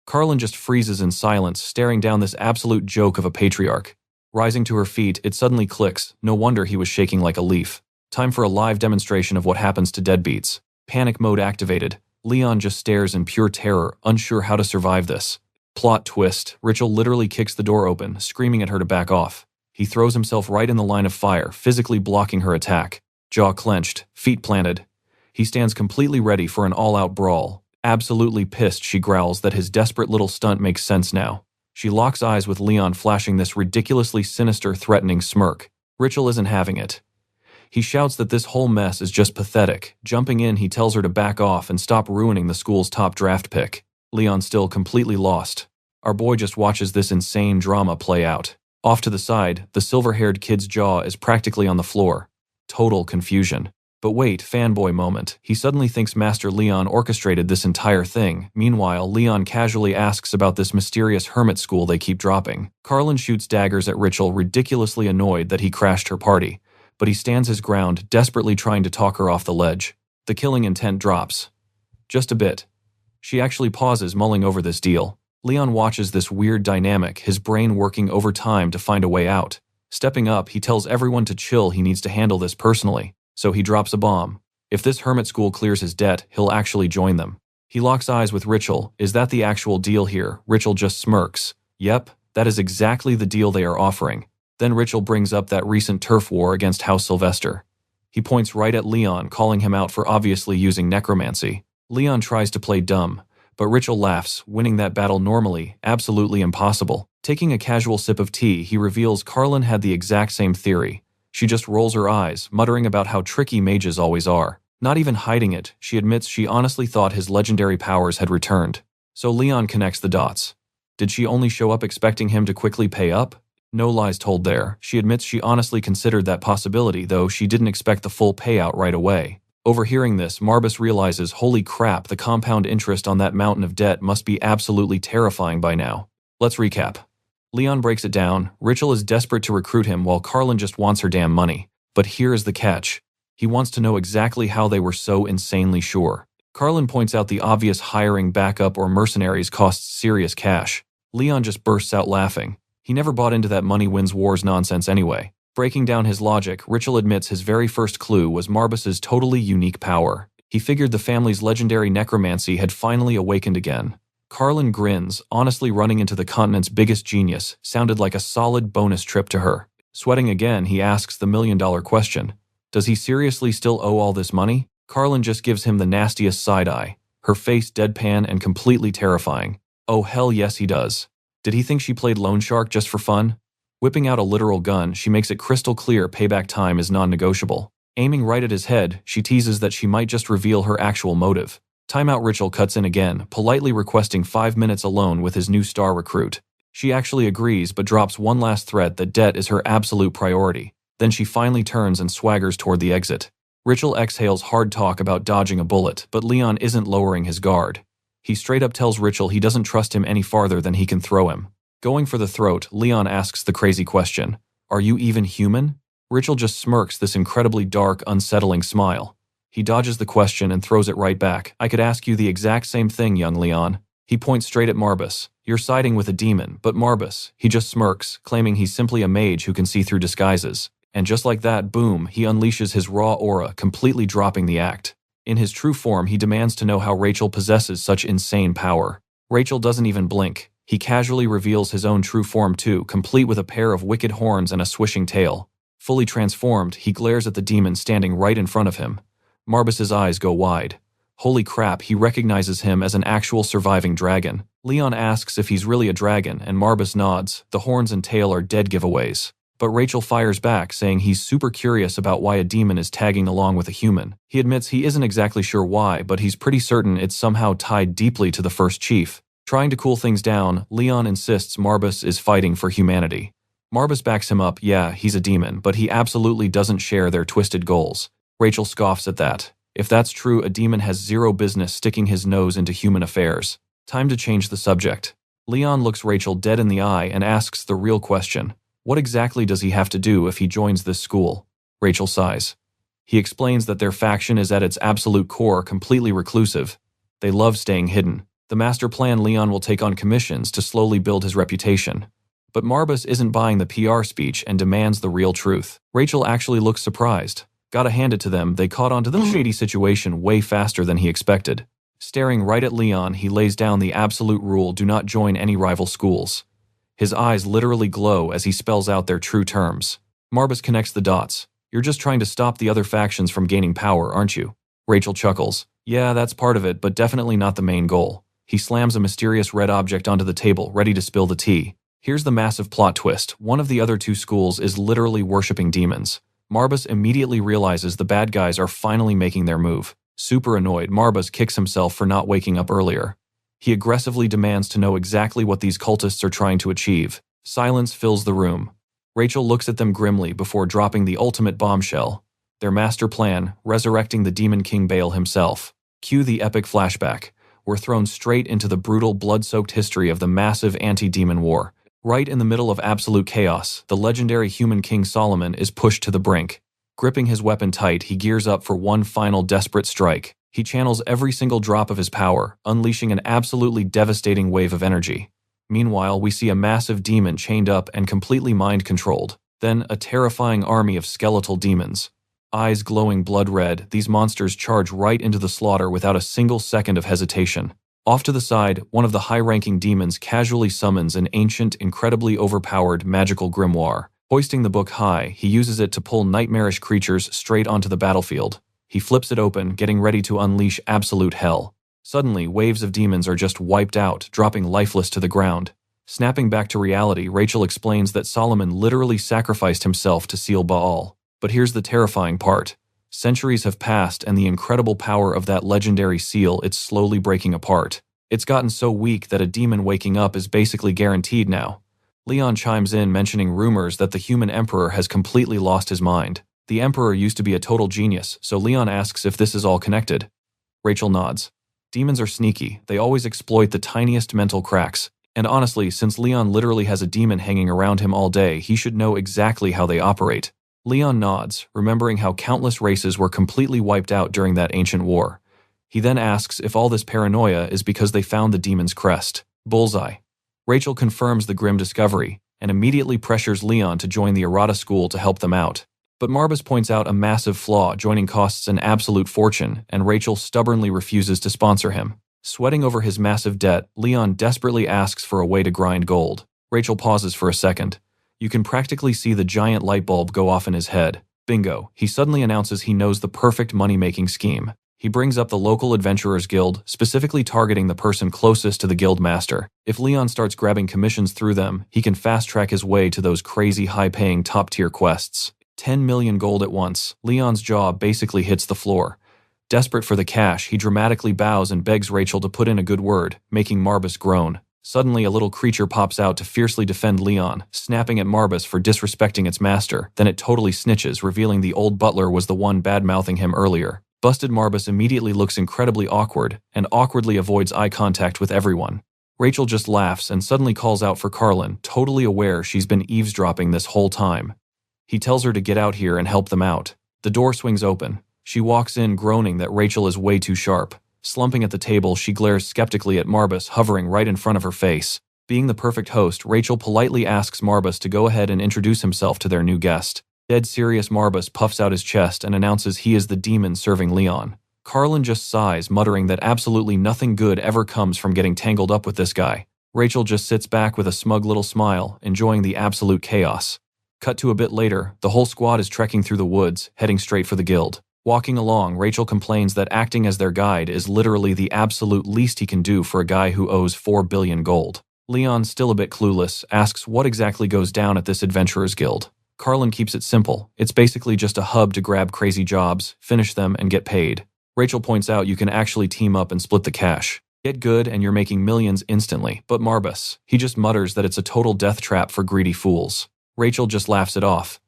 Carlin just freezes in silence, staring down this absolute joke of a patriarch. Rising to her feet, it suddenly clicks. No wonder he was shaking like a leaf. Time for a live demonstration of what happens to deadbeats. Panic mode activated. Leon just stares in pure terror, unsure how to survive this. Plot twist. Richel literally kicks the door open, screaming at her to back off. He throws himself right in the line of fire, physically blocking her attack. Jaw clenched, feet planted. He stands completely ready for an all-out brawl. Absolutely pissed, she growls that his desperate little stunt makes sense now. She locks eyes with Leon, flashing this ridiculously sinister, threatening smirk. Richel isn't having it. He shouts that this whole mess is just pathetic. Jumping in, he tells her to back off and stop ruining the school's top draft pick. Leon still completely lost. Our boy just watches this insane drama play out. Off to the side, the silver-haired kid's jaw is practically on the floor. Total confusion. But wait, fanboy moment. He suddenly thinks Master Leon orchestrated this entire thing. Meanwhile, Leon casually asks about this mysterious hermit school they keep dropping. Carlin shoots daggers at Richel, ridiculously annoyed that he crashed her party. But he stands his ground, desperately trying to talk her off the ledge. The killing intent drops. Just a bit. She actually pauses, mulling over this deal. Leon watches this weird dynamic, his brain working overtime to find a way out. Stepping up, he tells everyone to chill, he needs to handle this personally. So he drops a bomb. If this hermit school clears his debt, he'll actually join them. He locks eyes with Richel. Is that the actual deal here? Richel just smirks. Yep, that is exactly the deal they are offering. Then Richel brings up that recent turf war against House Sylvester. He points right at Leon, calling him out for obviously using necromancy. Leon tries to play dumb, but Richel laughs, winning that battle normally, absolutely impossible. Taking a casual sip of tea, he reveals Carlin had the exact same theory. She just rolls her eyes, muttering about how tricky mages always are. Not even hiding it, she admits she honestly thought his legendary powers had returned. So Leon connects the dots. Did she only show up expecting him to quickly pay up? No lies told there. She admits she honestly considered that possibility, though she didn't expect the full payout right away. Overhearing this, Marbus realizes, holy crap, the compound interest on that mountain of debt must be absolutely terrifying by now. Let's recap. Leon breaks it down. Richel is desperate to recruit him while Carlin just wants her damn money. But here is the catch. He wants to know exactly how they were so insanely sure. Carlin points out the obvious hiring backup or mercenaries costs serious cash. Leon just bursts out laughing. He never bought into that money wins wars nonsense anyway. Breaking down his logic, Richel admits his very first clue was Marbus's totally unique power. He figured the family's legendary necromancy had finally awakened again. Carlin grins, honestly running into the continent's biggest genius sounded like a solid bonus trip to her. Sweating again, he asks the million-dollar question. Does he seriously still owe all this money? Carlin just gives him the nastiest side-eye, her face deadpan and completely terrifying. Oh hell yes he does. Did he think she played loan shark just for fun? Whipping out a literal gun, she makes it crystal clear payback time is non-negotiable. Aiming right at his head, she teases that she might just reveal her actual motive. Timeout Richel cuts in again, politely requesting 5 minutes alone with his new star recruit. She actually agrees but drops one last threat that debt is her absolute priority. Then she finally turns and swaggers toward the exit. Richel exhales hard talk about dodging a bullet, but Leon isn't lowering his guard. He straight up tells Richel he doesn't trust him any farther than he can throw him. Going for the throat, Leon asks the crazy question, "Are you even human?" Richel just smirks this incredibly dark, unsettling smile. He dodges the question and throws it right back. "I could ask you the exact same thing, young Leon." He points straight at Marbus. "You're siding with a demon, but Marbus." He just smirks, claiming he's simply a mage who can see through disguises. And just like that, boom, he unleashes his raw aura, completely dropping the act. In his true form, he demands to know how Rachel possesses such insane power. Rachel doesn't even blink. He casually reveals his own true form too, complete with a pair of wicked horns and a swishing tail. Fully transformed, he glares at the demon standing right in front of him. Marbus's eyes go wide. Holy crap, he recognizes him as an actual surviving dragon. Leon asks if he's really a dragon, and Marbus nods. The horns and tail are dead giveaways. But Rachel fires back, saying he's super curious about why a demon is tagging along with a human. He admits he isn't exactly sure why, but he's pretty certain it's somehow tied deeply to the first chief. Trying to cool things down, Leon insists Marbus is fighting for humanity. Marbus backs him up. Yeah, he's a demon, but he absolutely doesn't share their twisted goals. Rachel scoffs at that. If that's true, a demon has zero business sticking his nose into human affairs. Time to change the subject. Leon looks Rachel dead in the eye and asks the real question. What exactly does he have to do if he joins this school? Rachel sighs. He explains that their faction is at its absolute core completely reclusive. They love staying hidden. The master plan, Leon will take on commissions to slowly build his reputation. But Marbus isn't buying the PR speech and demands the real truth. Rachel actually looks surprised. Gotta hand it to them, they caught on to the shady situation way faster than he expected. Staring right at Leon, he lays down the absolute rule: do not join any rival schools. His eyes literally glow as he spells out their true terms. Marbus connects the dots. You're just trying to stop the other factions from gaining power, aren't you? Rachel chuckles. Yeah, that's part of it, but definitely not the main goal. He slams a mysterious red object onto the table, ready to spill the tea. Here's the massive plot twist. One of the other two schools is literally worshipping demons. Marbus immediately realizes the bad guys are finally making their move. Super annoyed, Marbus kicks himself for not waking up earlier. He aggressively demands to know exactly what these cultists are trying to achieve. Silence fills the room. Rachel looks at them grimly before dropping the ultimate bombshell. Their master plan, resurrecting the Demon King Baal himself. Cue the epic flashback. We're thrown straight into the brutal, blood-soaked history of the massive anti-demon war. Right in the middle of absolute chaos, the legendary human King Solomon is pushed to the brink. Gripping his weapon tight, he gears up for one final desperate strike. He channels every single drop of his power, unleashing an absolutely devastating wave of energy. Meanwhile, we see a massive demon chained up and completely mind-controlled. Then, a terrifying army of skeletal demons. Eyes glowing blood red, these monsters charge right into the slaughter without a single second of hesitation. Off to the side, one of the high-ranking demons casually summons an ancient, incredibly overpowered magical grimoire. Hoisting the book high, he uses it to pull nightmarish creatures straight onto the battlefield. He flips it open, getting ready to unleash absolute hell. Suddenly, waves of demons are just wiped out, dropping lifeless to the ground. Snapping back to reality, Rachel explains that Solomon literally sacrificed himself to seal Baal. But here's the terrifying part. Centuries have passed, and the incredible power of that legendary seal, it's slowly breaking apart. It's gotten so weak that a demon waking up is basically guaranteed now. Leon chimes in, mentioning rumors that the human emperor has completely lost his mind. The emperor used to be a total genius, so Leon asks if this is all connected. Rachel nods. Demons are sneaky, they always exploit the tiniest mental cracks. And honestly, since Leon literally has a demon hanging around him all day, he should know exactly how they operate. Leon nods, remembering how countless races were completely wiped out during that ancient war. He then asks if all this paranoia is because they found the demon's crest. Bullseye. Rachel confirms the grim discovery, and immediately pressures Leon to join the errata school to help them out. But Marbus points out a massive flaw: joining costs an absolute fortune, and Rachel stubbornly refuses to sponsor him. Sweating over his massive debt, Leon desperately asks for a way to grind gold. Rachel pauses for a second. You can practically see the giant light bulb go off in his head. Bingo, he suddenly announces he knows the perfect money-making scheme. He brings up the local adventurers guild, specifically targeting the person closest to the guild master. If Leon starts grabbing commissions through them, he can fast-track his way to those crazy high-paying top-tier quests. 10 million gold at once. Leon's jaw basically hits the floor. Desperate for the cash, he dramatically bows and begs Rachel to put in a good word, making Marbus groan. Suddenly, a little creature pops out to fiercely defend Leon, snapping at Marbus for disrespecting its master. Then it totally snitches, revealing the old butler was the one bad-mouthing him earlier. Busted Marbus immediately looks incredibly awkward, and awkwardly avoids eye contact with everyone. Rachel just laughs and suddenly calls out for Carlin, totally aware she's been eavesdropping this whole time. He tells her to get out here and help them out. The door swings open. She walks in groaning that Rachel is way too sharp. Slumping at the table, she glares skeptically at Marbus hovering right in front of her face. Being the perfect host, Rachel politely asks Marbus to go ahead and introduce himself to their new guest. Dead serious Marbus puffs out his chest and announces he is the demon serving Leon. Carlin just sighs, muttering that absolutely nothing good ever comes from getting tangled up with this guy. Rachel just sits back with a smug little smile, enjoying the absolute chaos. Cut to a bit later, the whole squad is trekking through the woods, heading straight for the guild. Walking along, Rachel complains that acting as their guide is literally the absolute least he can do for a guy who owes 4 billion gold. Leon, still a bit clueless, asks what exactly goes down at this adventurers guild. Carlin keeps it simple. It's basically just a hub to grab crazy jobs, finish them, and get paid. Rachel points out you can actually team up and split the cash. Get good and you're making millions instantly. But Marbus, he just mutters that it's a total death trap for greedy fools. Rachel just laughs it off.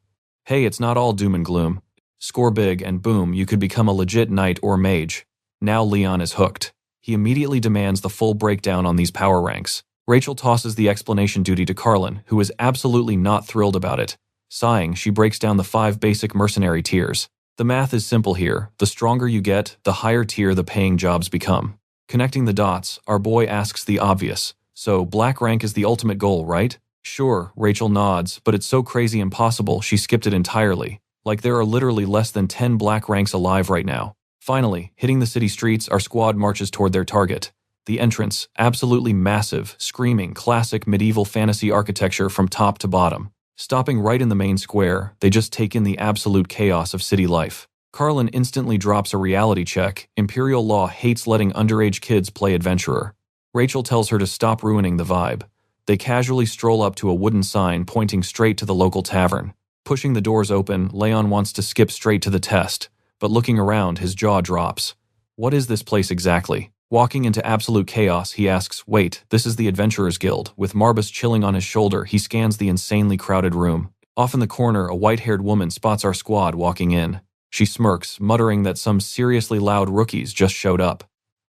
Hey, it's not all doom and gloom. Score big and boom, you could become a legit knight or mage. Now Leon is hooked. He immediately demands the full breakdown on these power ranks. Rachel tosses the explanation duty to Carlin, who is absolutely not thrilled about it. Sighing, she breaks down the 5 basic mercenary tiers. The math is simple here. The stronger you get, the higher tier the paying jobs become. Connecting the dots, our boy asks the obvious. So, black rank is the ultimate goal, right? Sure, Rachel nods, but it's so crazy impossible she skipped it entirely. Like there are literally less than 10 black ranks alive right now. Finally, hitting the city streets, our squad marches toward their target. The entrance, absolutely massive, screaming, classic medieval fantasy architecture from top to bottom. Stopping right in the main square, they just take in the absolute chaos of city life. Carlin instantly drops a reality check. Imperial law hates letting underage kids play adventurer. Rachel tells her to stop ruining the vibe. They casually stroll up to a wooden sign pointing straight to the local tavern. Pushing the doors open, Leon wants to skip straight to the test, but looking around, his jaw drops. What is this place exactly? Walking into absolute chaos, he asks, wait, this is the Adventurers Guild. With Marbus chilling on his shoulder, he scans the insanely crowded room. Off in the corner, a white-haired woman spots our squad walking in. She smirks, muttering that some seriously loud rookies just showed up.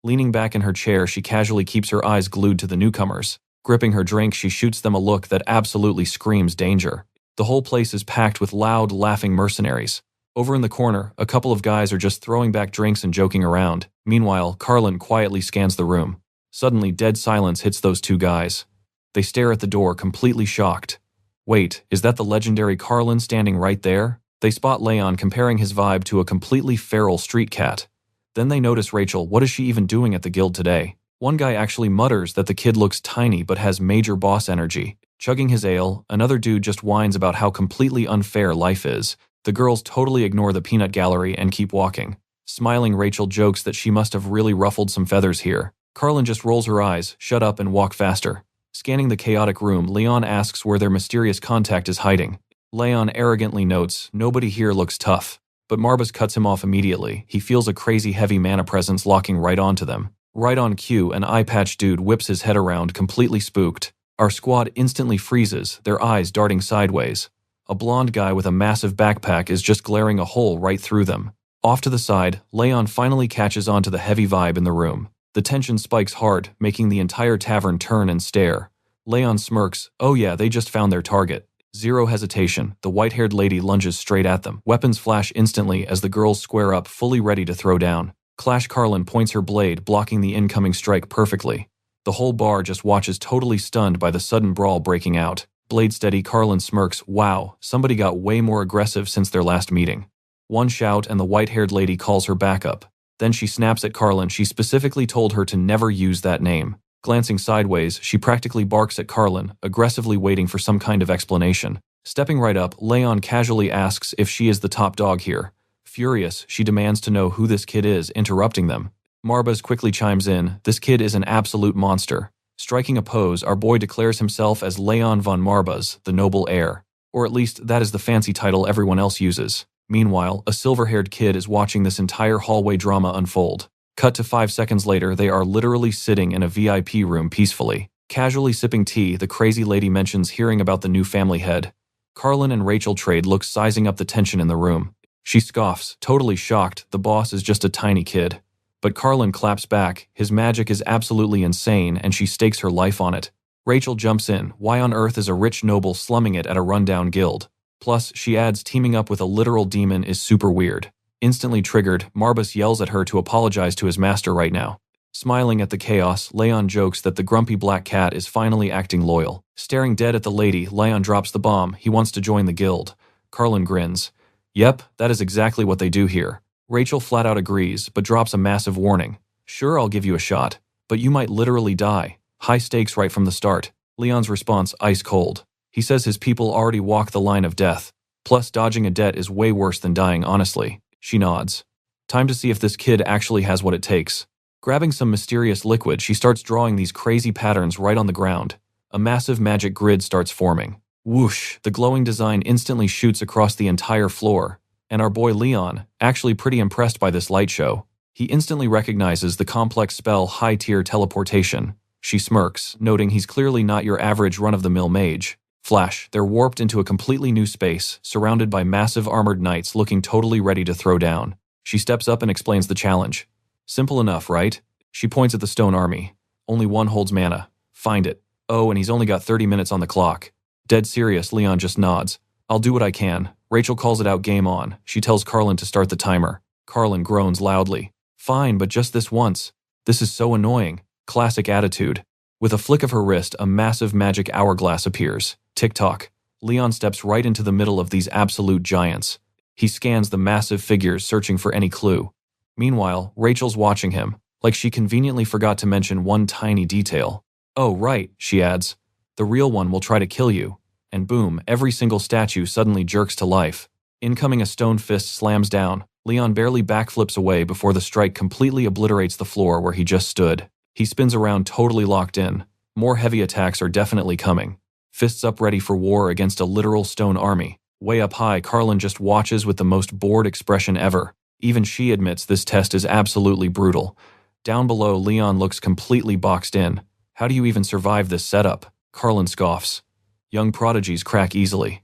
Leaning back in her chair, she casually keeps her eyes glued to the newcomers. Gripping her drink, she shoots them a look that absolutely screams danger. The whole place is packed with loud, laughing mercenaries. Over in the corner, a couple of guys are just throwing back drinks and joking around. Meanwhile, Carlin quietly scans the room. Suddenly, dead silence hits those 2 guys. They stare at the door, completely shocked. Wait, is that the legendary Carlin standing right there? They spot Leon comparing his vibe to a completely feral street cat. Then they notice Rachel. What is she even doing at the guild today? One guy actually mutters that the kid looks tiny but has major boss energy. Chugging his ale, another dude just whines about how completely unfair life is. The girls totally ignore the peanut gallery and keep walking. Smiling, Rachel jokes that she must have really ruffled some feathers here. Carlin just rolls her eyes, shut up and walk faster. Scanning the chaotic room, Leon asks where their mysterious contact is hiding. Leon arrogantly notes, nobody here looks tough. But Marbus cuts him off immediately. He feels a crazy heavy mana presence locking right onto them. Right on cue, an eye-patch dude whips his head around, completely spooked. Our squad instantly freezes, their eyes darting sideways. A blonde guy with a massive backpack is just glaring a hole right through them. Off to the side, Leon finally catches on to the heavy vibe in the room. The tension spikes hard, making the entire tavern turn and stare. Leon smirks, oh yeah, they just found their target. Zero hesitation, the white-haired lady lunges straight at them. Weapons flash instantly as the girls square up, fully ready to throw down. Clash Carlin points her blade, blocking the incoming strike perfectly. The whole bar just watches, totally stunned by the sudden brawl breaking out. Blade steady, Carlin smirks, wow, somebody got way more aggressive since their last meeting. One shout and the white-haired lady calls her back up. Then she snaps at Carlin. She specifically told her to never use that name. Glancing sideways, she practically barks at Carlin, aggressively waiting for some kind of explanation. Stepping right up, Leon casually asks if she is the top dog here. Furious, she demands to know who this kid is, interrupting them. Marbus quickly chimes in, this kid is an absolute monster. Striking a pose, our boy declares himself as Leon von Marbas, the noble heir. Or at least that is the fancy title everyone else uses. Meanwhile, a silver-haired kid is watching this entire hallway drama unfold. Cut to 5 seconds later, they are literally sitting in a VIP room peacefully. Casually sipping tea, the crazy lady mentions hearing about the new family head. Carlin and Rachel trade looks, sizing up the tension in the room. She scoffs, totally shocked, the boss is just a tiny kid. But Carlin claps back, his magic is absolutely insane and she stakes her life on it. Rachel jumps in, why on earth is a rich noble slumming it at a rundown guild? Plus, she adds teaming up with a literal demon is super weird. Instantly triggered, Marbus yells at her to apologize to his master right now. Smiling at the chaos, Leon jokes that the grumpy black cat is finally acting loyal. Staring dead at the lady, Leon drops the bomb, he wants to join the guild. Carlin grins. Yep, that is exactly what they do here. Rachel flat out agrees, but drops a massive warning. Sure, I'll give you a shot, but you might literally die. High stakes right from the start. Leon's response, ice cold. He says his people already walk the line of death. Plus, dodging a debt is way worse than dying, honestly. She nods. Time to see if this kid actually has what it takes. Grabbing some mysterious liquid, she starts drawing these crazy patterns right on the ground. A massive magic grid starts forming. Whoosh, the glowing design instantly shoots across the entire floor. And our boy Leon, actually pretty impressed by this light show. He instantly recognizes the complex spell high-tier teleportation. She smirks, noting he's clearly not your average run-of-the-mill mage. Flash, they're warped into a completely new space, surrounded by massive armored knights looking totally ready to throw down. She steps up and explains the challenge. Simple enough, right? She points at the stone army. Only one holds mana. Find it. Oh, and he's only got 30 minutes on the clock. Dead serious, Leon just nods. I'll do what I can. Rachel calls it out, game on. She tells Carlin to start the timer. Carlin groans loudly. Fine, but just this once. This is so annoying. Classic attitude. With a flick of her wrist, a massive magic hourglass appears. Tick-tock. Leon steps right into the middle of these absolute giants. He scans the massive figures, searching for any clue. Meanwhile, Rachel's watching him, like she conveniently forgot to mention one tiny detail. Oh, right, she adds. The real one will try to kill you. And boom, every single statue suddenly jerks to life. Incoming, a stone fist slams down. Leon barely backflips away before the strike completely obliterates the floor where he just stood. He spins around, totally locked in. More heavy attacks are definitely coming. Fists up, ready for war against a literal stone army. Way up high, Carlin just watches with the most bored expression ever. Even she admits this test is absolutely brutal. Down below, Leon looks completely boxed in. How do you even survive this setup? Carlin scoffs. Young prodigies crack easily.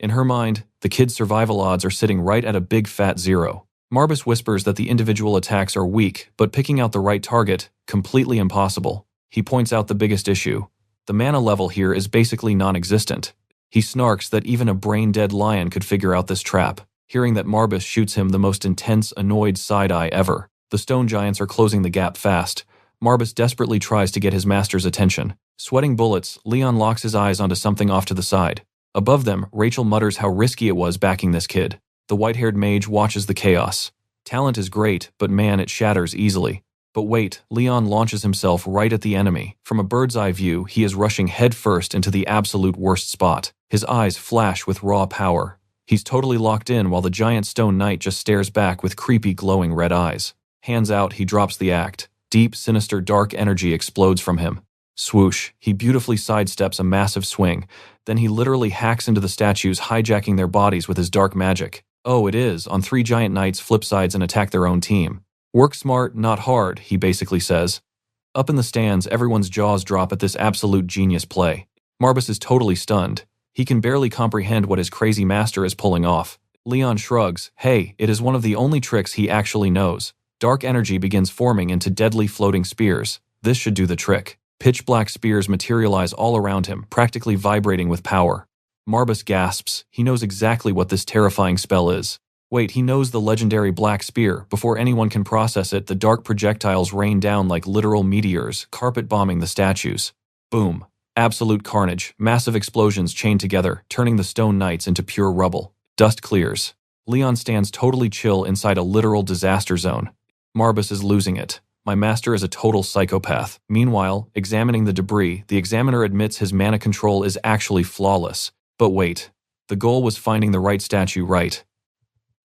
In her mind, the kid's survival odds are sitting right at a big fat 0. Marbus whispers that the individual attacks are weak, but picking out the right target, completely impossible. He points out the biggest issue. The mana level here is basically non-existent. He snarks that even a brain-dead lion could figure out this trap. Hearing that, Marbus shoots him the most intense, annoyed side-eye ever. The stone giants are closing the gap fast. Marbus desperately tries to get his master's attention. Sweating bullets, Leon locks his eyes onto something off to the side. Above them, Rachel mutters how risky it was backing this kid. The white-haired mage watches the chaos. Talent is great, but man, it shatters easily. But wait, Leon launches himself right at the enemy. From a bird's-eye view, he is rushing headfirst into the absolute worst spot. His eyes flash with raw power. He's totally locked in while the giant stone knight just stares back with creepy glowing red eyes. Hands out, he drops the act. Deep, sinister, dark energy explodes from him. Swoosh, he beautifully sidesteps a massive swing. Then he literally hacks into the statues, hijacking their bodies with his dark magic. Oh, it is, on 3 giant knights flip sides and attack their own team. Work smart, not hard, he basically says. Up in the stands, everyone's jaws drop at this absolute genius play. Marbus is totally stunned. He can barely comprehend what his crazy master is pulling off. Leon shrugs. Hey, it is one of the only tricks he actually knows. Dark energy begins forming into deadly floating spears. This should do the trick. Pitch black spears materialize all around him, practically vibrating with power. Marbus gasps. He knows exactly what this terrifying spell is. Wait, he knows the legendary Black Spear. Before anyone can process it, the dark projectiles rain down like literal meteors, carpet-bombing the statues. Boom. Absolute carnage. Massive explosions chained together, turning the stone knights into pure rubble. Dust clears. Leon stands totally chill inside a literal disaster zone. Marbus is losing it. My master is a total psychopath. Meanwhile, examining the debris, the examiner admits his mana control is actually flawless. But wait. The goal was finding the right statue, right?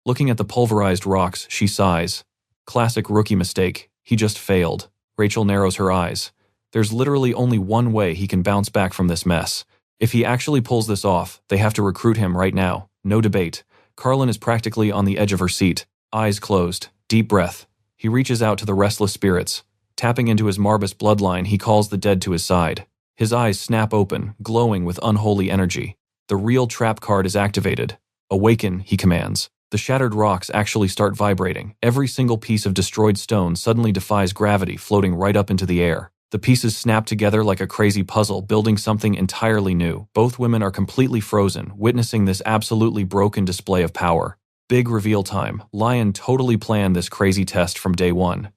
Looking at the pulverized rocks, she sighs. Classic rookie mistake. He just failed. Rachel narrows her eyes. There's literally only one way he can bounce back from this mess. If he actually pulls this off, they have to recruit him right now. No debate. Carlin is practically on the edge of her seat. Eyes closed. Deep breath. He reaches out to the restless spirits. Tapping into his Marbus bloodline, he calls the dead to his side. His eyes snap open, glowing with unholy energy. The real trap card is activated. Awaken, he commands. The shattered rocks actually start vibrating. Every single piece of destroyed stone suddenly defies gravity, floating right up into the air. The pieces snap together like a crazy puzzle, building something entirely new. Both women are completely frozen, witnessing this absolutely broken display of power. Big reveal time. Lion totally planned this crazy test from day one.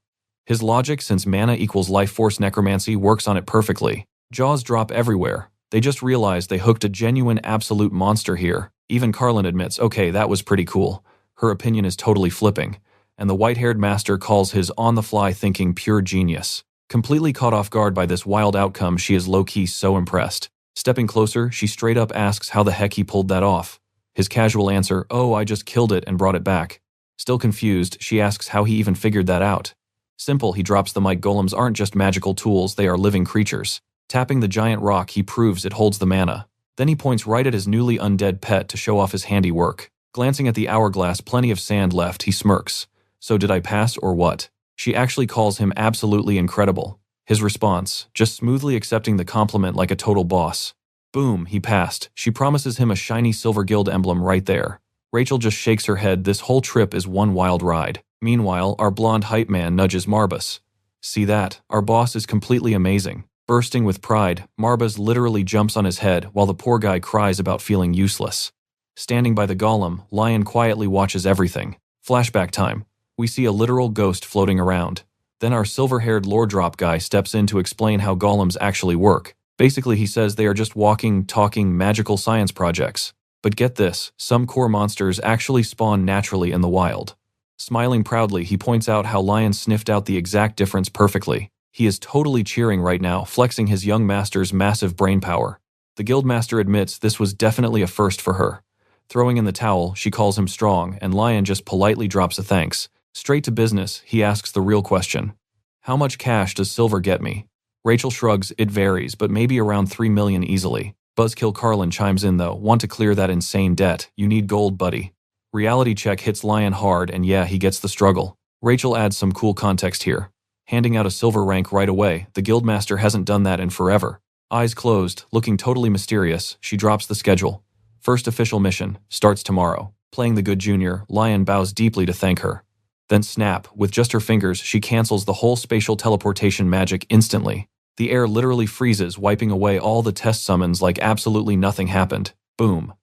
His logic, since mana equals life force necromancy, works on it perfectly. Jaws drop everywhere. They just realized they hooked a genuine absolute monster here. Even Carlin admits, okay, that was pretty cool. Her opinion is totally flipping. And the white-haired master calls his on-the-fly thinking pure genius. Completely caught off guard by this wild outcome, she is low-key so impressed. Stepping closer, she straight up asks how the heck he pulled that off. His casual answer, oh, I just killed it and brought it back. Still confused, she asks how he even figured that out. Simple, he drops the mic. Golems aren't just magical tools, they are living creatures. Tapping the giant rock, he proves it holds the mana. Then he points right at his newly undead pet to show off his handiwork. Glancing at the hourglass, plenty of sand left, he smirks. So did I pass or what? She actually calls him absolutely incredible. His response, just smoothly accepting the compliment like a total boss. Boom, he passed. She promises him a shiny silver guild emblem right there. Rachel just shakes her head. This whole trip is one wild ride. Meanwhile, our blonde hype man nudges Marbus. See that? Our boss is completely amazing. Bursting with pride, Marbus literally jumps on his head while the poor guy cries about feeling useless. Standing by the golem, Lion quietly watches everything. Flashback time. We see a literal ghost floating around. Then our silver-haired lore drop guy steps in to explain how golems actually work. Basically, he says they are just walking, talking, magical science projects. But get this, some core monsters actually spawn naturally in the wild. Smiling proudly, he points out how Lion sniffed out the exact difference perfectly. He is totally cheering right now, flexing his young master's massive brain power. The guildmaster admits this was definitely a first for her. Throwing in the towel, she calls him strong, and Lion just politely drops a thanks. Straight to business, he asks the real question. How much cash does silver get me? Rachel shrugs, it varies, but maybe around 3 million easily. Buzzkill Carlin chimes in though, want to clear that insane debt, you need gold, buddy. Reality check hits Lion hard, and yeah, he gets the struggle. Rachel adds some cool context here. Handing out a silver rank right away, the guildmaster hasn't done that in forever. Eyes closed, looking totally mysterious, she drops the schedule. First official mission, starts tomorrow. Playing the good junior, Lion bows deeply to thank her. Then snap, with just her fingers, she cancels the whole spatial teleportation magic instantly. The air literally freezes, wiping away all the test summons like absolutely nothing happened. Boom.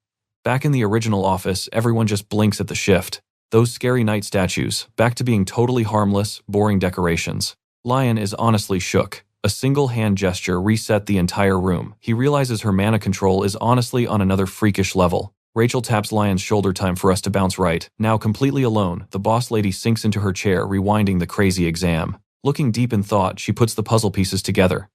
Back in the original office, everyone just blinks at the shift. Those scary knight statues, back to being totally harmless, boring decorations. Lion is honestly shook. A single hand gesture reset the entire room. He realizes her mana control is honestly on another freakish level. Rachel taps Lion's shoulder. Time for us to bounce right. Now completely alone, the boss lady sinks into her chair, rewinding the crazy exam. Looking deep in thought, she puts the puzzle pieces together.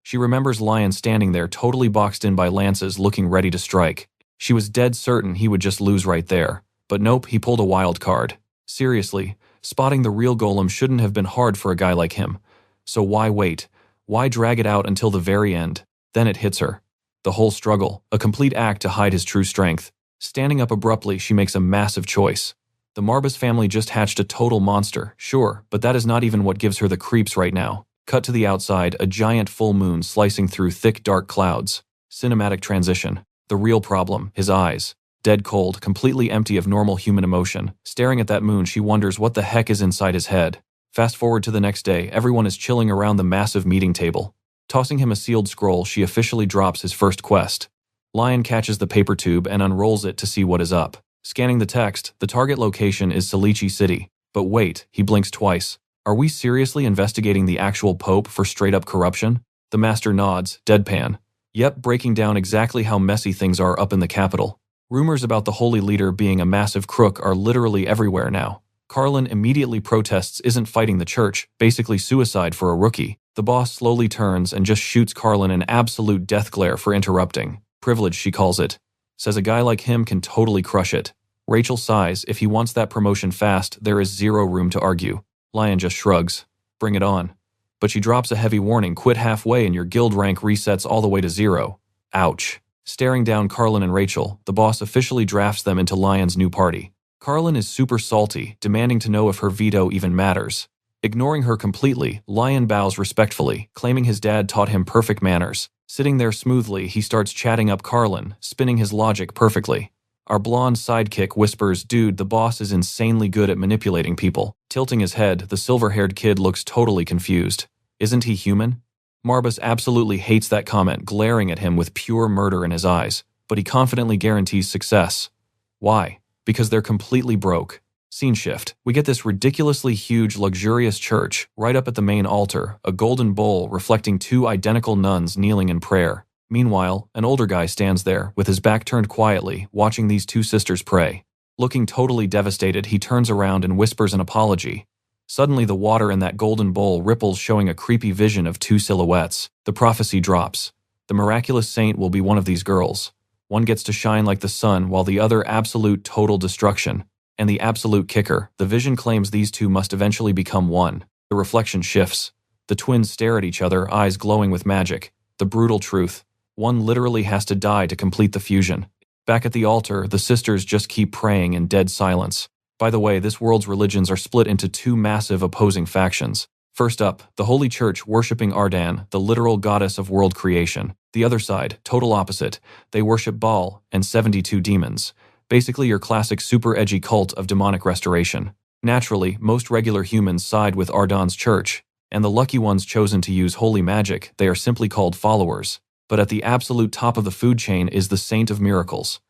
She remembers Lion standing there, totally boxed in by lances, looking ready to strike. She was dead certain he would just lose right there. But nope, he pulled a wild card. Seriously, spotting the real golem shouldn't have been hard for a guy like him. So why wait? Why drag it out until the very end? Then it hits her. The whole struggle, a complete act to hide his true strength. Standing up abruptly, she makes a massive choice. The Marbus family just hatched a total monster, sure, but that is not even what gives her the creeps right now. Cut to the outside, a giant full moon slicing through thick dark clouds. Cinematic transition. The real problem, his eyes. Dead cold, completely empty of normal human emotion. Staring at that moon, she wonders what the heck is inside his head. Fast forward to the next day, everyone is chilling around the massive meeting table. Tossing him a sealed scroll, she officially drops his first quest. Lion catches the paper tube and unrolls it to see what is up. Scanning the text, the target location is Salici City. But wait, he blinks twice. Are we seriously investigating the actual Pope for straight-up corruption? The Master nods, deadpan. Yep, breaking down exactly how messy things are up in the capital. Rumors about the Holy Leader being a massive crook are literally everywhere now. Carlin immediately protests isn't fighting the church, basically suicide for a rookie. The boss slowly turns and just shoots Carlin an absolute death glare for interrupting. Privilege, she calls it. Says a guy like him can totally crush it. Rachel sighs. If he wants that promotion fast, there is zero room to argue. Lion just shrugs. Bring it on. But she drops a heavy warning, quit halfway and your guild rank resets all the way to 0. Ouch. Staring down Carlin and Rachel, the boss officially drafts them into Lion's new party. Carlin is super salty, demanding to know if her veto even matters. Ignoring her completely, Lion bows respectfully, claiming his dad taught him perfect manners. Sitting there smoothly, he starts chatting up Carlin, spinning his logic perfectly. Our blonde sidekick whispers, dude, the boss is insanely good at manipulating people. Tilting his head, the silver-haired kid looks totally confused. Isn't he human? Marbus absolutely hates that comment, glaring at him with pure murder in his eyes, but he confidently guarantees success. Why? Because they're completely broke. Scene shift. We get this ridiculously huge, luxurious church, right up at the main altar, a golden bowl reflecting 2 identical nuns kneeling in prayer. Meanwhile, an older guy stands there, with his back turned quietly, watching these 2 sisters pray. Looking totally devastated, he turns around and whispers an apology. Suddenly the water in that golden bowl ripples, showing a creepy vision of 2 silhouettes. The prophecy drops. The miraculous saint will be one of these girls. One gets to shine like the sun, while the other absolute total destruction. And the absolute kicker, the vision claims these 2 must eventually become one. The reflection shifts. The twins stare at each other, eyes glowing with magic. The brutal truth. One literally has to die to complete the fusion. Back at the altar, the sisters just keep praying in dead silence. By the way, this world's religions are split into 2 massive opposing factions. First up, the Holy Church worshipping Ardan, the literal goddess of world creation. The other side, total opposite, they worship Baal and 72 demons. Basically your classic super edgy cult of demonic restoration. Naturally, most regular humans side with Ardan's church, and the lucky ones chosen to use holy magic, they are simply called followers. But at the absolute top of the food chain is the Saint of Miracles.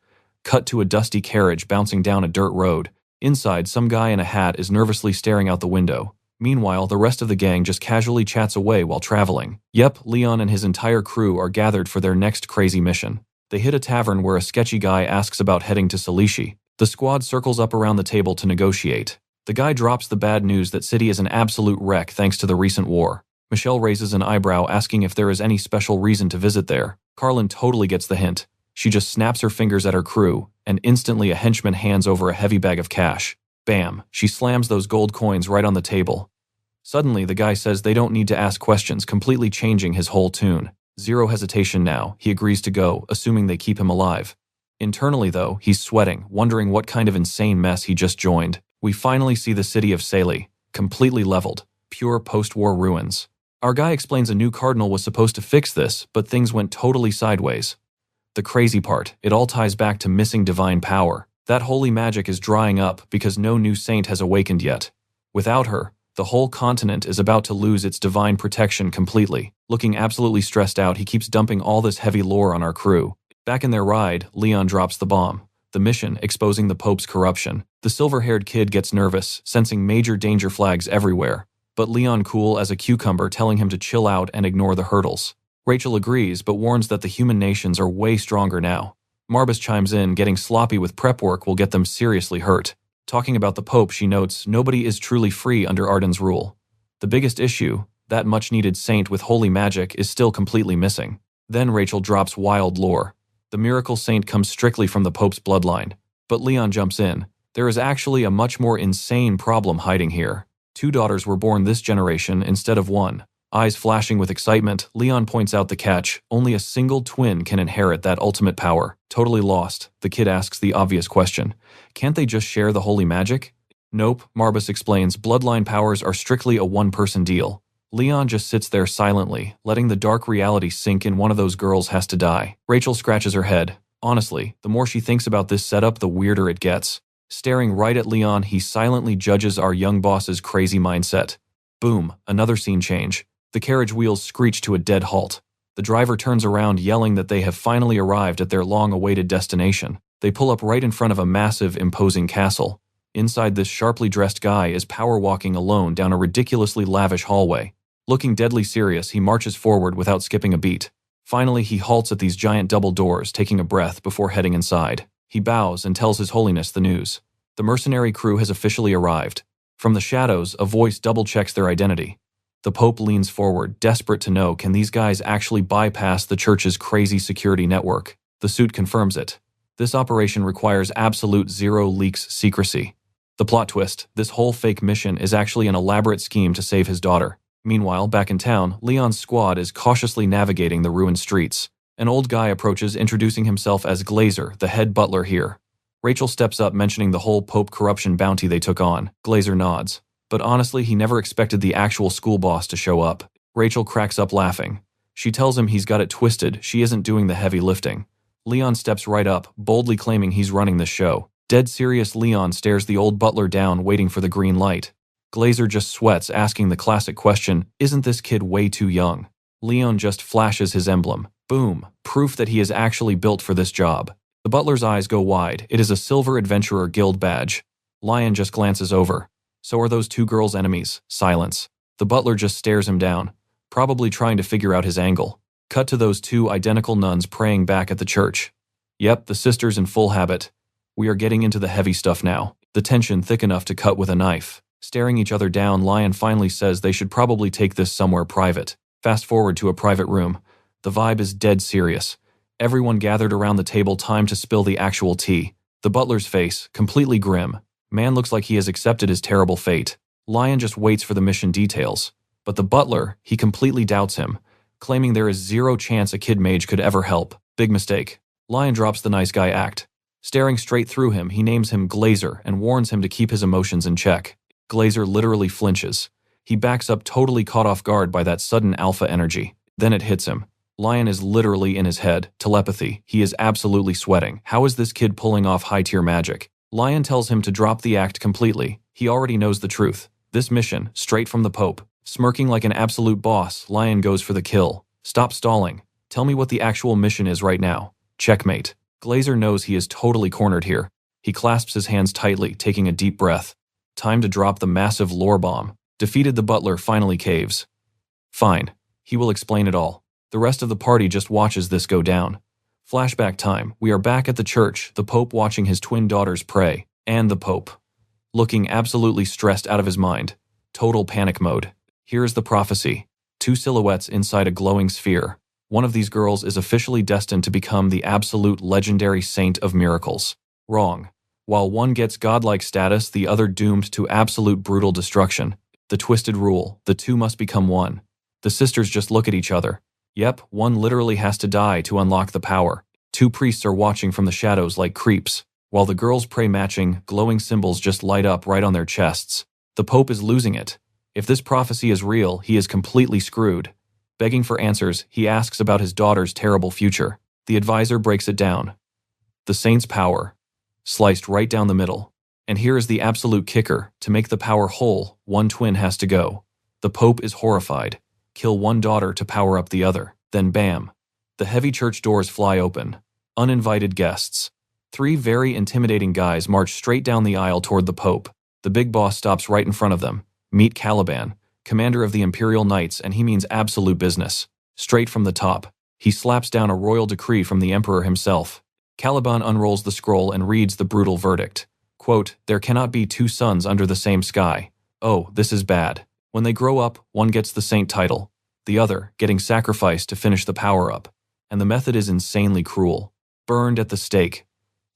Cut to a dusty carriage bouncing down a dirt road. Inside, some guy in a hat is nervously staring out the window. Meanwhile, the rest of the gang just casually chats away while traveling. Yep, Leon and his entire crew are gathered for their next crazy mission. They hit a tavern where a sketchy guy asks about heading to Salici. The squad circles up around the table to negotiate. The guy drops the bad news that city is an absolute wreck thanks to the recent war. Michelle raises an eyebrow, asking if there is any special reason to visit there. Carlin totally gets the hint. She just snaps her fingers at her crew, and instantly a henchman hands over a heavy bag of cash. Bam! She slams those gold coins right on the table. Suddenly, the guy says they don't need to ask questions, completely changing his whole tune. Zero hesitation now, he agrees to go, assuming they keep him alive. Internally, though, he's sweating, wondering what kind of insane mess he just joined. We finally see the city of Saley, completely leveled, pure post-war ruins. Our guy explains a new cardinal was supposed to fix this, but things went totally sideways. The crazy part, it all ties back to missing divine power. That holy magic is drying up because no new saint has awakened yet. Without her, the whole continent is about to lose its divine protection completely. Looking absolutely stressed out, he keeps dumping all this heavy lore on our crew. Back in their ride, Leon drops the bomb. The mission, exposing the Pope's corruption. The silver-haired kid gets nervous, sensing major danger flags everywhere. But Leon cool as a cucumber, telling him to chill out and ignore the hurdles. Rachel agrees, but warns that the human nations are way stronger now. Marbus chimes in, getting sloppy with prep work will get them seriously hurt. Talking about the Pope, she notes, nobody is truly free under Arden's rule. The biggest issue, that much-needed saint with holy magic, is still completely missing. Then Rachel drops wild lore. The miracle saint comes strictly from the Pope's bloodline. But Leon jumps in. There is actually a much more insane problem hiding here. 2 daughters were born this generation instead of 1. Eyes flashing with excitement, Leon points out the catch. Only a single twin can inherit that ultimate power. Totally lost, the kid asks the obvious question. Can't they just share the holy magic? Nope, Marbus explains, bloodline powers are strictly a one-person deal. Leon just sits there silently, letting the dark reality sink in. One of those girls has to die. Rachel scratches her head. Honestly, the more she thinks about this setup, the weirder it gets. Staring right at Leon, he silently judges our young boss's crazy mindset. Boom, another scene change. The carriage wheels screech to a dead halt. The driver turns around yelling that they have finally arrived at their long-awaited destination. They pull up right in front of a massive, imposing castle. Inside, this sharply dressed guy is power-walking alone down a ridiculously lavish hallway. Looking deadly serious, he marches forward without skipping a beat. Finally, he halts at these giant double doors, taking a breath before heading inside. He bows and tells His Holiness the news. The mercenary crew has officially arrived. From the shadows, a voice double-checks their identity. The Pope leans forward, desperate to know, can these guys actually bypass the church's crazy security network? The suit confirms it. This operation requires absolute zero leaks secrecy. The plot twist, this whole fake mission is actually an elaborate scheme to save his daughter. Meanwhile, back in town, Leon's squad is cautiously navigating the ruined streets. An old guy approaches, introducing himself as Glazer, the head butler here. Rachel steps up, mentioning the whole Pope corruption bounty they took on. Glazer nods. But honestly, he never expected the actual school boss to show up. Rachel cracks up laughing. She tells him he's got it twisted, she isn't doing the heavy lifting. Leon steps right up, boldly claiming he's running the show. Dead serious, Leon stares the old butler down, waiting for the green light. Glazer just sweats, asking the classic question, isn't this kid way too young? Leon just flashes his emblem. Boom, proof that he is actually built for this job. The butler's eyes go wide. It is a Silver Adventurer Guild badge. Lion just glances over. So are those two girls enemies? Silence. The butler just stares him down, probably trying to figure out his angle. Cut to those two identical nuns praying back at the church. Yep, the sisters in full habit. We are getting into the heavy stuff now. The tension thick enough to cut with a knife. Staring each other down, Lion finally says they should probably take this somewhere private. Fast forward to a private room. The vibe is dead serious. Everyone gathered around the table, time to spill the actual tea. The butler's face, completely grim. Man looks like he has accepted his terrible fate. Lion just waits for the mission details. But the butler, he completely doubts him, claiming there is zero chance a kid mage could ever help. Big mistake. Lion drops the nice guy act. Staring straight through him, he names him Glazer and warns him to keep his emotions in check. Glazer literally flinches. He backs up, totally caught off guard by that sudden alpha energy. Then it hits him. Lion is literally in his head. Telepathy. He is absolutely sweating. How is this kid pulling off high-tier magic? Lion tells him to drop the act completely. He already knows the truth. This mission, straight from the Pope. Smirking like an absolute boss, Lion goes for the kill. Stop stalling. Tell me what the actual mission is right now. Checkmate. Glazer knows he is totally cornered here. He clasps his hands tightly, taking a deep breath. Time to drop the massive lore bomb. Defeated, the butler finally caves. Fine. He will explain it all. The rest of the party just watches this go down. Flashback time. We are back at the church, the Pope watching his twin daughters pray, and the Pope looking absolutely stressed out of his mind. Total panic mode. Here is the prophecy. Two silhouettes inside a glowing sphere. One of these girls is officially destined to become the absolute legendary saint of miracles. Wrong. While one gets godlike status, the other doomed to absolute brutal destruction. The twisted rule. The two must become one. The sisters just look at each other. Yep, one literally has to die to unlock the power. Two priests are watching from the shadows like creeps, while the girls pray, matching, glowing symbols just light up right on their chests. The Pope is losing it. If this prophecy is real, he is completely screwed. Begging for answers, he asks about his daughter's terrible future. The advisor breaks it down. The saint's power. Sliced right down the middle. And here is the absolute kicker. To make the power whole, one twin has to go. The Pope is horrified. Kill one daughter to power up the other. Then bam. The heavy church doors fly open. Uninvited guests. Three very intimidating guys march straight down the aisle toward the Pope. The big boss stops right in front of them. Meet Caliban, commander of the Imperial Knights, and he means absolute business. Straight from the top, he slaps down a royal decree from the Emperor himself. Caliban unrolls the scroll and reads the brutal verdict. Quote, "There cannot be two sons under the same sky. Oh, this is bad. When they grow up, one gets the saint title, the other getting sacrificed to finish the power-up. And the method is insanely cruel. Burned at the stake.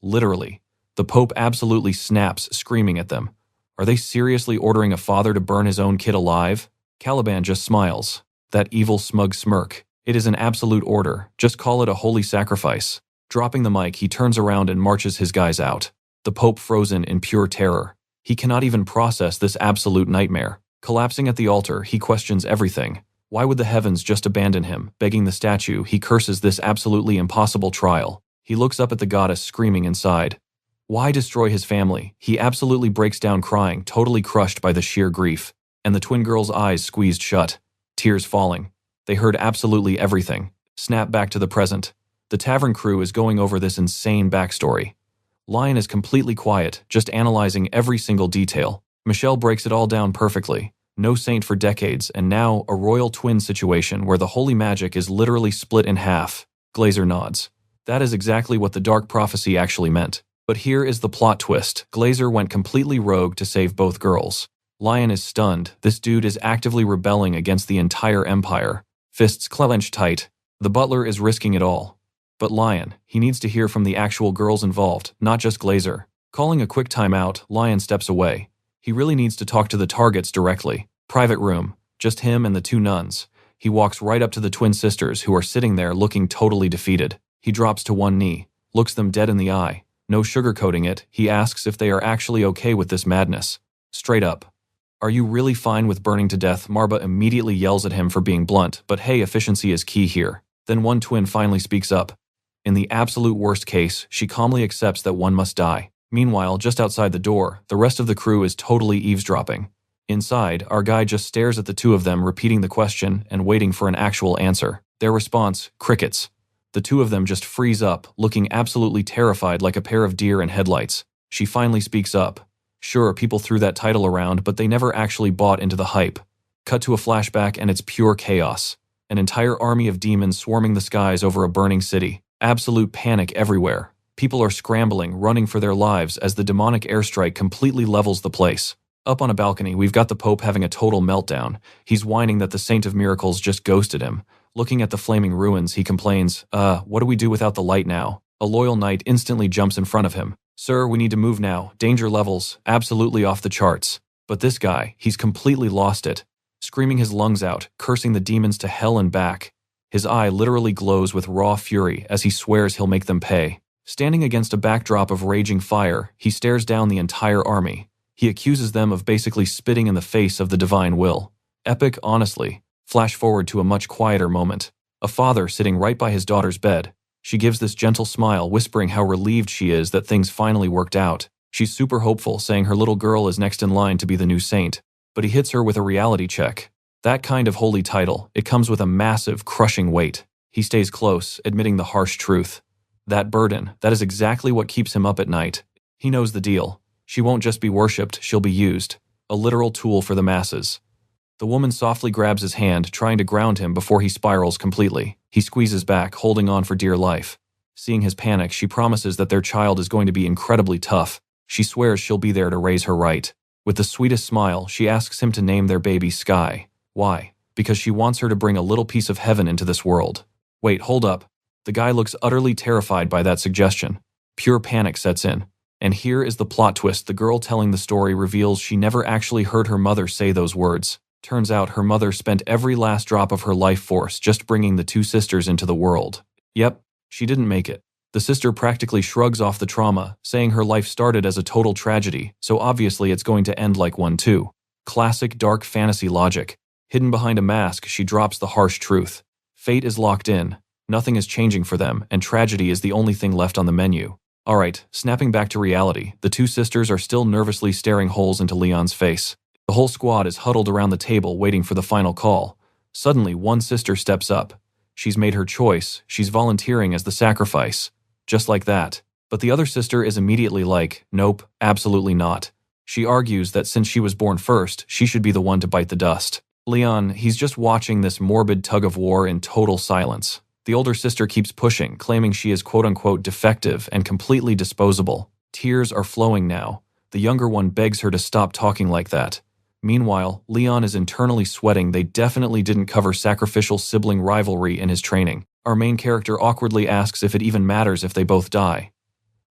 Literally. The Pope absolutely snaps, screaming at them. Are they seriously ordering a father to burn his own kid alive? Caliban just smiles. That evil, smug smirk. It is an absolute order. Just call it a holy sacrifice. Dropping the mic, he turns around and marches his guys out. The Pope frozen in pure terror. He cannot even process this absolute nightmare. Collapsing at the altar, he questions everything. Why would the heavens just abandon him? Begging the statue, he curses this absolutely impossible trial. He looks up at the goddess, screaming inside. Why destroy his family? He absolutely breaks down crying, totally crushed by the sheer grief. And the twin girls' eyes squeezed shut. Tears falling. They heard absolutely everything. Snap back to the present. The tavern crew is going over this insane backstory. Lion is completely quiet, just analyzing every single detail. Michelle breaks it all down perfectly. No saint for decades, and now a royal twin situation where the holy magic is literally split in half. Glazer nods. That is exactly what the dark prophecy actually meant. But here is the plot twist. Glazer went completely rogue to save both girls. Lion is stunned. This dude is actively rebelling against the entire empire. Fists clenched tight. The butler is risking it all. But Lion, he needs to hear from the actual girls involved, not just Glazer. Calling a quick timeout, Lion steps away. He really needs to talk to the targets directly. Private room, just him and the two nuns. He walks right up to the twin sisters who are sitting there looking totally defeated. He drops to one knee, looks them dead in the eye. No sugarcoating it, he asks if they are actually okay with this madness. Straight up. Are you really fine with burning to death? Marba immediately yells at him for being blunt, but hey, efficiency is key here. Then one twin finally speaks up. In the absolute worst case, she calmly accepts that one must die. Meanwhile, just outside the door, the rest of the crew is totally eavesdropping. Inside, our guy just stares at the two of them repeating the question and waiting for an actual answer. Their response, crickets. The two of them just freeze up, looking absolutely terrified like a pair of deer in headlights. She finally speaks up. Sure, people threw that title around, but they never actually bought into the hype. Cut to a flashback and it's pure chaos. An entire army of demons swarming the skies over a burning city. Absolute panic everywhere. People are scrambling, running for their lives as the demonic airstrike completely levels the place. Up on a balcony, we've got the Pope having a total meltdown. He's whining that the Saint of Miracles just ghosted him. Looking at the flaming ruins, he complains, what do we do without the light now? A loyal knight instantly jumps in front of him. Sir, we need to move now. Danger levels, absolutely off the charts. But this guy, he's completely lost it. Screaming his lungs out, cursing the demons to hell and back. His eye literally glows with raw fury as he swears he'll make them pay. Standing against a backdrop of raging fire, he stares down the entire army. He accuses them of basically spitting in the face of the divine will. Epic, honestly. Flash forward to a much quieter moment. A father sitting right by his daughter's bed. She gives this gentle smile, whispering how relieved she is that things finally worked out. She's super hopeful, saying her little girl is next in line to be the new saint. But he hits her with a reality check. That kind of holy title, it comes with a massive, crushing weight. He stays close, admitting the harsh truth. That burden, that is exactly what keeps him up at night. He knows the deal. She won't just be worshipped, she'll be used. A literal tool for the masses. The woman softly grabs his hand, trying to ground him before he spirals completely. He squeezes back, holding on for dear life. Seeing his panic, she promises that their child is going to be incredibly tough. She swears she'll be there to raise her right. With the sweetest smile, she asks him to name their baby Sky. Why? Because she wants her to bring a little piece of heaven into this world. Wait, hold up. The guy looks utterly terrified by that suggestion. Pure panic sets in. And here is the plot twist. The girl telling the story reveals she never actually heard her mother say those words. Turns out her mother spent every last drop of her life force just bringing the two sisters into the world. Yep, she didn't make it. The sister practically shrugs off the trauma, saying her life started as a total tragedy, so obviously it's going to end like one too. Classic dark fantasy logic. Hidden behind a mask, she drops the harsh truth. Fate is locked in. Nothing is changing for them, and tragedy is the only thing left on the menu. Alright, snapping back to reality, the two sisters are still nervously staring holes into Leon's face. The whole squad is huddled around the table waiting for the final call. Suddenly, one sister steps up. She's made her choice, she's volunteering as the sacrifice. Just like that. But the other sister is immediately like, nope, absolutely not. She argues that since she was born first, she should be the one to bite the dust. Leon, he's just watching this morbid tug-of-war in total silence. The older sister keeps pushing, claiming she is quote-unquote defective and completely disposable. Tears are flowing now. The younger one begs her to stop talking like that. Meanwhile, Leon is internally sweating. They definitely didn't cover sacrificial sibling rivalry in his training. Our main character awkwardly asks if it even matters if they both die.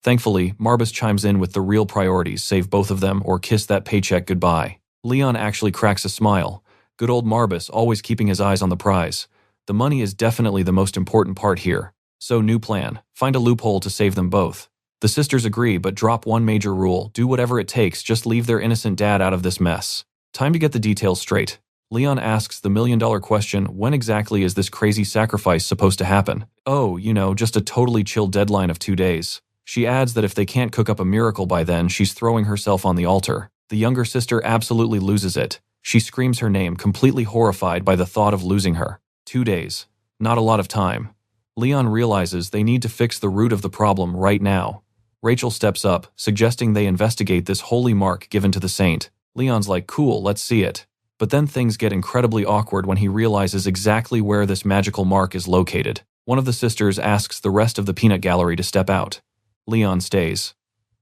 Thankfully, Marbus chimes in with the real priorities: save both of them or kiss that paycheck goodbye. Leon actually cracks a smile. Good old Marbus, always keeping his eyes on the prize. The money is definitely the most important part here. So new plan, find a loophole to save them both. The sisters agree but drop one major rule: do whatever it takes, just leave their innocent dad out of this mess. Time to get the details straight. Leon asks the million-dollar question: when exactly is this crazy sacrifice supposed to happen? Oh, just a totally chill deadline of 2 days. She adds that if they can't cook up a miracle by then, she's throwing herself on the altar. The younger sister absolutely loses it. She screams her name, completely horrified by the thought of losing her. 2 days. Not a lot of time. Leon realizes they need to fix the root of the problem right now. Rachel steps up, suggesting they investigate this holy mark given to the saint. Leon's like, cool, let's see it. But then things get incredibly awkward when he realizes exactly where this magical mark is located. One of the sisters asks the rest of the peanut gallery to step out. Leon stays.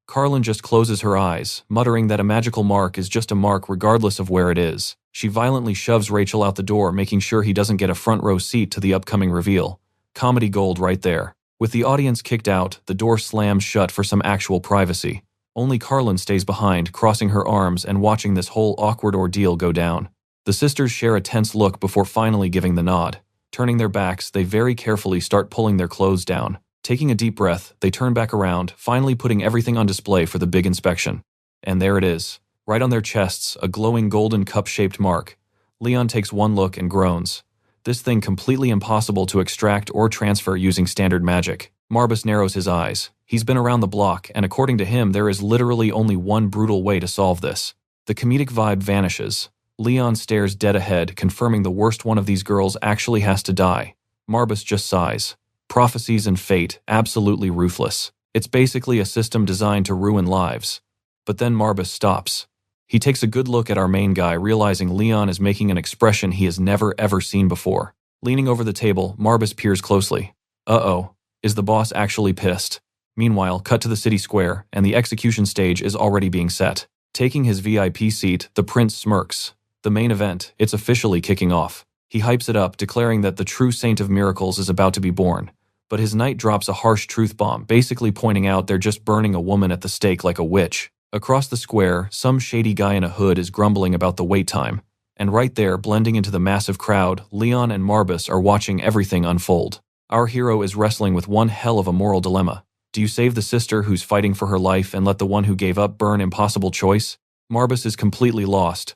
Carlin just closes her eyes, muttering that a magical mark is just a mark regardless of where it is. She violently shoves Rachel out the door, making sure he doesn't get a front row seat to the upcoming reveal. Comedy gold right there. With the audience kicked out, the door slams shut for some actual privacy. Only Carlin stays behind, crossing her arms and watching this whole awkward ordeal go down. The sisters share a tense look before finally giving the nod. Turning their backs, they very carefully start pulling their clothes down. Taking a deep breath, they turn back around, finally putting everything on display for the big inspection. And there it is. Right on their chests, a glowing golden cup-shaped mark. Leon takes one look and groans. This thing completely impossible to extract or transfer using standard magic. Marbus narrows his eyes. He's been around the block, and according to him, there is literally only one brutal way to solve this. The comedic vibe vanishes. Leon stares dead ahead, confirming the worst one of these girls actually has to die. Marbus just sighs. Prophecies and fate, absolutely ruthless. It's basically a system designed to ruin lives. But then Marbus stops. He takes a good look at our main guy, realizing Leon is making an expression he has never ever seen before. Leaning over the table, Marbus peers closely. Uh-oh, is the boss actually pissed? Meanwhile, cut to the city square, and the execution stage is already being set. Taking his VIP seat, the prince smirks. The main event, it's officially kicking off. He hypes it up, declaring that the true saint of miracles is about to be born. But his knight drops a harsh truth bomb, basically pointing out they're just burning a woman at the stake like a witch. Across the square, some shady guy in a hood is grumbling about the wait time. And right there, blending into the massive crowd, Leon and Marbus are watching everything unfold. Our hero is wrestling with one hell of a moral dilemma. Do you save the sister who's fighting for her life and let the one who gave up burn? Impossible choice? Marbus is completely lost.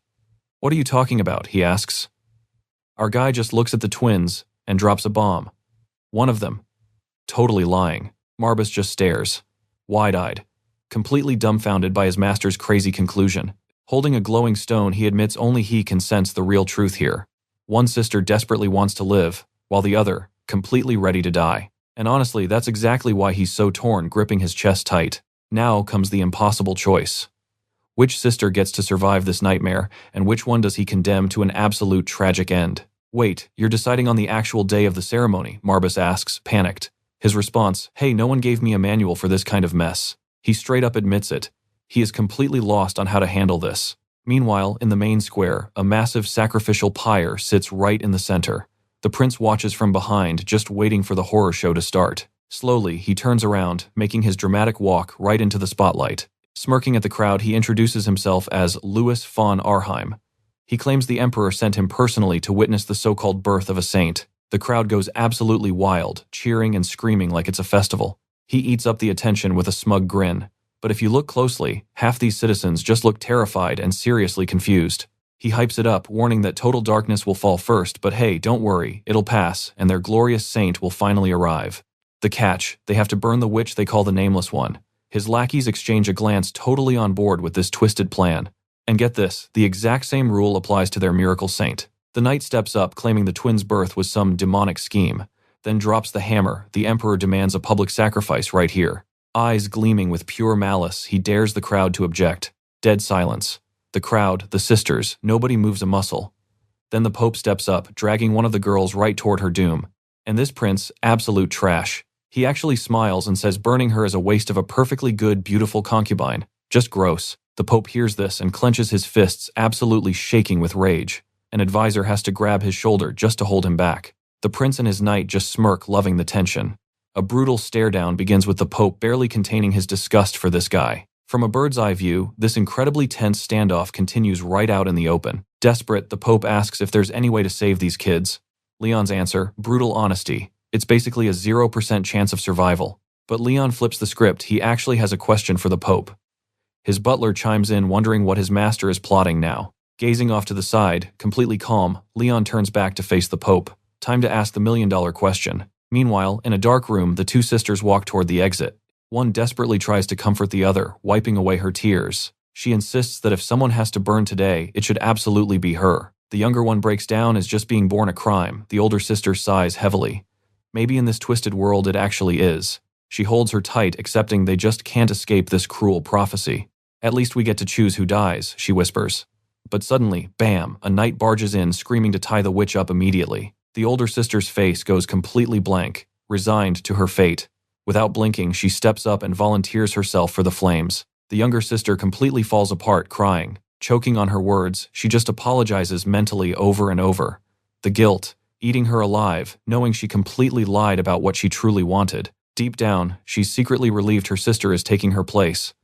What are you talking about? He asks. Our guy just looks at the twins and drops a bomb. One of them. Totally lying. Marbus just stares. Wide-eyed. Completely dumbfounded by his master's crazy conclusion. Holding a glowing stone, he admits only he can sense the real truth here. One sister desperately wants to live, while the other, completely ready to die. And honestly, that's exactly why he's so torn, gripping his chest tight. Now comes the impossible choice. Which sister gets to survive this nightmare, and which one does he condemn to an absolute tragic end? Wait, you're deciding on the actual day of the ceremony? Marbus asks, panicked. His response, hey, no one gave me a manual for this kind of mess. He straight up admits it. He is completely lost on how to handle this. Meanwhile, in the main square, a massive sacrificial pyre sits right in the center. The prince watches from behind, just waiting for the horror show to start. Slowly, he turns around, making his dramatic walk right into the spotlight. Smirking at the crowd, he introduces himself as Louis von Arheim. He claims the emperor sent him personally to witness the so-called birth of a saint. The crowd goes absolutely wild, cheering and screaming like it's a festival. He eats up the attention with a smug grin. But if you look closely, half these citizens just look terrified and seriously confused. He hypes it up, warning that total darkness will fall first, but hey, don't worry, it'll pass, and their glorious saint will finally arrive. The catch, they have to burn the witch they call the Nameless One. His lackeys exchange a glance, totally on board with this twisted plan. And get this, the exact same rule applies to their miracle saint. The knight steps up, claiming the twins' birth was some demonic scheme, then drops the hammer. The emperor demands a public sacrifice right here. Eyes gleaming with pure malice, he dares the crowd to object. Dead silence. The crowd, the sisters, nobody moves a muscle. Then the Pope steps up, dragging one of the girls right toward her doom. And this prince, absolute trash. He actually smiles and says burning her is a waste of a perfectly good, beautiful concubine. Just gross. The Pope hears this and clenches his fists, absolutely shaking with rage. An advisor has to grab his shoulder just to hold him back. The prince and his knight just smirk, loving the tension. A brutal stare-down begins with the Pope barely containing his disgust for this guy. From a bird's-eye view, this incredibly tense standoff continues right out in the open. Desperate, the Pope asks if there's any way to save these kids. Leon's answer, brutal honesty. It's basically a 0% chance of survival. But Leon flips the script. He actually has a question for the Pope. His butler chimes in, wondering what his master is plotting now. Gazing off to the side, completely calm, Leon turns back to face the Pope. Time to ask the million-dollar question. Meanwhile, in a dark room, the two sisters walk toward the exit. One desperately tries to comfort the other, wiping away her tears. She insists that if someone has to burn today, it should absolutely be her. The younger one breaks down as just being born a crime. The older sister sighs heavily. Maybe in this twisted world it actually is. She holds her tight, accepting they just can't escape this cruel prophecy. At least we get to choose who dies, she whispers. But suddenly, bam, a knight barges in, screaming to tie the witch up immediately. The older sister's face goes completely blank, resigned to her fate. Without blinking, she steps up and volunteers herself for the flames. The younger sister completely falls apart, crying. Choking on her words, she just apologizes mentally over and over. The guilt, eating her alive, knowing she completely lied about what she truly wanted. Deep down, she's secretly relieved her sister is taking her place.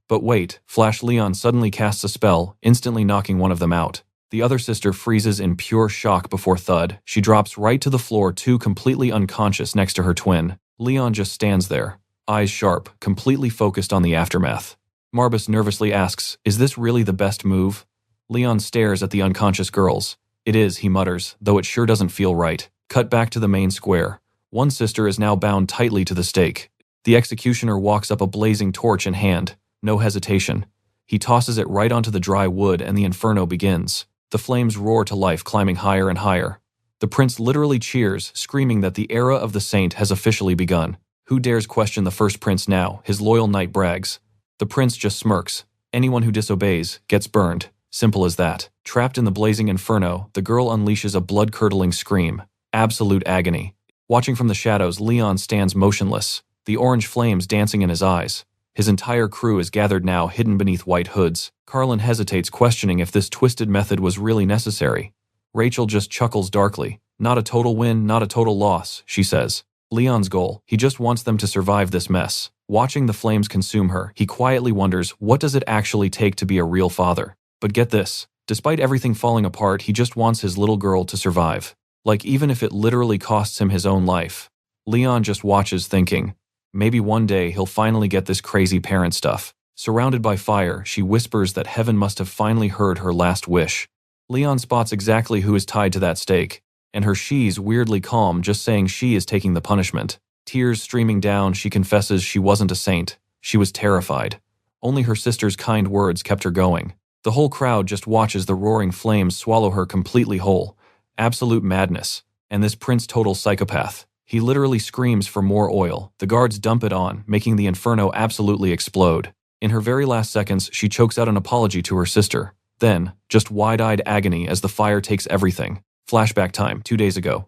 But wait, Flash Leon suddenly casts a spell, instantly knocking one of them out. The other sister freezes in pure shock before thud. She drops right to the floor, too, completely unconscious next to her twin. Leon just stands there, eyes sharp, completely focused on the aftermath. Marbus nervously asks, "Is this really the best move?" Leon stares at the unconscious girls. "It is," he mutters, "though it sure doesn't feel right." Cut back to the main square. One sister is now bound tightly to the stake. The executioner walks up, a blazing torch in hand. No hesitation. He tosses it right onto the dry wood and the inferno begins. The flames roar to life, climbing higher and higher. The prince literally cheers, screaming that the era of the saint has officially begun. Who dares question the first prince now? His loyal knight brags. The prince just smirks. Anyone who disobeys gets burned. Simple as that. Trapped in the blazing inferno, the girl unleashes a blood-curdling scream. Absolute agony. Watching from the shadows, Leon stands motionless, the orange flames dancing in his eyes. His entire crew is gathered now, hidden beneath white hoods. Carlin hesitates, questioning if this twisted method was really necessary. Rachel just chuckles darkly. "Not a total win, not a total loss," she says. Leon's goal, he just wants them to survive this mess. Watching the flames consume her, he quietly wonders, what does it actually take to be a real father? But get this, despite everything falling apart, he just wants his little girl to survive. Like, even if it literally costs him his own life. Leon just watches, thinking, maybe one day he'll finally get this crazy parent stuff. Surrounded by fire, she whispers that heaven must have finally heard her last wish. Leon spots exactly who is tied to that stake, and her she's weirdly calm, just saying she is taking the punishment. Tears streaming down, she confesses she wasn't a saint. She was terrified. Only her sister's kind words kept her going. The whole crowd just watches the roaring flames swallow her completely whole. Absolute madness. And this prince, total psychopath. He literally screams for more oil. The guards dump it on, making the inferno absolutely explode. In her very last seconds, she chokes out an apology to her sister. Then, just wide-eyed agony as the fire takes everything. Flashback time, 2 days ago.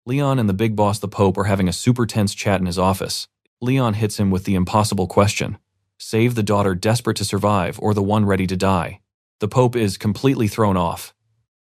Leon and the big boss, the Pope, are having a super tense chat in his office. Leon hits him with the impossible question. Save the daughter desperate to survive, or the one ready to die? The Pope is completely thrown off.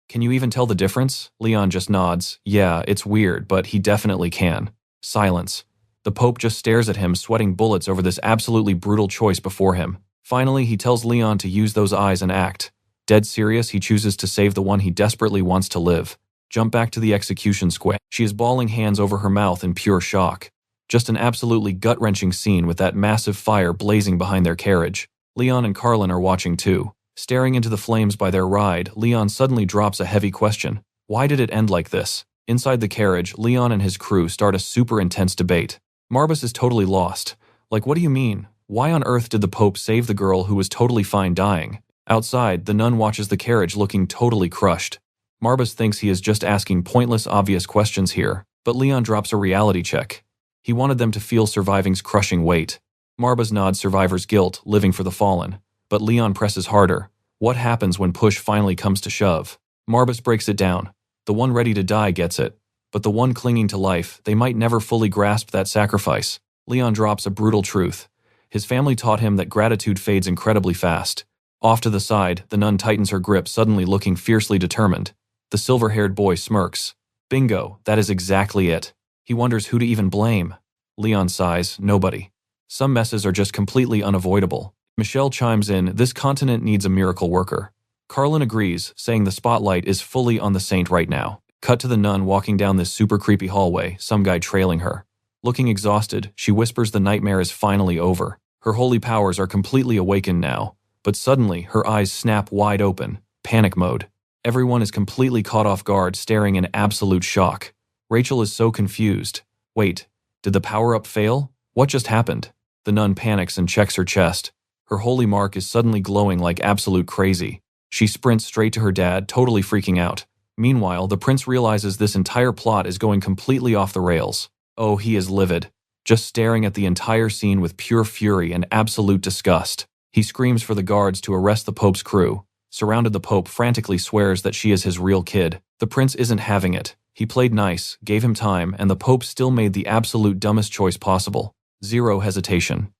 Can you even tell the difference? Leon just nods. Yeah, it's weird, but he definitely can. Silence. The Pope just stares at him, sweating bullets over this absolutely brutal choice before him. Finally, he tells Leon to use those eyes and act. Dead serious, he chooses to save the one he desperately wants to live. Jump back to the execution square. She is bawling, hands over her mouth in pure shock. Just an absolutely gut-wrenching scene with that massive fire blazing behind their carriage. Leon and Carlin are watching too. Staring into the flames by their ride, Leon suddenly drops a heavy question. Why did it end like this? Inside the carriage, Leon and his crew start a super intense debate. Marbus is totally lost. Like, what do you mean? Why on earth did the Pope save the girl who was totally fine dying? Outside, the nun watches the carriage looking totally crushed. Marbus thinks he is just asking pointless, obvious questions here, but Leon drops a reality check. He wanted them to feel surviving's crushing weight. Marbus nods survivor's guilt, living for the fallen. But Leon presses harder. What happens when push finally comes to shove? Marbus breaks it down. The one ready to die gets it. But the one clinging to life, they might never fully grasp that sacrifice. Leon drops a brutal truth. His family taught him that gratitude fades incredibly fast. Off to the side, the nun tightens her grip, suddenly looking fiercely determined. The silver-haired boy smirks. Bingo, that is exactly it. He wonders who to even blame. Leon sighs, nobody. Some messes are just completely unavoidable. Michelle chimes in, this continent needs a miracle worker. Carlin agrees, saying the spotlight is fully on the saint right now. Cut to the nun walking down this super creepy hallway, some guy trailing her. Looking exhausted, she whispers the nightmare is finally over. Her holy powers are completely awakened now. But suddenly, her eyes snap wide open. Panic mode. Everyone is completely caught off guard, staring in absolute shock. Rachel is so confused. Wait, did the power-up fail? What just happened? The nun panics and checks her chest. Her holy mark is suddenly glowing like absolute crazy. She sprints straight to her dad, totally freaking out. Meanwhile, the prince realizes this entire plot is going completely off the rails. Oh, he is livid, just staring at the entire scene with pure fury and absolute disgust. He screams for the guards to arrest the Pope's crew. Surrounded, the Pope frantically swears that she is his real kid. The prince isn't having it. He played nice, gave him time, and the Pope still made the absolute dumbest choice possible. Zero hesitation.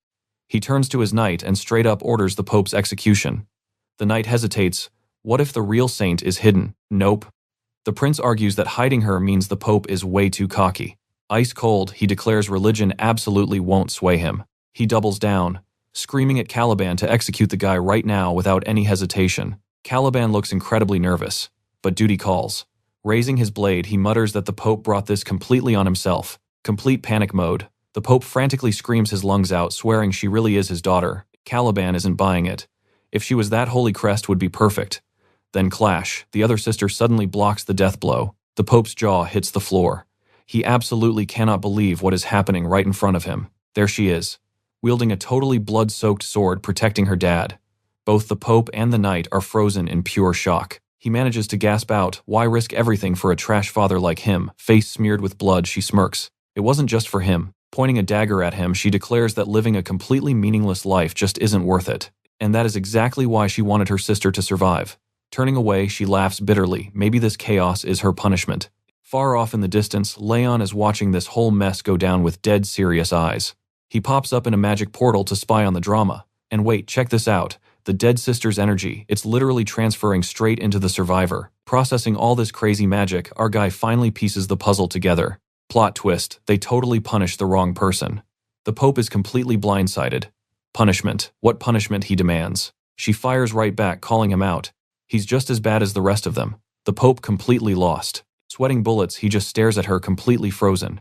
He turns to his knight and straight up orders the Pope's execution. The knight hesitates. What if the real saint is hidden? Nope. The prince argues that hiding her means the Pope is way too cocky. Ice cold, he declares religion absolutely won't sway him. He doubles down, screaming at Caliban to execute the guy right now without any hesitation. Caliban looks incredibly nervous, but duty calls. Raising his blade, he mutters that the Pope brought this completely on himself. Complete panic mode. The Pope frantically screams his lungs out, swearing she really is his daughter. Caliban isn't buying it. If she was that, holy crest would be perfect. Then clash. The other sister suddenly blocks the death blow. The Pope's jaw hits the floor. He absolutely cannot believe what is happening right in front of him. There she is, wielding a totally blood-soaked sword protecting her dad. Both the Pope and the knight are frozen in pure shock. He manages to gasp out, "Why risk everything for a trash father like him?" Face smeared with blood, she smirks. It wasn't just for him. Pointing a dagger at him, she declares that living a completely meaningless life just isn't worth it. And that is exactly why she wanted her sister to survive. Turning away, she laughs bitterly. Maybe this chaos is her punishment. Far off in the distance, Leon is watching this whole mess go down with dead serious eyes. He pops up in a magic portal to spy on the drama. And wait, check this out. The dead sister's energy, it's literally transferring straight into the survivor. Processing all this crazy magic, our guy finally pieces the puzzle together. Plot twist, they totally punish the wrong person. The Pope is completely blindsided. Punishment. What punishment, he demands. She fires right back, calling him out. He's just as bad as the rest of them. The Pope completely lost. Sweating bullets, he just stares at her completely frozen.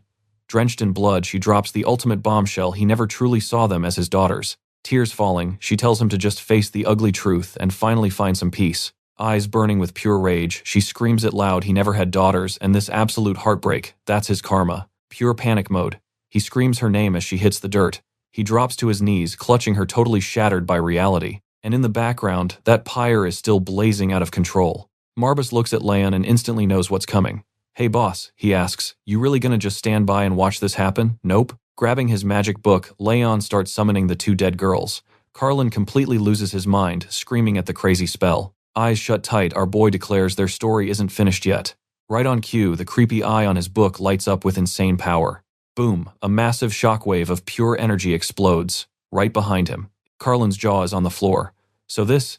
Drenched in blood, she drops the ultimate bombshell. He never truly saw them as his daughters. Tears falling, she tells him to just face the ugly truth and finally find some peace. Eyes burning with pure rage, she screams it loud. He never had daughters, and this absolute heartbreak, that's his karma. Pure panic mode. He screams her name as she hits the dirt. He drops to his knees, clutching her, totally shattered by reality. And in the background, that pyre is still blazing out of control. Marbus looks at Leon and instantly knows what's coming. "Hey boss," he asks, "you really gonna just stand by and watch this happen?" "Nope." Grabbing his magic book, Leon starts summoning the two dead girls. Carlin completely loses his mind, screaming at the crazy spell. Eyes shut tight, our boy declares their story isn't finished yet. Right on cue, the creepy eye on his book lights up with insane power. Boom, a massive shockwave of pure energy explodes. Right behind him. Carlin's jaw is on the floor. "So this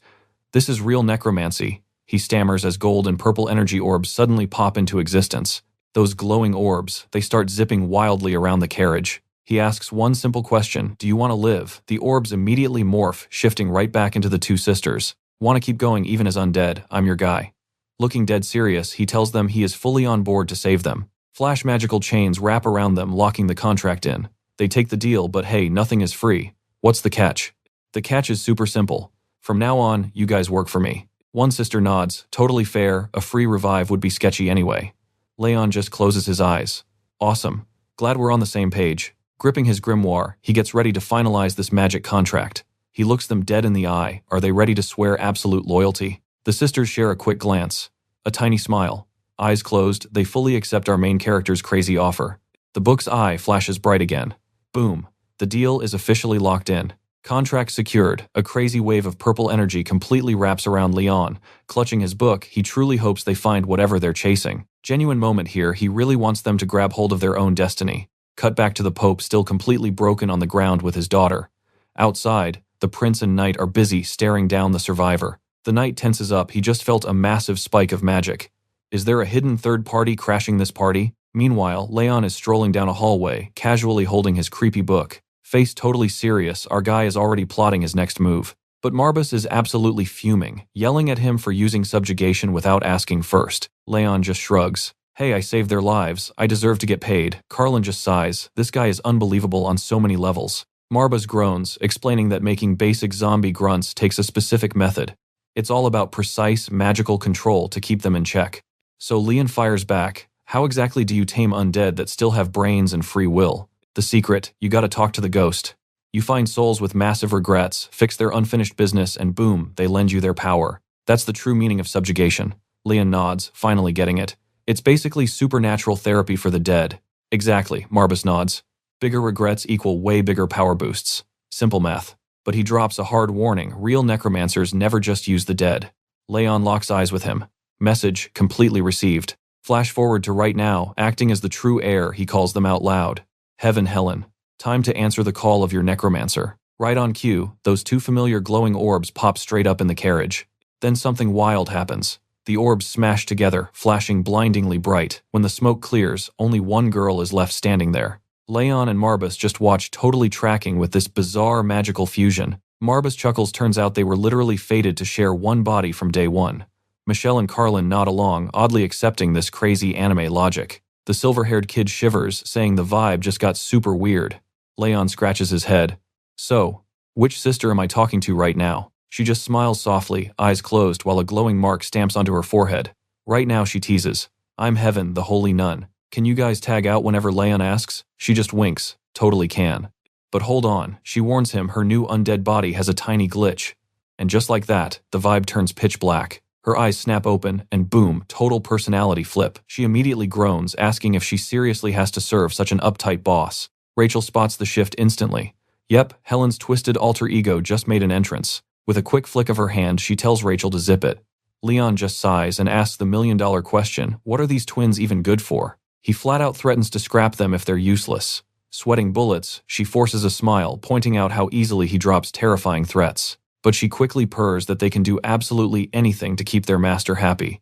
is real necromancy," he stammers as gold and purple energy orbs suddenly pop into existence. Those glowing orbs, they start zipping wildly around the carriage. He asks one simple question, "Do you want to live?" The orbs immediately morph, shifting right back into the two sisters. "Want to keep going even as undead? I'm your guy." Looking dead serious, he tells them he is fully on board to save them. Flash magical chains wrap around them, locking the contract in. They take the deal, but hey, nothing is free. What's the catch? The catch is super simple. "From now on, you guys work for me." One sister nods, totally fair, a free revive would be sketchy anyway. Leon just closes his eyes. Awesome. Glad we're on the same page. Gripping his grimoire, he gets ready to finalize this magic contract. He looks them dead in the eye. Are they ready to swear absolute loyalty? The sisters share a quick glance. A tiny smile. Eyes closed, they fully accept our main character's crazy offer. The book's eye flashes bright again. Boom. The deal is officially locked in. Contract secured. A crazy wave of purple energy completely wraps around Leon. Clutching his book, he truly hopes they find whatever they're chasing. Genuine moment here, he really wants them to grab hold of their own destiny. Cut back to the Pope, still completely broken on the ground with his daughter. Outside, the prince and knight are busy staring down the survivor. The knight tenses up, he just felt a massive spike of magic. Is there a hidden third party crashing this party? Meanwhile, Leon is strolling down a hallway, casually holding his creepy book. Face totally serious, our guy is already plotting his next move. But Marbus is absolutely fuming, yelling at him for using subjugation without asking first. Leon just shrugs. "Hey, I saved their lives. I deserve to get paid." Carlin just sighs. This guy is unbelievable on so many levels. Marbus groans, explaining that making basic zombie grunts takes a specific method. It's all about precise, magical control to keep them in check. So Leon fires back. "How exactly do you tame undead that still have brains and free will?" "The secret, you gotta talk to the ghost. You find souls with massive regrets, fix their unfinished business, and boom, they lend you their power. That's the true meaning of subjugation. Leon nods, finally getting it. It's basically supernatural therapy for the dead. Exactly, Marbus nods. Bigger regrets equal way bigger power boosts. Simple math. But he drops a hard warning. Real necromancers never just use the dead. Leon locks eyes with him. Message completely received. Flash forward to right now, acting as the true heir, he calls them out loud. Heaven Helen. Time to answer the call of your necromancer. Right on cue, those two familiar glowing orbs pop straight up in the carriage. Then something wild happens. The orbs smash together, flashing blindingly bright. When the smoke clears, only one girl is left standing there. Leon and Marbus just watch, totally tracking with this bizarre magical fusion. Marbus chuckles, turns out they were literally fated to share one body from day one. Michelle and Carlin nod along, oddly accepting this crazy anime logic. The silver-haired kid shivers, saying the vibe just got super weird. Leon scratches his head. So, which sister am I talking to right now? She just smiles softly, eyes closed, while a glowing mark stamps onto her forehead. Right now, she teases. I'm Heaven, the holy nun. Can you guys tag out whenever Leon asks? She just winks. Totally can. But hold on, she warns him her new undead body has a tiny glitch. And just like that, the vibe turns pitch black. Her eyes snap open, and boom, total personality flip. She immediately groans, asking if she seriously has to serve such an uptight boss. Rachel spots the shift instantly. Yep, Helen's twisted alter ego just made an entrance. With a quick flick of her hand, she tells Rachel to zip it. Leon just sighs and asks the million-dollar question, what are these twins even good for? He flat out threatens to scrap them if they're useless. Sweating bullets, she forces a smile, pointing out how easily he drops terrifying threats. But she quickly purrs that they can do absolutely anything to keep their master happy.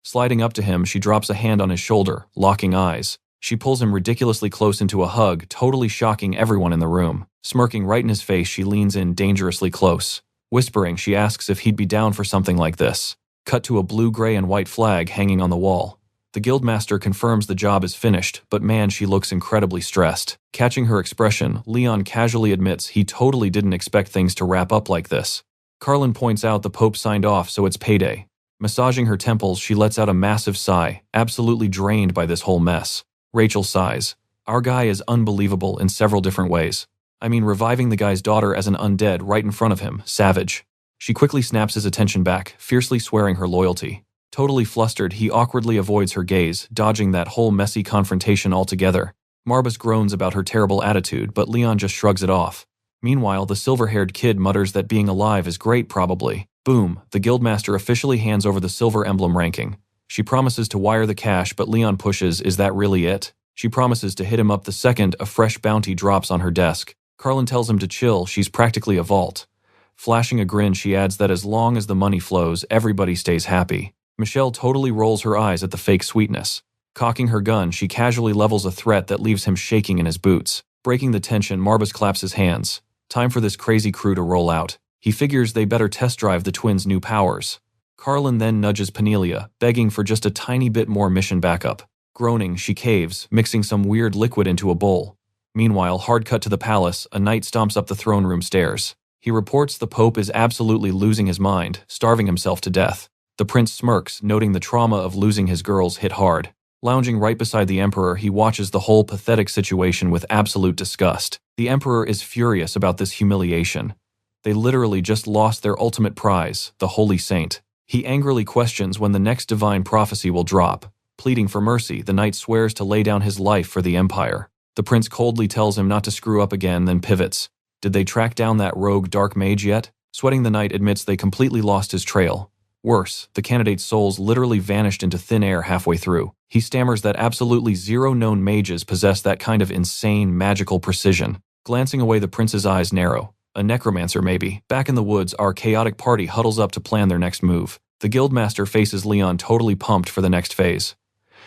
Sliding up to him, she drops a hand on his shoulder, locking eyes. She pulls him ridiculously close into a hug, totally shocking everyone in the room. Smirking right in his face, she leans in dangerously close. Whispering, she asks if he'd be down for something like this. Cut to a blue, gray, and white flag hanging on the wall. The guildmaster confirms the job is finished, but man, she looks incredibly stressed. Catching her expression, Leon casually admits he totally didn't expect things to wrap up like this. Carlin points out the Pope signed off, so it's payday. Massaging her temples, she lets out a massive sigh, absolutely drained by this whole mess. Rachel sighs. Our guy is unbelievable in several different ways. I mean, reviving the guy's daughter as an undead right in front of him, savage. She quickly snaps his attention back, fiercely swearing her loyalty. Totally flustered, he awkwardly avoids her gaze, dodging that whole messy confrontation altogether. Marbus groans about her terrible attitude, but Leon just shrugs it off. Meanwhile, the silver-haired kid mutters that being alive is great, probably. Boom, the guildmaster officially hands over the silver emblem ranking. She promises to wire the cash, but Leon pushes, is that really it? She promises to hit him up the second a fresh bounty drops on her desk. Carlin tells him to chill, she's practically a vault. Flashing a grin, she adds that as long as the money flows, everybody stays happy. Michelle totally rolls her eyes at the fake sweetness. Cocking her gun, she casually levels a threat that leaves him shaking in his boots. Breaking the tension, Marbus claps his hands. Time for this crazy crew to roll out. He figures they better test drive the twins' new powers. Carlin then nudges Penelia, begging for just a tiny bit more mission backup. Groaning, she caves, mixing some weird liquid into a bowl. Meanwhile, hard cut to the palace, a knight stomps up the throne room stairs. He reports the Pope is absolutely losing his mind, starving himself to death. The prince smirks, noting the trauma of losing his girls hit hard. Lounging right beside the emperor, he watches the whole pathetic situation with absolute disgust. The emperor is furious about this humiliation. They literally just lost their ultimate prize, the holy saint. He angrily questions when the next divine prophecy will drop. Pleading for mercy, the knight swears to lay down his life for the empire. The prince coldly tells him not to screw up again, then pivots. Did they track down that rogue dark mage yet? Sweating, the knight admits they completely lost his trail. Worse, the candidate's souls literally vanished into thin air halfway through. He stammers that absolutely zero known mages possess that kind of insane magical precision. Glancing away, the prince's eyes narrow. A necromancer, maybe. Back in the woods, our chaotic party huddles up to plan their next move. The guildmaster faces Leon, totally pumped for the next phase.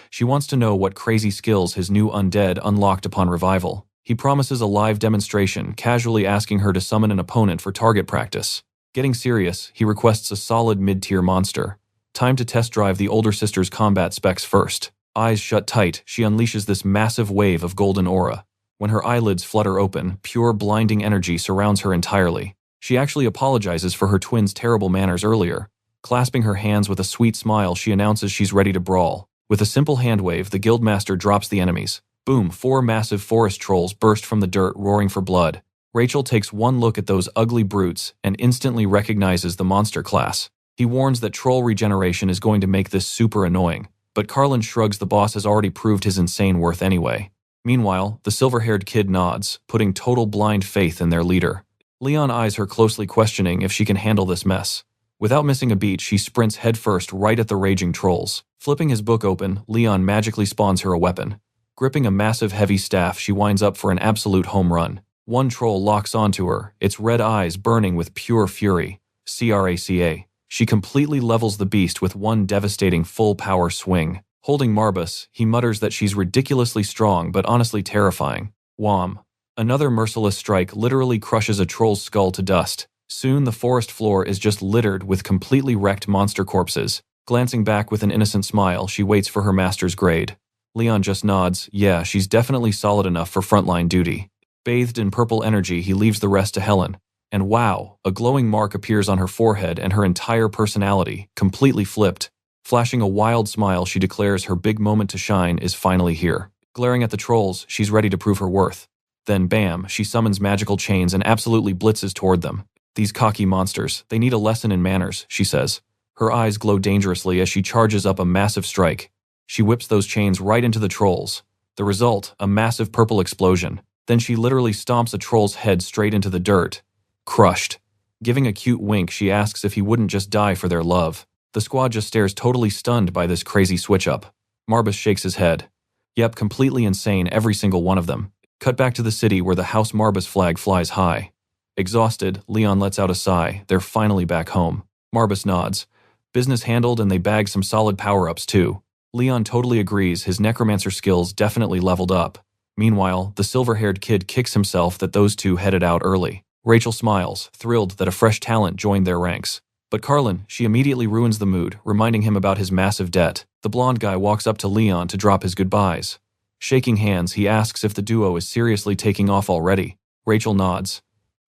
She wants to know what crazy skills his new undead unlocked upon revival. He promises a live demonstration, casually asking her to summon an opponent for target practice. Getting serious, he requests a solid mid-tier monster. Time to test drive the older sister's combat specs first. Eyes shut tight, she unleashes this massive wave of golden aura. When her eyelids flutter open, pure blinding energy surrounds her entirely. She actually apologizes for her twin's terrible manners earlier. Clasping her hands with a sweet smile, she announces she's ready to brawl. With a simple hand wave, the guildmaster drops the enemies. Boom, 4 massive forest trolls burst from the dirt, roaring for blood. Rachel takes one look at those ugly brutes and instantly recognizes the monster class. He warns that troll regeneration is going to make this super annoying, but Carlin shrugs. The boss has already proved his insane worth anyway. Meanwhile, the silver-haired kid nods, putting total blind faith in their leader. Leon eyes her closely, questioning if she can handle this mess. Without missing a beat, she sprints headfirst right at the raging trolls. Flipping his book open, Leon magically spawns her a weapon. Gripping a massive heavy staff, she winds up for an absolute home run. One troll locks onto her, its red eyes burning with pure fury. Craca. She completely levels the beast with one devastating full-power swing. Holding Marbus, he mutters that she's ridiculously strong but honestly terrifying. Wham! Another merciless strike literally crushes a troll's skull to dust. Soon the forest floor is just littered with completely wrecked monster corpses. Glancing back with an innocent smile, she waits for her master's grade. Leon just nods. Yeah, she's definitely solid enough for frontline duty. Bathed in purple energy, he leaves the rest to Helen. And wow, a glowing mark appears on her forehead and her entire personality, completely flipped. Flashing a wild smile, she declares her big moment to shine is finally here. Glaring at the trolls, she's ready to prove her worth. Then bam, she summons magical chains and absolutely blitzes toward them. These cocky monsters, they need a lesson in manners, she says. Her eyes glow dangerously as she charges up a massive strike. She whips those chains right into the trolls. The result, a massive purple explosion. Then she literally stomps a troll's head straight into the dirt. Crushed. Giving a cute wink, she asks if he wouldn't just die for their love. The squad just stares, totally stunned by this crazy switch-up. Marbus shakes his head. Yep, completely insane, every single one of them. Cut back to the city where the House Marbus flag flies high. Exhausted, Leon lets out a sigh. They're finally back home. Marbus nods. Business handled, and they bag some solid power-ups too. Leon totally agrees, his necromancer skills definitely leveled up. Meanwhile, the silver-haired kid kicks himself that those two headed out early. Rachel smiles, thrilled that a fresh talent joined their ranks. But Carlin, she immediately ruins the mood, reminding him about his massive debt. The blonde guy walks up to Leon to drop his goodbyes. Shaking hands, he asks if the duo is seriously taking off already. Rachel nods.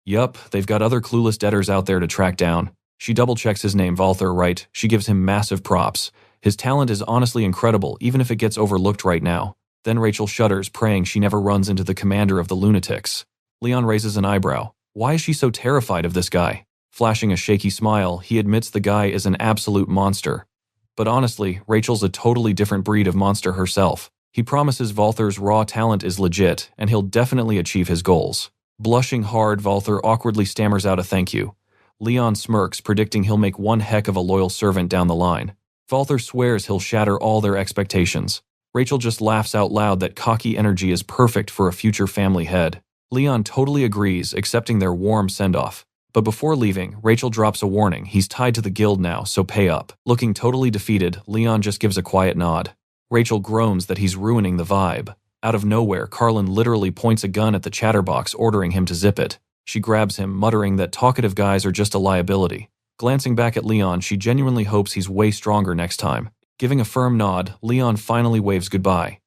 Yup, they've got other clueless debtors out there to track down. She double-checks his name, Valther, right? She gives him massive props. His talent is honestly incredible, even if it gets overlooked right now. Then Rachel shudders, praying she never runs into the commander of the lunatics. Leon raises an eyebrow. Why is she so terrified of this guy? Flashing a shaky smile, he admits the guy is an absolute monster. But honestly, Rachel's a totally different breed of monster herself. He promises Valther's raw talent is legit, and he'll definitely achieve his goals. Blushing hard, Valther awkwardly stammers out a thank you. Leon smirks, predicting he'll make one heck of a loyal servant down the line. Valther swears he'll shatter all their expectations. Rachel just laughs out loud that cocky energy is perfect for a future family head. Leon totally agrees, accepting their warm send-off. But before leaving, Rachel drops a warning. He's tied to the guild now, so pay up. Looking totally defeated, Leon just gives a quiet nod. Rachel groans that he's ruining the vibe. Out of nowhere, Carlin literally points a gun at the chatterbox, ordering him to zip it. She grabs him, muttering that talkative guys are just a liability. Glancing back at Leon, she genuinely hopes he's way stronger next time. Giving a firm nod, Leon finally waves goodbye.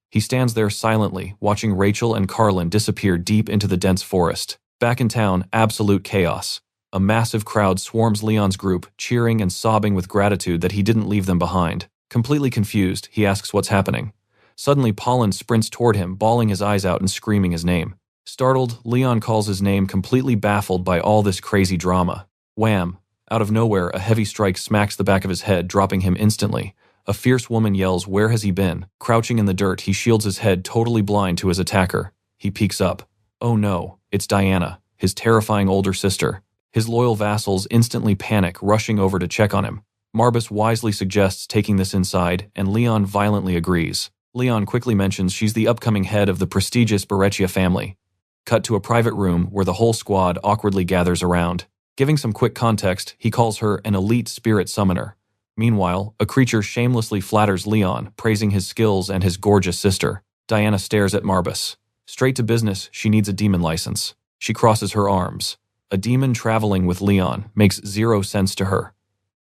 He stands there silently, watching Rachel and Carlin disappear deep into the dense forest. Back in town, absolute chaos. A massive crowd swarms Leon's group, cheering and sobbing with gratitude that he didn't leave them behind. Completely confused, he asks what's happening. Suddenly, Pollen sprints toward him, bawling his eyes out and screaming his name. Startled, Leon calls his name, completely baffled by all this crazy drama. Wham! Out of nowhere, a heavy strike smacks the back of his head, dropping him instantly. A fierce woman yells, "Where has he been?" Crouching in the dirt, he shields his head, totally blind to his attacker. He peeks up. Oh no, it's Diana, his terrifying older sister. His loyal vassals instantly panic, rushing over to check on him. Marbus wisely suggests taking this inside, and Leon violently agrees. Leon quickly mentions she's the upcoming head of the prestigious Berettia family. Cut to a private room where the whole squad awkwardly gathers around. Giving some quick context, he calls her an elite spirit summoner. Meanwhile, a creature shamelessly flatters Leon, praising his skills and his gorgeous sister. Diana stares at Marbus. Straight to business, she needs a demon license. She crosses her arms. A demon traveling with Leon makes zero sense to her.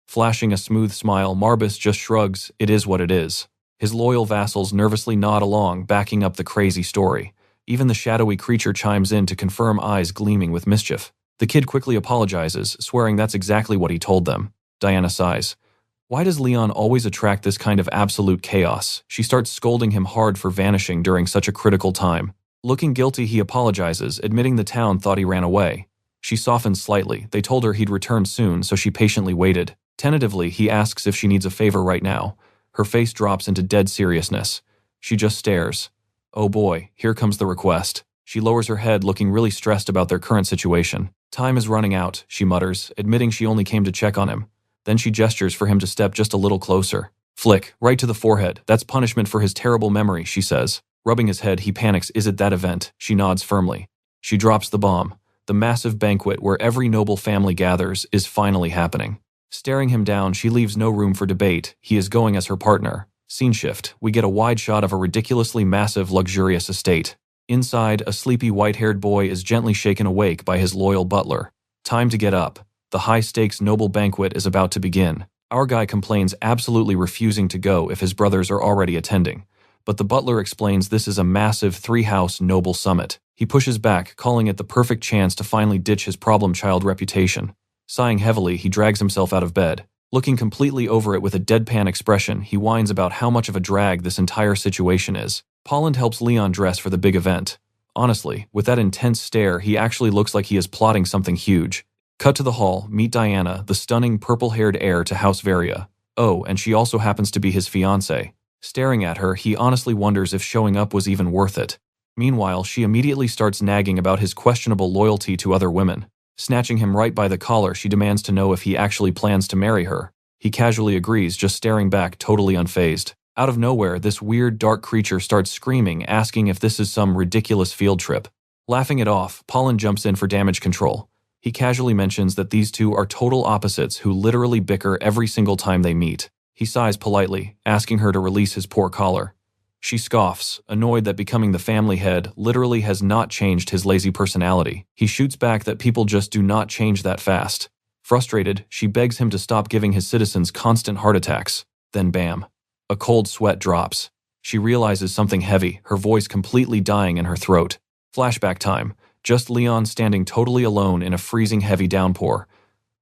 Flashing a smooth smile, Marbus just shrugs, it is what it is. His loyal vassals nervously nod along, backing up the crazy story. Even the shadowy creature chimes in to confirm, eyes gleaming with mischief. The kid quickly apologizes, swearing that's exactly what he told them. Diana sighs. Why does Leon always attract this kind of absolute chaos? She starts scolding him hard for vanishing during such a critical time. Looking guilty, he apologizes, admitting the town thought he ran away. She softens slightly. They told her he'd return soon, so she patiently waited. Tentatively, he asks if she needs a favor right now. Her face drops into dead seriousness. She just stares. Oh boy, here comes the request. She lowers her head, looking really stressed about their current situation. Time is running out, she mutters, admitting she only came to check on him. Then she gestures for him to step just a little closer. Flick, right to the forehead. That's punishment for his terrible memory, she says. Rubbing his head, he panics. Is it that event? She nods firmly. She drops the bomb. The massive banquet where every noble family gathers is finally happening. Staring him down, she leaves no room for debate. He is going as her partner. Scene shift. We get a wide shot of a ridiculously massive, luxurious estate. Inside, a sleepy white-haired boy is gently shaken awake by his loyal butler. Time to get up. The high-stakes noble banquet is about to begin. Our guy complains, absolutely refusing to go if his brothers are already attending. But the butler explains this is a massive three-house noble summit. He pushes back, calling it the perfect chance to finally ditch his problem child reputation. Sighing heavily, he drags himself out of bed. Looking completely over it with a deadpan expression, he whines about how much of a drag this entire situation is. Polland helps Leon dress for the big event. Honestly, with that intense stare, he actually looks like he is plotting something huge. Cut to the hall, meet Diana, the stunning purple-haired heir to House Varia. Oh, and she also happens to be his fiancée. Staring at her, he honestly wonders if showing up was even worth it. Meanwhile, she immediately starts nagging about his questionable loyalty to other women. Snatching him right by the collar, she demands to know if he actually plans to marry her. He casually agrees, just staring back, totally unfazed. Out of nowhere, this weird, dark creature starts screaming, asking if this is some ridiculous field trip. Laughing it off, Polland jumps in for damage control. He casually mentions that these two are total opposites who literally bicker every single time they meet. He sighs politely, asking her to release his poor collar. She scoffs, annoyed that becoming the family head literally has not changed his lazy personality. He shoots back that people just do not change that fast. Frustrated, she begs him to stop giving his citizens constant heart attacks. Then bam. A cold sweat drops. She realizes something heavy, her voice completely dying in her throat. Flashback time. Just Leon standing totally alone in a freezing heavy downpour.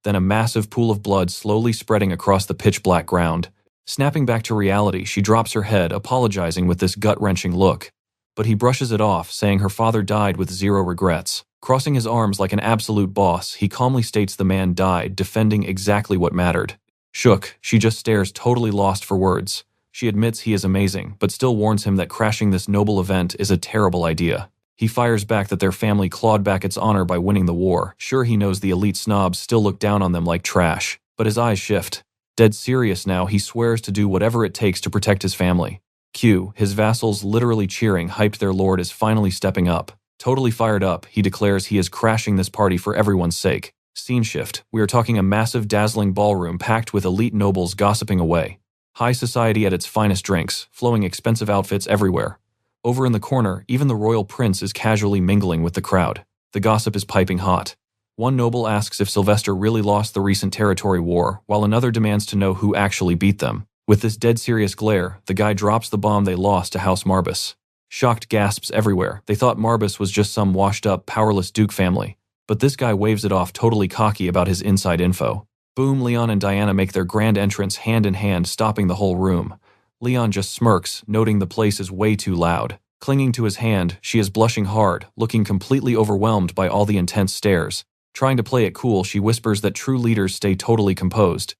Then a massive pool of blood slowly spreading across the pitch-black ground. Snapping back to reality, she drops her head, apologizing with this gut-wrenching look. But he brushes it off, saying her father died with zero regrets. Crossing his arms like an absolute boss, he calmly states the man died, defending exactly what mattered. Shook, she just stares, totally lost for words. She admits he is amazing, but still warns him that crashing this noble event is a terrible idea. He fires back that their family clawed back its honor by winning the war. Sure, he knows the elite snobs still look down on them like trash, but his eyes shift. Dead serious now, he swears to do whatever it takes to protect his family. Q, his vassals literally cheering, hyped their lord is finally stepping up. Totally fired up, he declares he is crashing this party for everyone's sake. Scene shift. We are talking a massive, dazzling ballroom packed with elite nobles gossiping away. High society at its finest drinks, flowing expensive outfits everywhere. Over in the corner, even the royal prince is casually mingling with the crowd. The gossip is piping hot. One noble asks if Sylvester really lost the recent territory war, while another demands to know who actually beat them. With this dead serious glare, the guy drops the bomb they lost to House Marbus. Shocked gasps everywhere. They thought Marbus was just some washed-up, powerless duke family. But this guy waves it off, totally cocky about his inside info. Boom, Leon and Diana make their grand entrance hand in hand, stopping the whole room. Leon just smirks, noting the place is way too loud. Clinging to his hand, she is blushing hard, looking completely overwhelmed by all the intense stares. Trying to play it cool, she whispers that true leaders stay totally composed.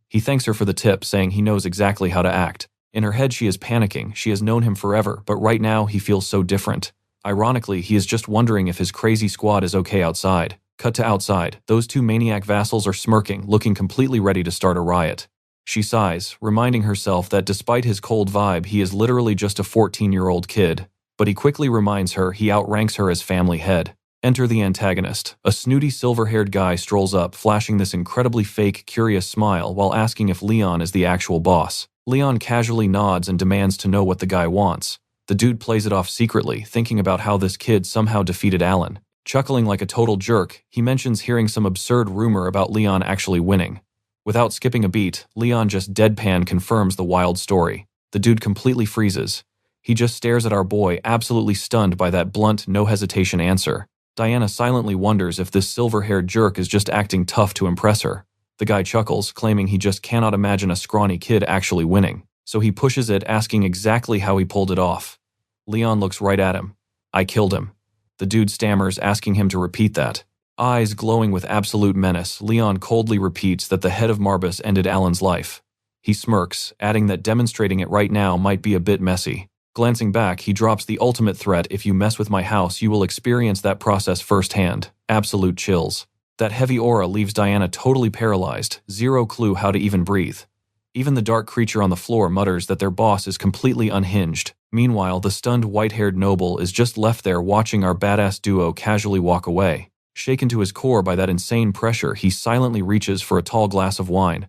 He thanks her for the tip, saying he knows exactly how to act. In her head, she is panicking. She has known him forever, but right now he feels so different. Ironically, he is just wondering if his crazy squad is okay outside. Cut to outside. Those two maniac vassals are smirking, looking completely ready to start a riot. She sighs, reminding herself that despite his cold vibe, he is literally just a 14-year-old kid. But he quickly reminds her he outranks her as family head. Enter the antagonist. A snooty silver-haired guy strolls up, flashing this incredibly fake, curious smile while asking if Leon is the actual boss. Leon casually nods and demands to know what the guy wants. The dude plays it off secretly, thinking about how this kid somehow defeated Alan. Chuckling like a total jerk, he mentions hearing some absurd rumor about Leon actually winning. Without skipping a beat, Leon just deadpan confirms the wild story. The dude completely freezes. He just stares at our boy, absolutely stunned by that blunt, no-hesitation answer. Diana silently wonders if this silver-haired jerk is just acting tough to impress her. The guy chuckles, claiming he just cannot imagine a scrawny kid actually winning. So he pushes it, asking exactly how he pulled it off. Leon looks right at him. I killed him. The dude stammers, asking him to repeat that. Eyes glowing with absolute menace, Leon coldly repeats that the head of Marbus ended Alan's life. He smirks, adding that demonstrating it right now might be a bit messy. Glancing back, he drops the ultimate threat: if you mess with my house, you will experience that process firsthand. Absolute chills. That heavy aura leaves Diana totally paralyzed, zero clue how to even breathe. Even the dark creature on the floor mutters that their boss is completely unhinged. Meanwhile, the stunned white-haired noble is just left there watching our badass duo casually walk away. Shaken to his core by that insane pressure, he silently reaches for a tall glass of wine.